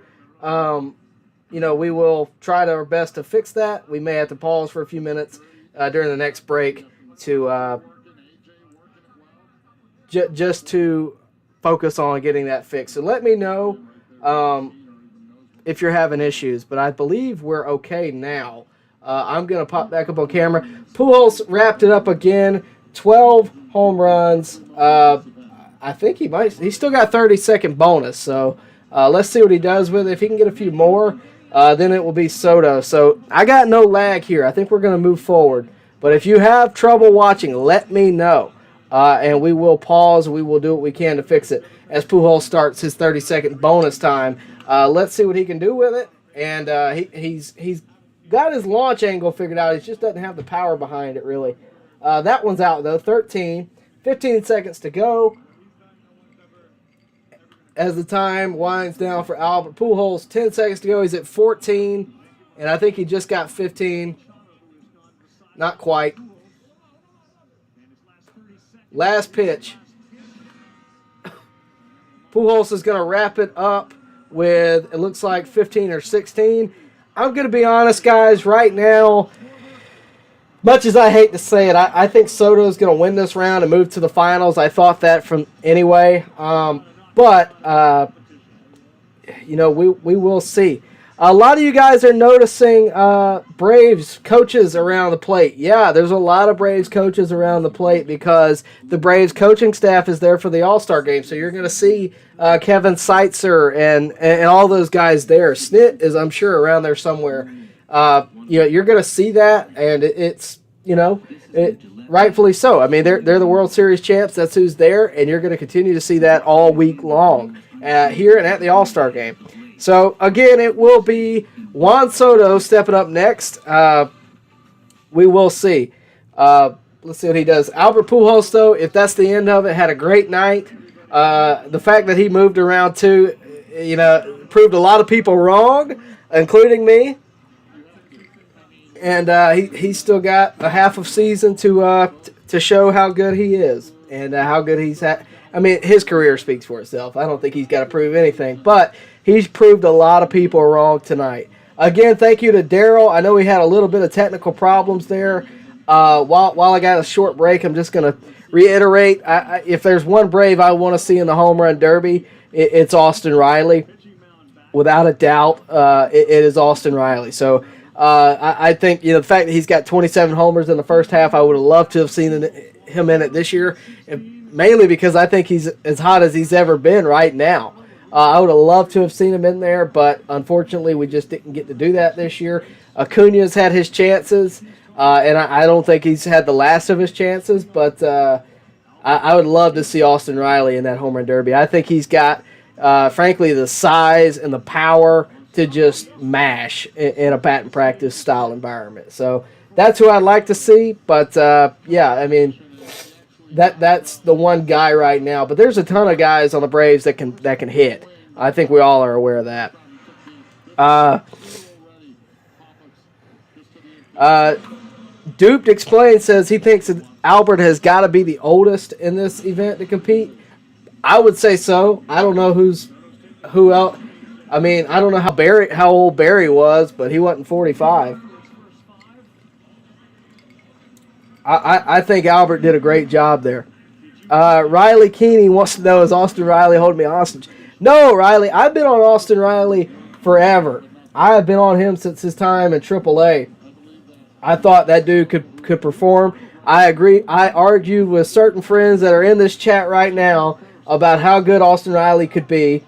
we will try our best to fix that. We may have to pause for a few minutes during the next break to just to focus on getting that fixed. So let me know if you're having issues, but I believe we're okay now. I'm going to pop back up on camera. Pujols wrapped it up again. 12 home runs. I think he's still got 30-second bonus, so let's see what he does with it. If he can get a few more, then it will be Soto. So I got no lag here. I think we're going to move forward. But if you have trouble watching, let me know, and we will pause. We will do what we can to fix it as Pujols starts his 30-second bonus time. Let's see what he can do with it. And he's got his launch angle figured out. He just doesn't have the power behind it, really. That one's out, though. 15 seconds to go as the time winds down for Albert Pujols. 10 seconds to go. He's at 14, and I think he just got 15. Not quite. Last pitch. Pujols is going to wrap it up with, it looks like 15 or 16. I'm going to be honest, guys, right now, much as I hate to say it, I think Soto is going to win this round and move to the finals. I thought that from anyway. But we will see. A lot of you guys are noticing Braves coaches around the plate. Yeah, there's a lot of Braves coaches around the plate because the Braves coaching staff is there for the All-Star game. So you're going to see Kevin Seitzer and all those guys there. Snit is, I'm sure, around there somewhere. You're going to see that, and it's rightfully so. I mean, they're the World Series champs. That's who's there, and you're going to continue to see that all week long here and at the All-Star game. So, again, it will be Juan Soto stepping up next. We will see. Let's see what he does. Albert Pujols, though, if that's the end of it, had a great night. The fact that he moved around, too, proved a lot of people wrong, including me. And he's still got a half of season to show how good he is and how good he's had. I mean, his career speaks for itself. I don't think he's got to prove anything, but he's proved a lot of people wrong tonight. Again, thank you to Daryl. I know we had a little bit of technical problems there. While I got a short break, I'm just going to reiterate, if there's one Brave I want to see in the Home Run Derby, it's Austin Riley. Without a doubt, it is Austin Riley. So I think the fact that he's got 27 homers in the first half, I would have loved to have seen him in it this year, mainly because I think he's as hot as he's ever been right now. I would have loved to have seen him in there, but unfortunately we just didn't get to do that this year. Acuña's had his chances, and I don't think he's had the last of his chances, but I would love to see Austin Riley in that Home Run Derby. I think he's got, frankly, the size and the power to just mash in a batting practice style environment. So that's who I'd like to see, but I mean, that's the one guy right now. But there's a ton of guys on the Braves that can hit. I think we all are aware of that. Duped Explained says he thinks that Albert has got to be the oldest in this event to compete. I would say so. I don't know who else. I mean, I don't know how old Barry was, but he wasn't 45. I think Albert did a great job there. Riley Keeney wants to know, is Austin Riley holding me hostage? No, Riley, I've been on Austin Riley forever. I have been on him since his time in AAA. I thought that dude could perform. I agree. I argued with certain friends that are in this chat right now about how good Austin Riley could be,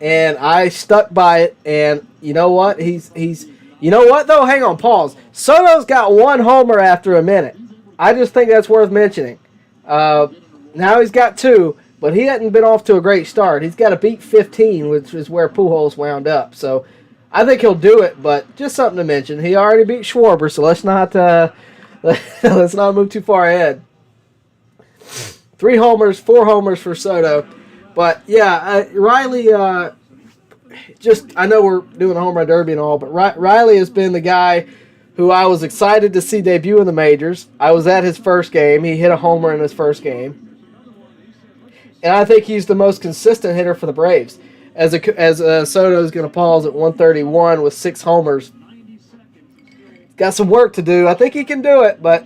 and I stuck by it. And you know what? He's you know what though? Hang on, pause. Soto's got one homer after a minute. I just think that's worth mentioning. Now he's got two, but he hasn't been off to a great start. He's got to beat 15, which is where Pujols wound up. So I think he'll do it, but just something to mention. He already beat Schwarber, so let's not move too far ahead. 4 homers for Soto. But yeah, Riley, I know we're doing a home run derby and all, but Riley has been the guy who I was excited to see debut in the majors. I was at his first game. He hit a homer in his first game. And I think he's the most consistent hitter for the Braves. As Soto is going to pause at 131 with 6 homers. Got some work to do. I think he can do it, but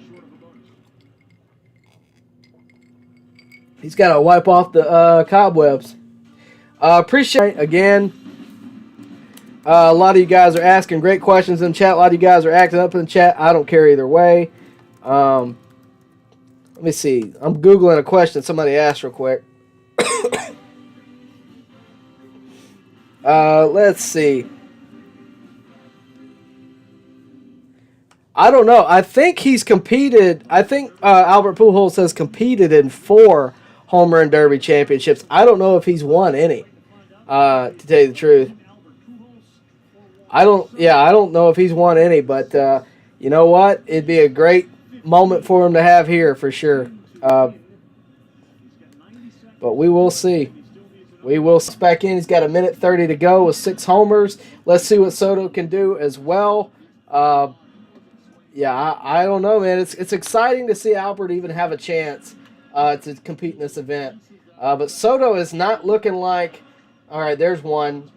he's got to wipe off the cobwebs. Appreciate it again. A lot of you guys are asking great questions in the chat. A lot of you guys are acting up in the chat. I don't care either way. Let me see. I'm Googling a question somebody asked real quick. Let's see. I don't know. I think he's competed. I think Albert Pujols has competed in 4 home run derby championships. I don't know if he's won any, to tell you the truth. I don't know if he's won any, but you know what? It'd be a great moment for him to have here for sure. But we will see. We will back in. He's got 1:30 to go with 6 homers. Let's see what Soto can do as well. I don't know, man. It's exciting to see Albert even have a chance to compete in this event. But Soto is not looking like. All right, there's one.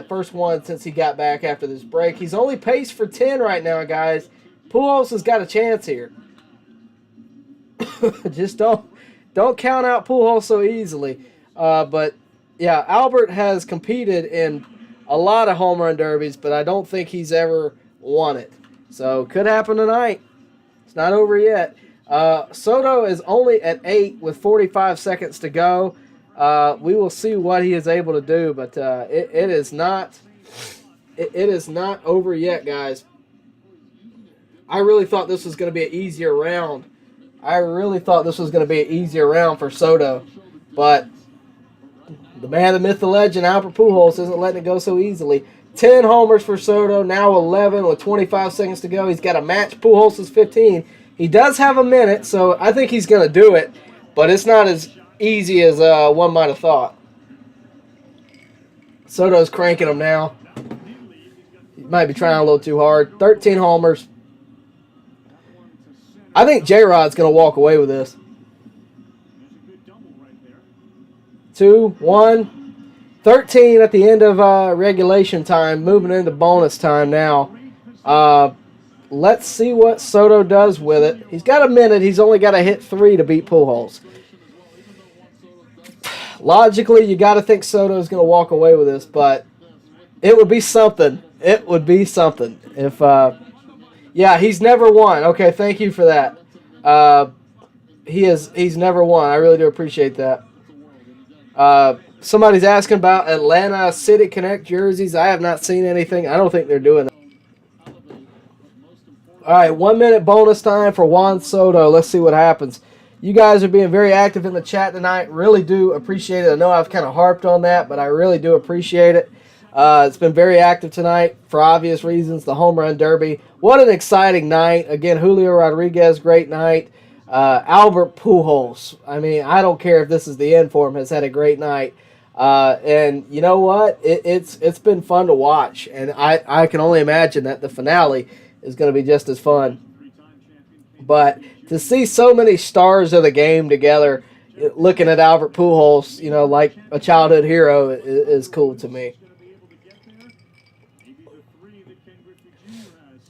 First one since he got back after this break. He's only paced for 10 right now, guys. Pujols has got a chance here. Just don't count out Pujols so easily. But yeah, Albert has competed in a lot of home run derbies, but I don't think he's ever won it. So could happen tonight. It's not over yet. Soto is only at 8 with 45 seconds to go. We will see what he is able to do, but it is not over yet, guys. I really thought this was going to be an easier round. For Soto, but the man, the myth, the legend, Albert Pujols isn't letting it go so easily. 10 homers for Soto, now 11 with 25 seconds to go. He's got to match Pujols' 15. He does have a minute, so I think he's going to do it, but it's not as easy as one might have thought. Soto's cranking him now. He might be trying a little too hard. 13 homers. I think J-Rod's going to walk away with this. 2, 1. 13 at the end of regulation time, moving into bonus time now. Let's see what Soto does with it. He's got a minute. He's only got to hit 3 to beat Pujols. Logically, you got to think Soto's going to walk away with this, but it would be something. If, yeah, he's never won. Okay, thank you for that. He's never won. I really do appreciate that. Somebody's asking about Atlanta City Connect jerseys. I have not seen anything. I don't think they're doing that. All right, 1 minute bonus time for Juan Soto. Let's see what happens. You guys are being very active in the chat tonight. Really do appreciate it. I know I've kind of harped on that, but I really do appreciate it. It's been very active tonight for obvious reasons. The home run derby. What an exciting night. Again, Julio Rodriguez, great night. Albert Pujols. I mean, I don't care if this is the end for him, has had a great night. And you know what? It's been fun to watch. And I can only imagine that the finale is going to be just as fun. But to see so many stars of the game together, looking at Albert Pujols, like a childhood hero is cool to me.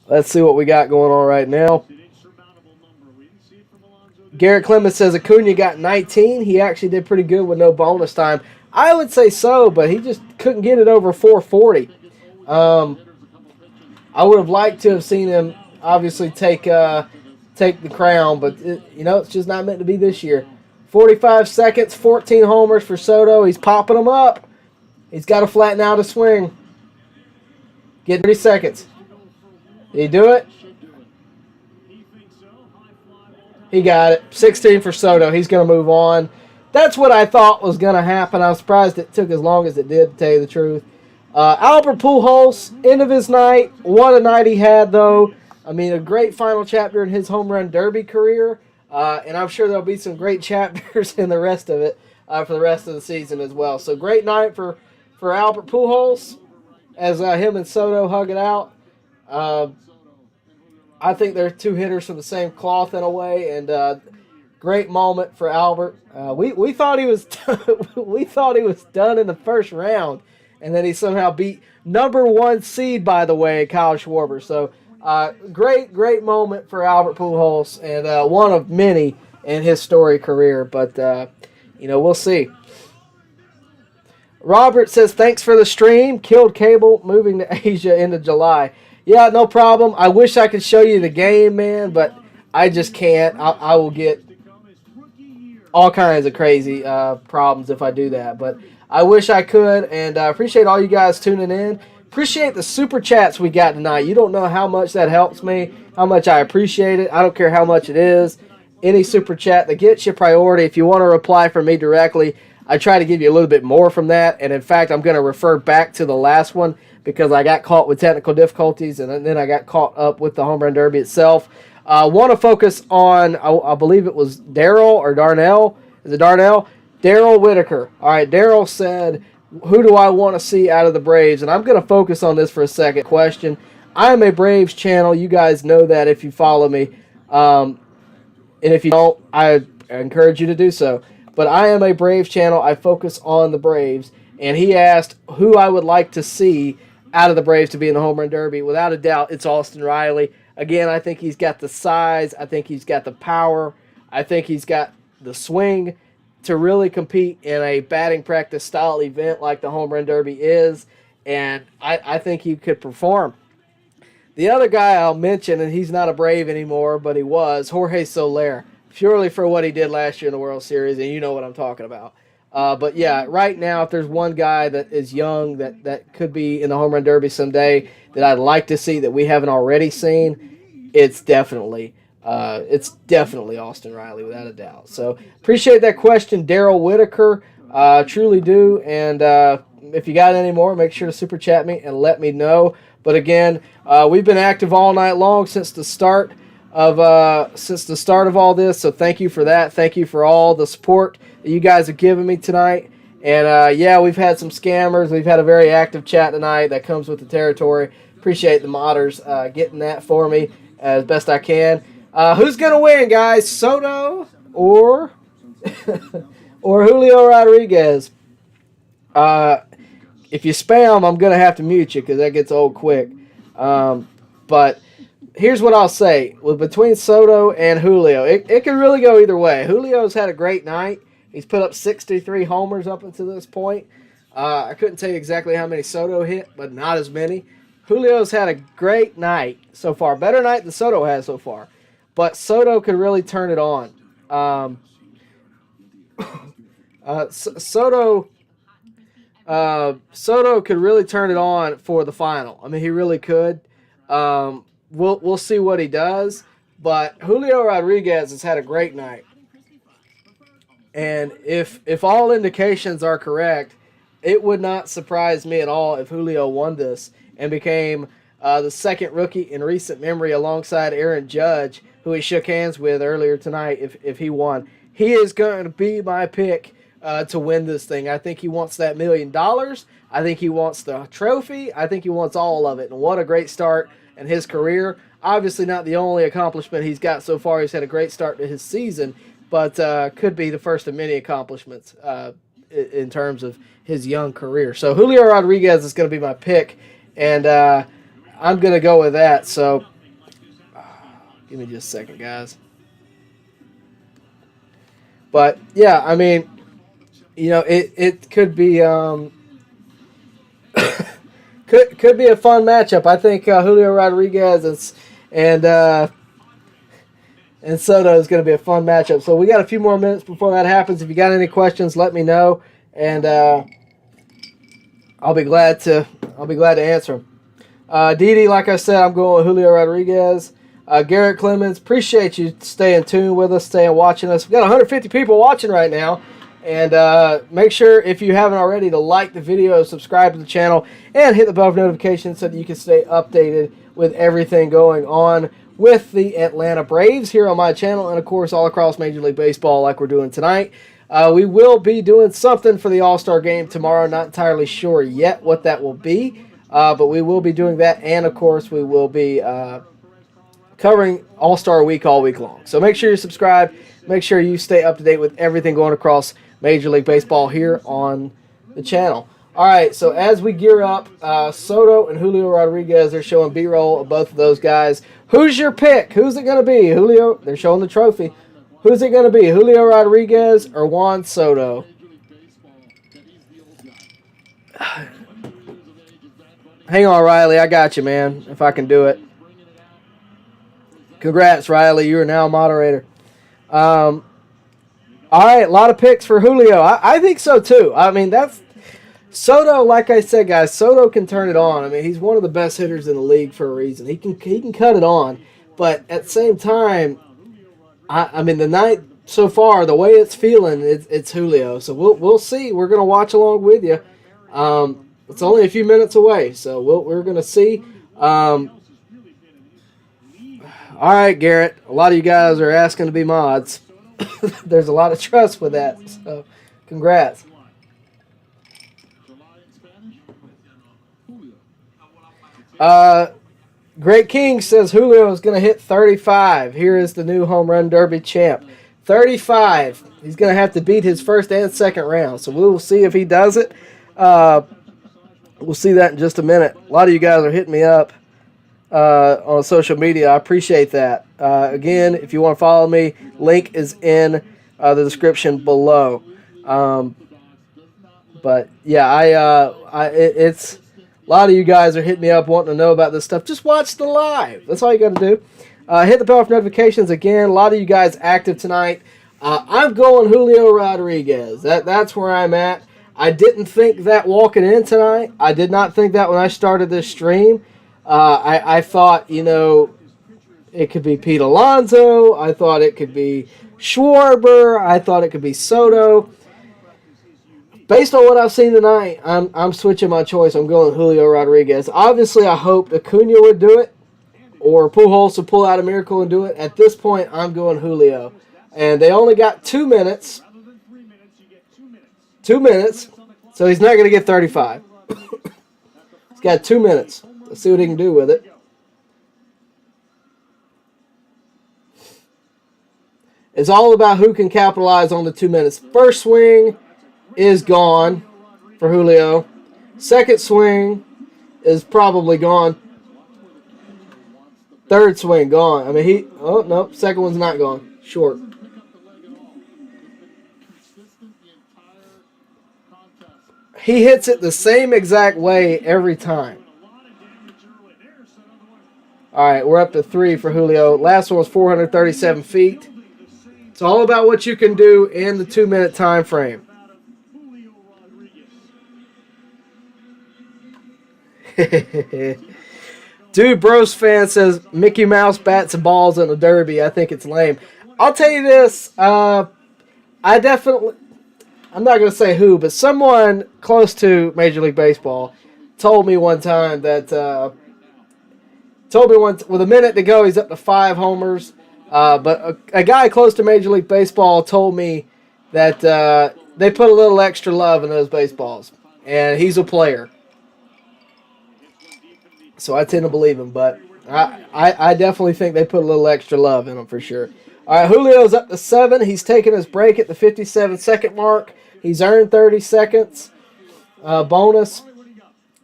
Let's see what we got going on right now. Garrett Clemens says Acuña got 19. He actually did pretty good with no bonus time. I would say so, but he just couldn't get it over 440. I would have liked to have seen him obviously take the crown, but it's just not meant to be this year. 45 seconds, 14 homers for Soto. He's popping them up. He's got to flatten out a swing. Get 30 seconds. Did he do it? He got it. 16 for Soto. He's going to move on. That's what I thought was going to happen. I was surprised it took as long as it did, to tell you the truth. Albert Pujols, end of his night. What a night he had, though. I mean, a great final chapter in his home run derby career. And I'm sure there'll be some great chapters in the rest of it for the rest of the season as well. So great night for Albert Pujols as him and Soto hug it out. I think they're two hitters from the same cloth in a way, and great moment for Albert. We thought he was we thought he was done in the first round, and then he somehow beat number 1 seed, by the way, Kyle Schwarber. So great moment for Albert Pujols, and one of many in his storied career. But we'll see. Robert says thanks for the stream. Killed cable moving to Asia into July. Yeah, no problem. I wish I could show you the game, man, but I just can't. I will get all kinds of crazy problems if I do that. But I wish I could, and I appreciate all you guys tuning in. Appreciate the super chats we got tonight. You don't know how much that helps me, how much I appreciate it. I don't care how much it is. Any super chat that gets you priority. If you want to reply from me directly, I try to give you a little bit more from that. And, in fact, I'm going to refer back to the last one, because I got caught with technical difficulties, and then I got caught up with the home run derby itself. I want to focus on, I believe it was Daryl or Darnell. Is it Darnell? Daryl Whitaker. All right, Daryl said, who do I want to see out of the Braves? And I'm going to focus on this for a second. Question. I am a Braves channel. You guys know that if you follow me. And if you don't, I encourage you to do so. But I am a Braves channel. I focus on the Braves. And he asked who I would like to see out of the Braves to be in the home run derby. Without a doubt, it's Austin Riley. Again, I think he's got the size. I think he's got the power. I think he's got the swing to really compete in a batting practice style event like the home run derby is. and I think he could perform. The other guy I'll mention, and he's not a Brave anymore, but he was, Jorge Soler, purely for what he did last year in the World Series, and you know what I'm talking about. But yeah, right now, if there's one guy that is young that could be in the Home Run Derby someday that I'd like to see that we haven't already seen, it's definitely Austin Riley, without a doubt. So appreciate that question, Daryl Whitaker. Truly do. And if you got any more, make sure to super chat me and let me know. But again, we've been active all night long since the start of all this. So thank you for that. Thank you for all the support that you guys have given me tonight. And yeah, we've had some scammers. We've had a very active chat tonight. That comes with the territory. Appreciate the modders getting that for me as best I can. Who's gonna win, guys? Soto or or Julio Rodriguez? If you spam, I'm going to have to mute you because that gets old quick. But here's what I'll say. Between Soto and Julio, it can really go either way. Julio's had a great night. He's put up 63 homers up until this point. I couldn't tell you exactly how many Soto hit, but not as many. Julio's had a great night so far. Better night than Soto has so far. But Soto could really turn it on. Soto could really turn it on for the final. I mean, he really could. We'll see what he does. But Julio Rodriguez has had a great night. And if all indications are correct, it would not surprise me at all if Julio won this and became the second rookie in recent memory alongside Aaron Judge, who he shook hands with earlier tonight if he won. He is going to be my pick to win this thing. I think he wants that $1 million. I think he wants the trophy. I think he wants all of it. And what a great start in his career. Obviously not the only accomplishment he's got so far. He's had a great start to his season, but could be the first of many accomplishments in terms of his young career. So Julio Rodriguez is going to be my pick, and I'm going to go with that. So give me just a second, guys. But, yeah, I mean, you know, it could be could be a fun matchup. I think Julio Rodriguez and Soto is going to be a fun matchup. So we got a few more minutes before that happens. If you got any questions, let me know, and I'll be glad to answer them. Didi, like I said, I'm going with Julio Rodriguez. Garrett Clemens, appreciate you staying tuned with us, staying watching us. We've got 150 people watching right now. And make sure, if you haven't already, to like the video, subscribe to the channel, and hit the bell for notifications so that you can stay updated with everything going on with the Atlanta Braves here on my channel and, of course, all across Major League Baseball like we're doing tonight. We will be doing something for the All-Star Game tomorrow. Not entirely sure yet what that will be, but we will be doing that. And, of course, we will be covering All-Star Week all week long. So make sure you subscribe. Make sure you stay up to date with everything going across Major League Baseball here on the channel. All right, so as we gear up, Soto and Julio Rodriguez are showing B-roll of both of those guys. Who's your pick? Who's it going to be? Julio, they're showing the trophy. Who's it going to be, Julio Rodriguez or Juan Soto? Hang on, Riley. I got you, man, if I can do it. Congrats, Riley. You are now a moderator. All right, a lot of picks for Julio. I think so, too. I mean, that's Soto, like I said, guys, Soto can turn it on. I mean, he's one of the best hitters in the league for a reason. He can cut it on. But at the same time, I mean, the night so far, the way it's feeling, it's Julio. So we'll see. We're going to watch along with you. It's only a few minutes away, so we're going to see. All right, Garrett. A lot of you guys are asking to be mods. There's a lot of trust with that, so congrats. Great King says Julio is going to hit 35. Here is the new Home Run Derby champ. 35. He's going to have to beat his first and second round, so we will see if he does it. We'll see that in just a minute. A lot of you guys are hitting me up on social media. I appreciate that. Again, if you want to follow me, link is in the description below. But yeah, it's A lot of you guys are hitting me up wanting to know about this stuff. Just watch the live. That's all you got to do. Hit the bell for notifications again. A lot of you guys active tonight. I'm going Julio Rodriguez. That's where I'm at. I didn't think that walking in tonight. I did not think that when I started this stream. I thought, it could be Pete Alonso. I thought it could be Schwarber. I thought it could be Soto. Based on what I've seen tonight, I'm switching my choice. I'm going Julio Rodriguez. Obviously, I hoped Acuña would do it or Pujols would pull out a miracle and do it. At this point, I'm going Julio. And they only got 2 minutes. 2 minutes. So he's not going to get 35. He's got 2 minutes. Let's see what he can do with it. It's all about who can capitalize on the 2 minutes. First swing is gone for Julio. Second swing is probably gone. Third swing gone. I mean, no, second one's not gone. Short. He hits it the same exact way every time. All right, we're up to 3 for Julio. Last one was 437 feet. It's all about what you can do in the 2 minute time frame. Dude, Bros fan says Mickey Mouse bats and balls in the Derby. I think it's lame. I'll tell you this. I'm not going to say who, but someone close to Major League Baseball told me one time that with a minute to go, he's up to 5 homers. But a guy close to Major League Baseball told me that they put a little extra love in those baseballs, and he's a player. So I tend to believe him, but I definitely think they put a little extra love in him for sure. All right, Julio's up to 7. He's taking his break at the 57-second mark. He's earned 30 seconds bonus.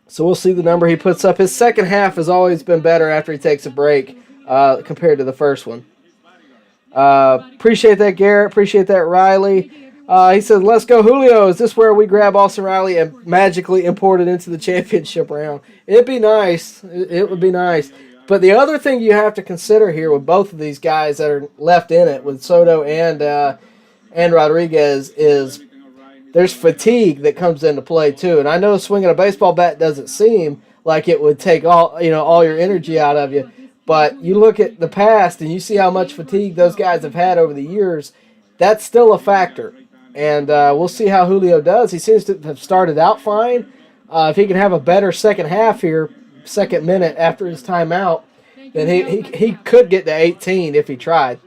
So we'll see the number he puts up. His second half has always been better after he takes a break compared to the first one. Appreciate that, Garrett. Appreciate that, Riley. He said, let's go, Julio. Is this where we grab Austin Riley and magically import it into the championship round? It'd be nice. It would be nice. But the other thing you have to consider here with both of these guys that are left in it, with Soto and Rodriguez, is there's fatigue that comes into play too. And I know swinging a baseball bat doesn't seem like it would take all your energy out of you. But you look at the past and you see how much fatigue those guys have had over the years. That's still a factor. And we'll see how Julio does. He seems to have started out fine. If he can have a better second half here, second minute after his timeout, then he could get to 18 if he tried.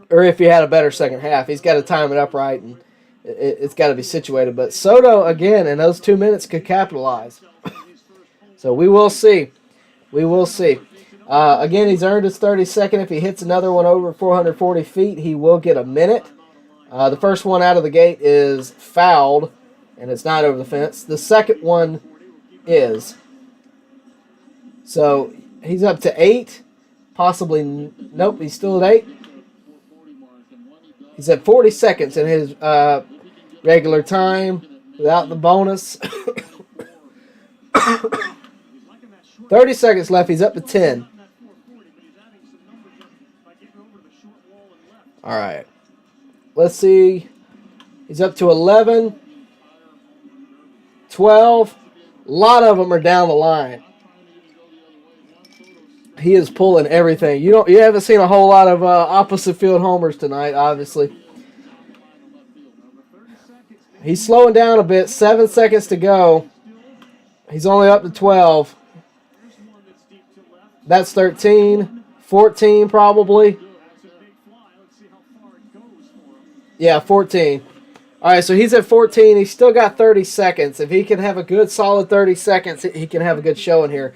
Or if he had a better second half. He's got to time it up right, and it's got to be situated. But Soto, again, in those 2 minutes could capitalize. So we will see. We will see. Again, he's earned his 32nd. If he hits another one over 440 feet, he will get a minute. The first one out of the gate is fouled, and it's not over the fence. The second one is. So he's up to 8. Possibly, nope, he's still at 8. He's at 40 seconds in his regular time without the bonus. 30 seconds left. He's up to 10. All right. Let's see. He's up to 11. 12. A lot of them are down the line. He is pulling everything. You haven't seen a whole lot of opposite field homers tonight, obviously. He's slowing down a bit. 7 seconds to go. He's only up to 12. That's 13. 14 probably. Yeah, 14. All right, so he's at 14. He's still got 30 seconds. If he can have a good solid 30 seconds, he can have a good showing here.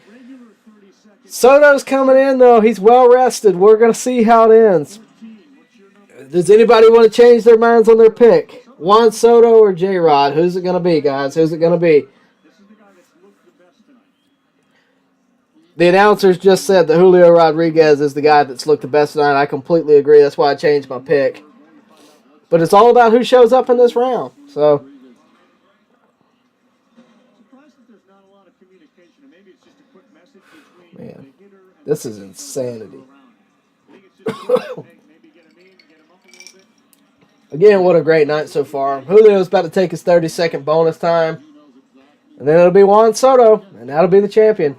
Soto's coming in, though. He's well rested. We're going to see how it ends. Does anybody want to change their minds on their pick? Juan Soto or J-Rod? Who's it going to be, guys? Who's it going to be? The announcers just said that Julio Rodriguez is the guy that's looked the best tonight. I completely agree. That's why I changed my pick. But it's all about who shows up in this round. So This is insanity. Again, what a great night so far. Julio's about to take his 30-second bonus time. And then it'll be Juan Soto, and that'll be the champion.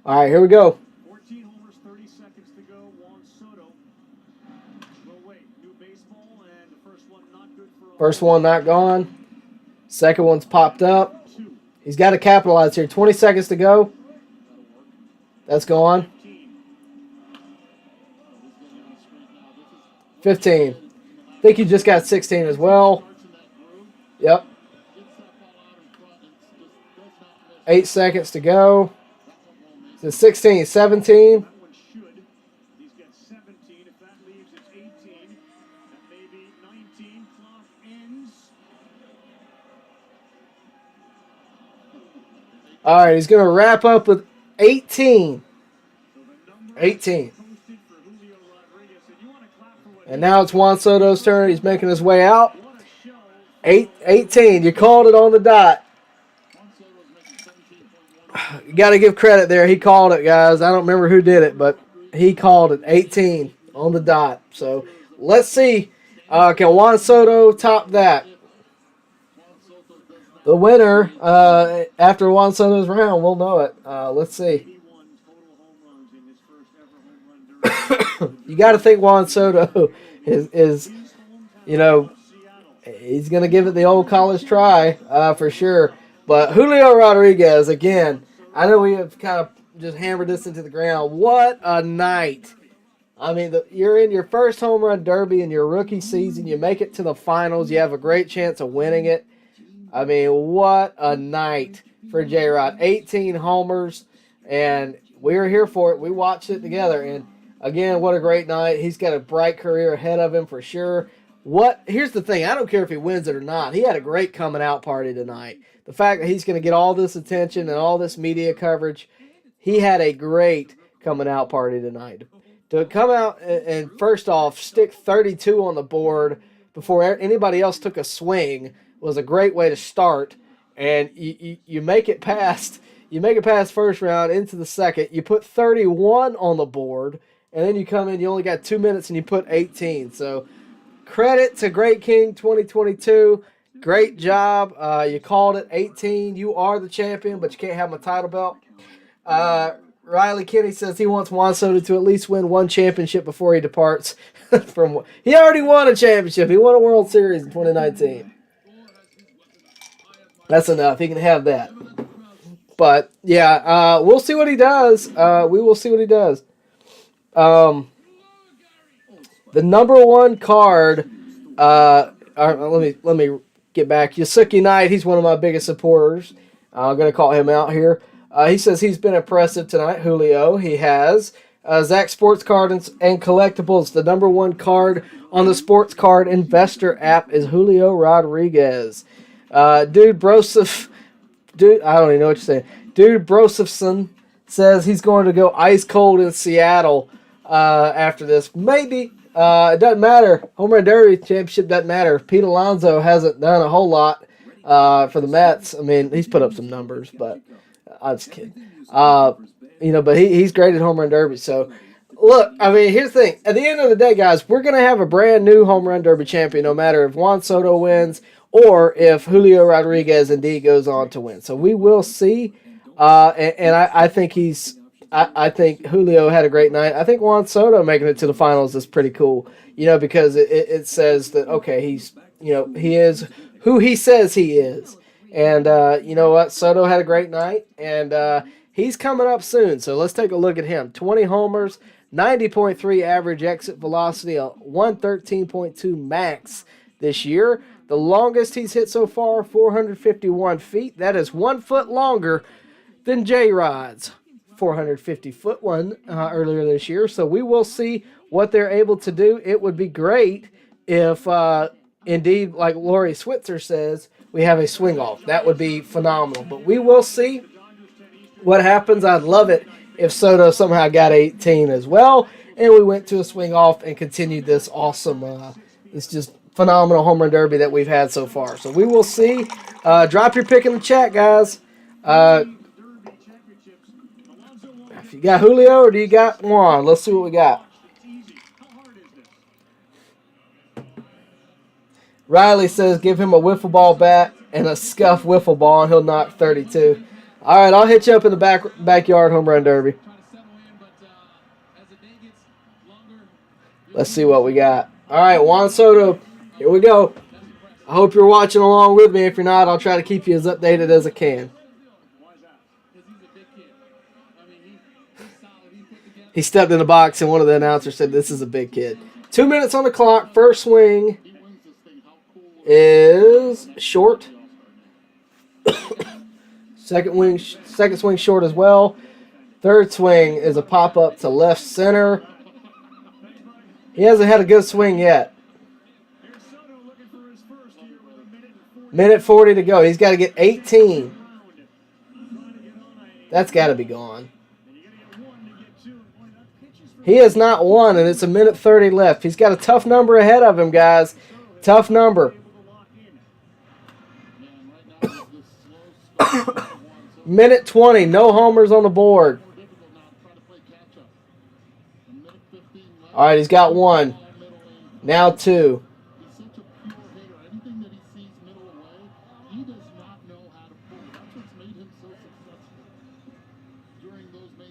All right, here we go.
14 homers, 30 seconds to go. Juan Soto. We'll wait. New baseball, and the first one not good for.
First one not gone. Second one's popped up. He's got to capitalize here. 20 seconds to go. That's gone. 15. I think he just got 16 as well. Yep. 8 seconds to go. So 16, 17.
That one should. He's got 17. If that leaves, it's 18. That may be 19. Clock ends.
All right, he's going to wrap up with 18. 18. And now it's Juan Soto's turn. He's making his way out. 18. You called it on the dot. You got to give credit there. He called it, guys. I don't remember who did it, but he called it. 18 on the dot. So let's see. Can Juan Soto top that? The winner, after Juan Soto's round, we'll know it. Let's see. You got to think Juan Soto is, you know, he's going to give it the old college try for sure. But Julio Rodriguez, again, I know we have kind of just hammered this into the ground. What a night. I mean, you're in your first home run derby in your rookie season. You make it to the finals. You have a great chance of winning it. I mean, what a night for J-Rod. 18 homers, and we were here for it. We watched it together, and again, what a great night. He's got a bright career ahead of him for sure. Here's the thing. I don't care if he wins it or not. He had a great coming out party tonight. The fact that he's going to get all this attention and all this media coverage, he had a great coming out party tonight. To come out and first off, stick 32 on the board before anybody else took a swing was a great way to start. And you make it past first round into the second. You put 31 on the board, and then you come in, you only got 2 minutes, and you put 18. So credit to Great King 2022. Great job. You called it 18. You are the champion, but you can't have my title belt. Riley Kenny says he wants Juan Soto to at least win one championship before he departs. He already won a championship. He won a World Series in 2019. That's enough. He can have that. But, yeah, we'll see what he does. We will see what he does. The number one card, let me get back. Yasuki Knight, he's one of my biggest supporters. I'm going to call him out here. He says he's been impressive tonight, Julio. He has. Zach Sports Card and Collectibles, the number one card on the Sports Card Investor app is Julio Rodriguez. Dude, I don't even know what you're saying. Dude Brosefson says he's going to go ice cold in Seattle after this. Maybe. It doesn't matter. Home Run Derby Championship doesn't matter. Pete Alonso hasn't done a whole lot for the Mets. I mean, he's put up some numbers, but I'm just kidding. But he's great at Home Run Derby. So, look, I mean, here's the thing. At the end of the day, guys, we're going to have a brand new Home Run Derby champion no matter if Juan Soto wins or if Julio Rodriguez indeed goes on to win. So we will see. I think I think Julio had a great night. I think Juan Soto making it to the finals is pretty cool, because it says that, okay, he's, he is who he says he is. And you know what? Soto had a great night, and he's coming up soon. So let's take a look at him. 20 homers, 90.3 average exit velocity, a 113.2 max this year. The longest he's hit so far, 451 feet. That is 1 foot longer than J-Rod's 450-foot one earlier this year. So we will see what they're able to do. It would be great if, indeed, like Lori Switzer says, we have a swing off. That would be phenomenal. But we will see what happens. I'd love it if Soto somehow got 18 as well, and we went to a swing off and continued this awesome, this just phenomenal home run derby that we've had so far. So we will see. Drop your pick in the chat, guys. If you got Julio or do you got Juan? Let's see what we got. Riley says give him a wiffle ball bat and a scuff wiffle ball and he'll knock 32. All right, I'll hit you up in the backyard home run derby. Let's see what we got. All right, Juan Soto, here we go. I hope you're watching along with me. If you're not, I'll try to keep you as updated as I can. He stepped in the box and one of the announcers said this is a big kid. 2 minutes on the clock. First swing is short. Second swing short as well. Third swing is a pop-up to left center. He hasn't had a good swing yet. Minute 40 to go. He's got to get 18. That's got to be gone. He has not won, and it's a minute 30 left. He's got a tough number ahead of him, guys. Tough number. Minute 20. No homers on the board. All right, he's got one. Now two.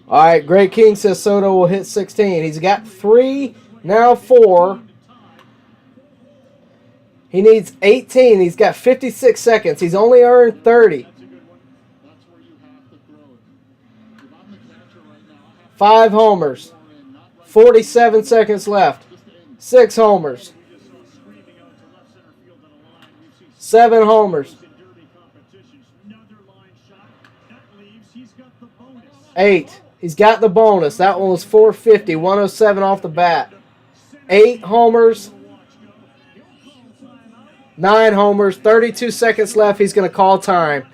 All right, Great King says Soto will hit 16. He's got 3, now 4. He needs 18. He's got 56 seconds. He's only earned 30. 5 homers. 47 seconds left. 6 homers. 7 homers. 8. He's got the bonus. That one was 450. 107 off the bat. 8 homers. 9 homers. 32 seconds left. He's going to call time.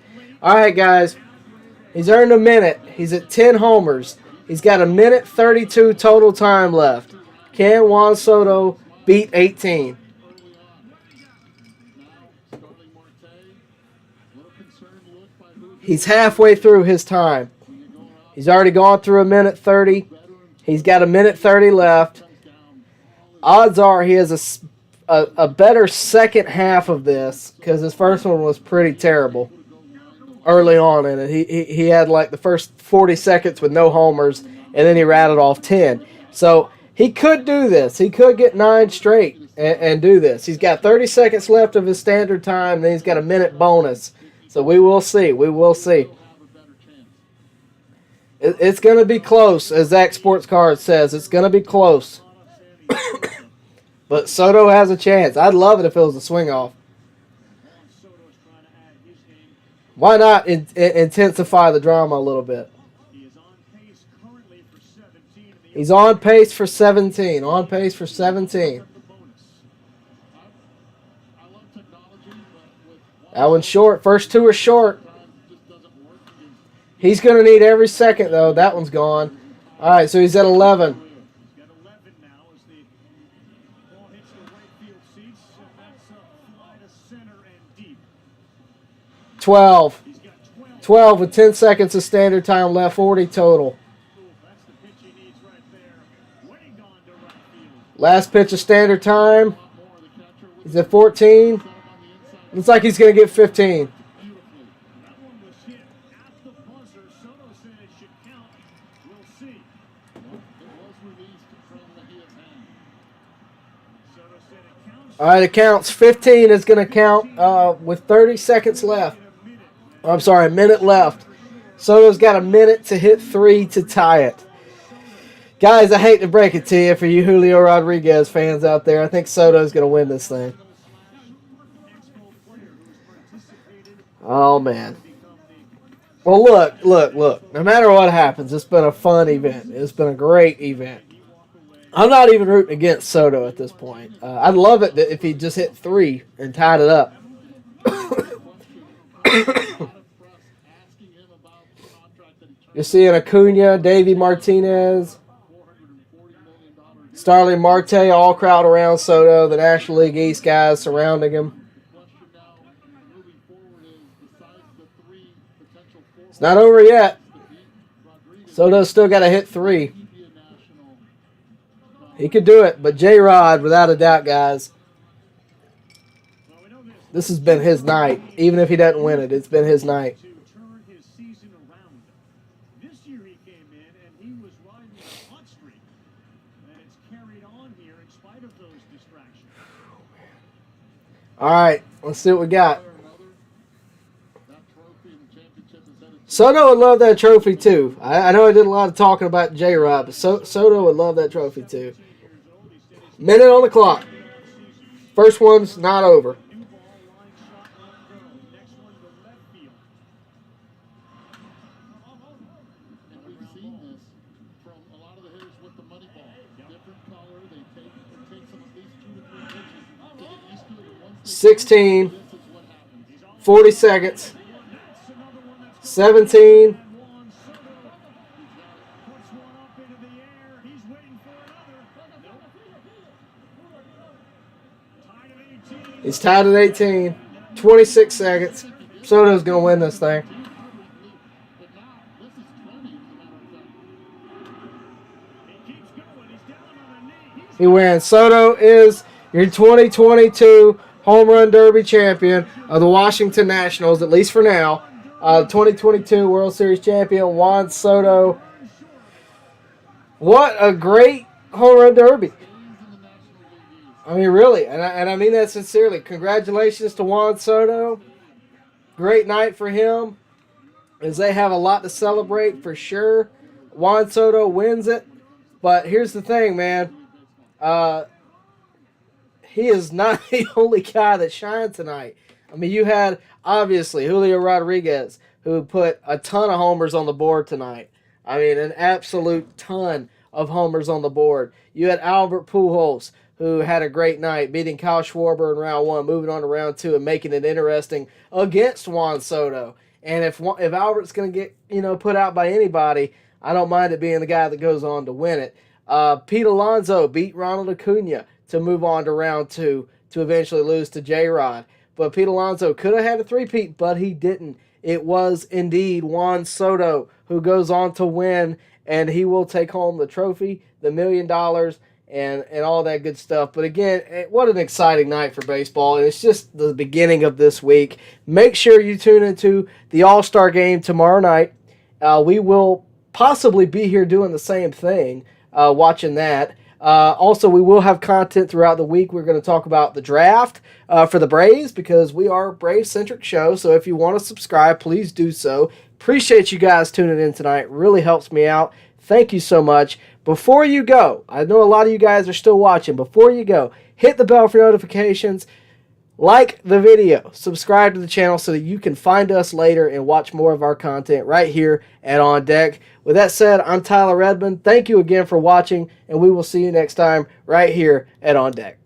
All right, guys. He's earned a minute. He's at 10 homers. He's got a minute 32 total time left. Can Juan Soto beat 18? He's halfway through his time. He's already gone through a minute 30. He's got a minute 30 left. Odds are he has a better second half of this because his first one was pretty terrible early on in it. He had like the first 40 seconds with no homers, and then he rattled off 10. So he could do this. He could get 9 straight and do this. He's got 30 seconds left of his standard time, then he's got a minute bonus. So we will see. We will see. It's going to be close, as Zach Sports Card says. It's going to be close. But Soto has a chance. I'd love it if it was a swing off. Why not intensify the drama a little bit? He's on pace for 17. On pace for 17. That one's short. First 2 are short. He's going to need every second, though. That one's gone. All right, so he's at 11. 12. 12 with 10 seconds of standard time left. 40 total. Last pitch of standard time. He's at 14. Looks like he's going to get 15. All right, it counts. 15 is going to count with 30 seconds left. I'm sorry, a minute left. Soto's got a minute to hit 3 to tie it. Guys, I hate to break it to you for you Julio Rodriguez fans out there. I think Soto's going to win this thing. Oh, man. Well, look. No matter what happens, it's been a fun event. It's been a great event. I'm not even rooting against Soto at this point. I'd love it if he just hit 3 and tied it up. You're seeing Acuña, Davey Martinez, Starling Marte, all crowd around Soto, the National League East guys surrounding him. It's not over yet. Soto's still got to hit 3. He could do it, but J-Rod, without a doubt, guys, this has been his night. Even if he doesn't win it, it's been his night.
To turn his season around. This year he came in and he was riding a hot streak. And it's carried on here in spite of those distractions.
All right, let's see what we got. Soto would love that trophy too. I know I did a lot of talking about J-Rod, but Soto would love that trophy too. Minute on the clock. First one's not over.
We've seen this from a lot of the hitters with the money ball. Different color, it takes them at least 2 to 3 pitches to get used to it. Once they
16,
this is what happens.
40 seconds, 17, he's tied at 18, 26 seconds. Soto's going to win this thing.
But now, this is 20 as a matter of fact.
He wins. Soto is your 2022 Home Run Derby champion of the Washington Nationals, at least for now. 2022 World Series champion Juan Soto. What a great Home Run Derby. I mean, really, and I mean that sincerely. Congratulations to Juan Soto. Great night for him, as they have a lot to celebrate for sure. Juan Soto wins it, but here's the thing, man. He is not the only guy that shined tonight. I mean, you had, obviously, Julio Rodriguez, who put a ton of homers on the board tonight. I mean, an absolute ton of homers on the board. You had Albert Pujols, who had a great night, beating Kyle Schwarber in round 1, moving on to round 2, and making it interesting against Juan Soto. And if Albert's going to get put out by anybody, I don't mind it being the guy that goes on to win it. Pete Alonso beat Ronald Acuña to move on to round 2 to eventually lose to J-Rod. But Pete Alonso could have had a 3-peat, but he didn't. It was indeed Juan Soto who goes on to win, and he will take home the trophy, the $1 million, and all that good stuff. But again, what an exciting night for baseball. And it's just the beginning of this week. Make sure you tune into the All-Star Game tomorrow night. We will possibly be here doing the same thing, watching that. Also, we will have content throughout the week. We're going to talk about the draft for the Braves, because we are a Brave-centric show. So if you want to subscribe, please do so. Appreciate you guys tuning in tonight. Really helps me out. Thank you so much. Before you go, I know a lot of you guys are still watching. Before you go, hit the bell for notifications. Like the video. Subscribe to the channel so that you can find us later and watch more of our content right here at On Deck. With that said, I'm Tyler Redmond. Thank you again for watching, and we will see you next time right here at On Deck.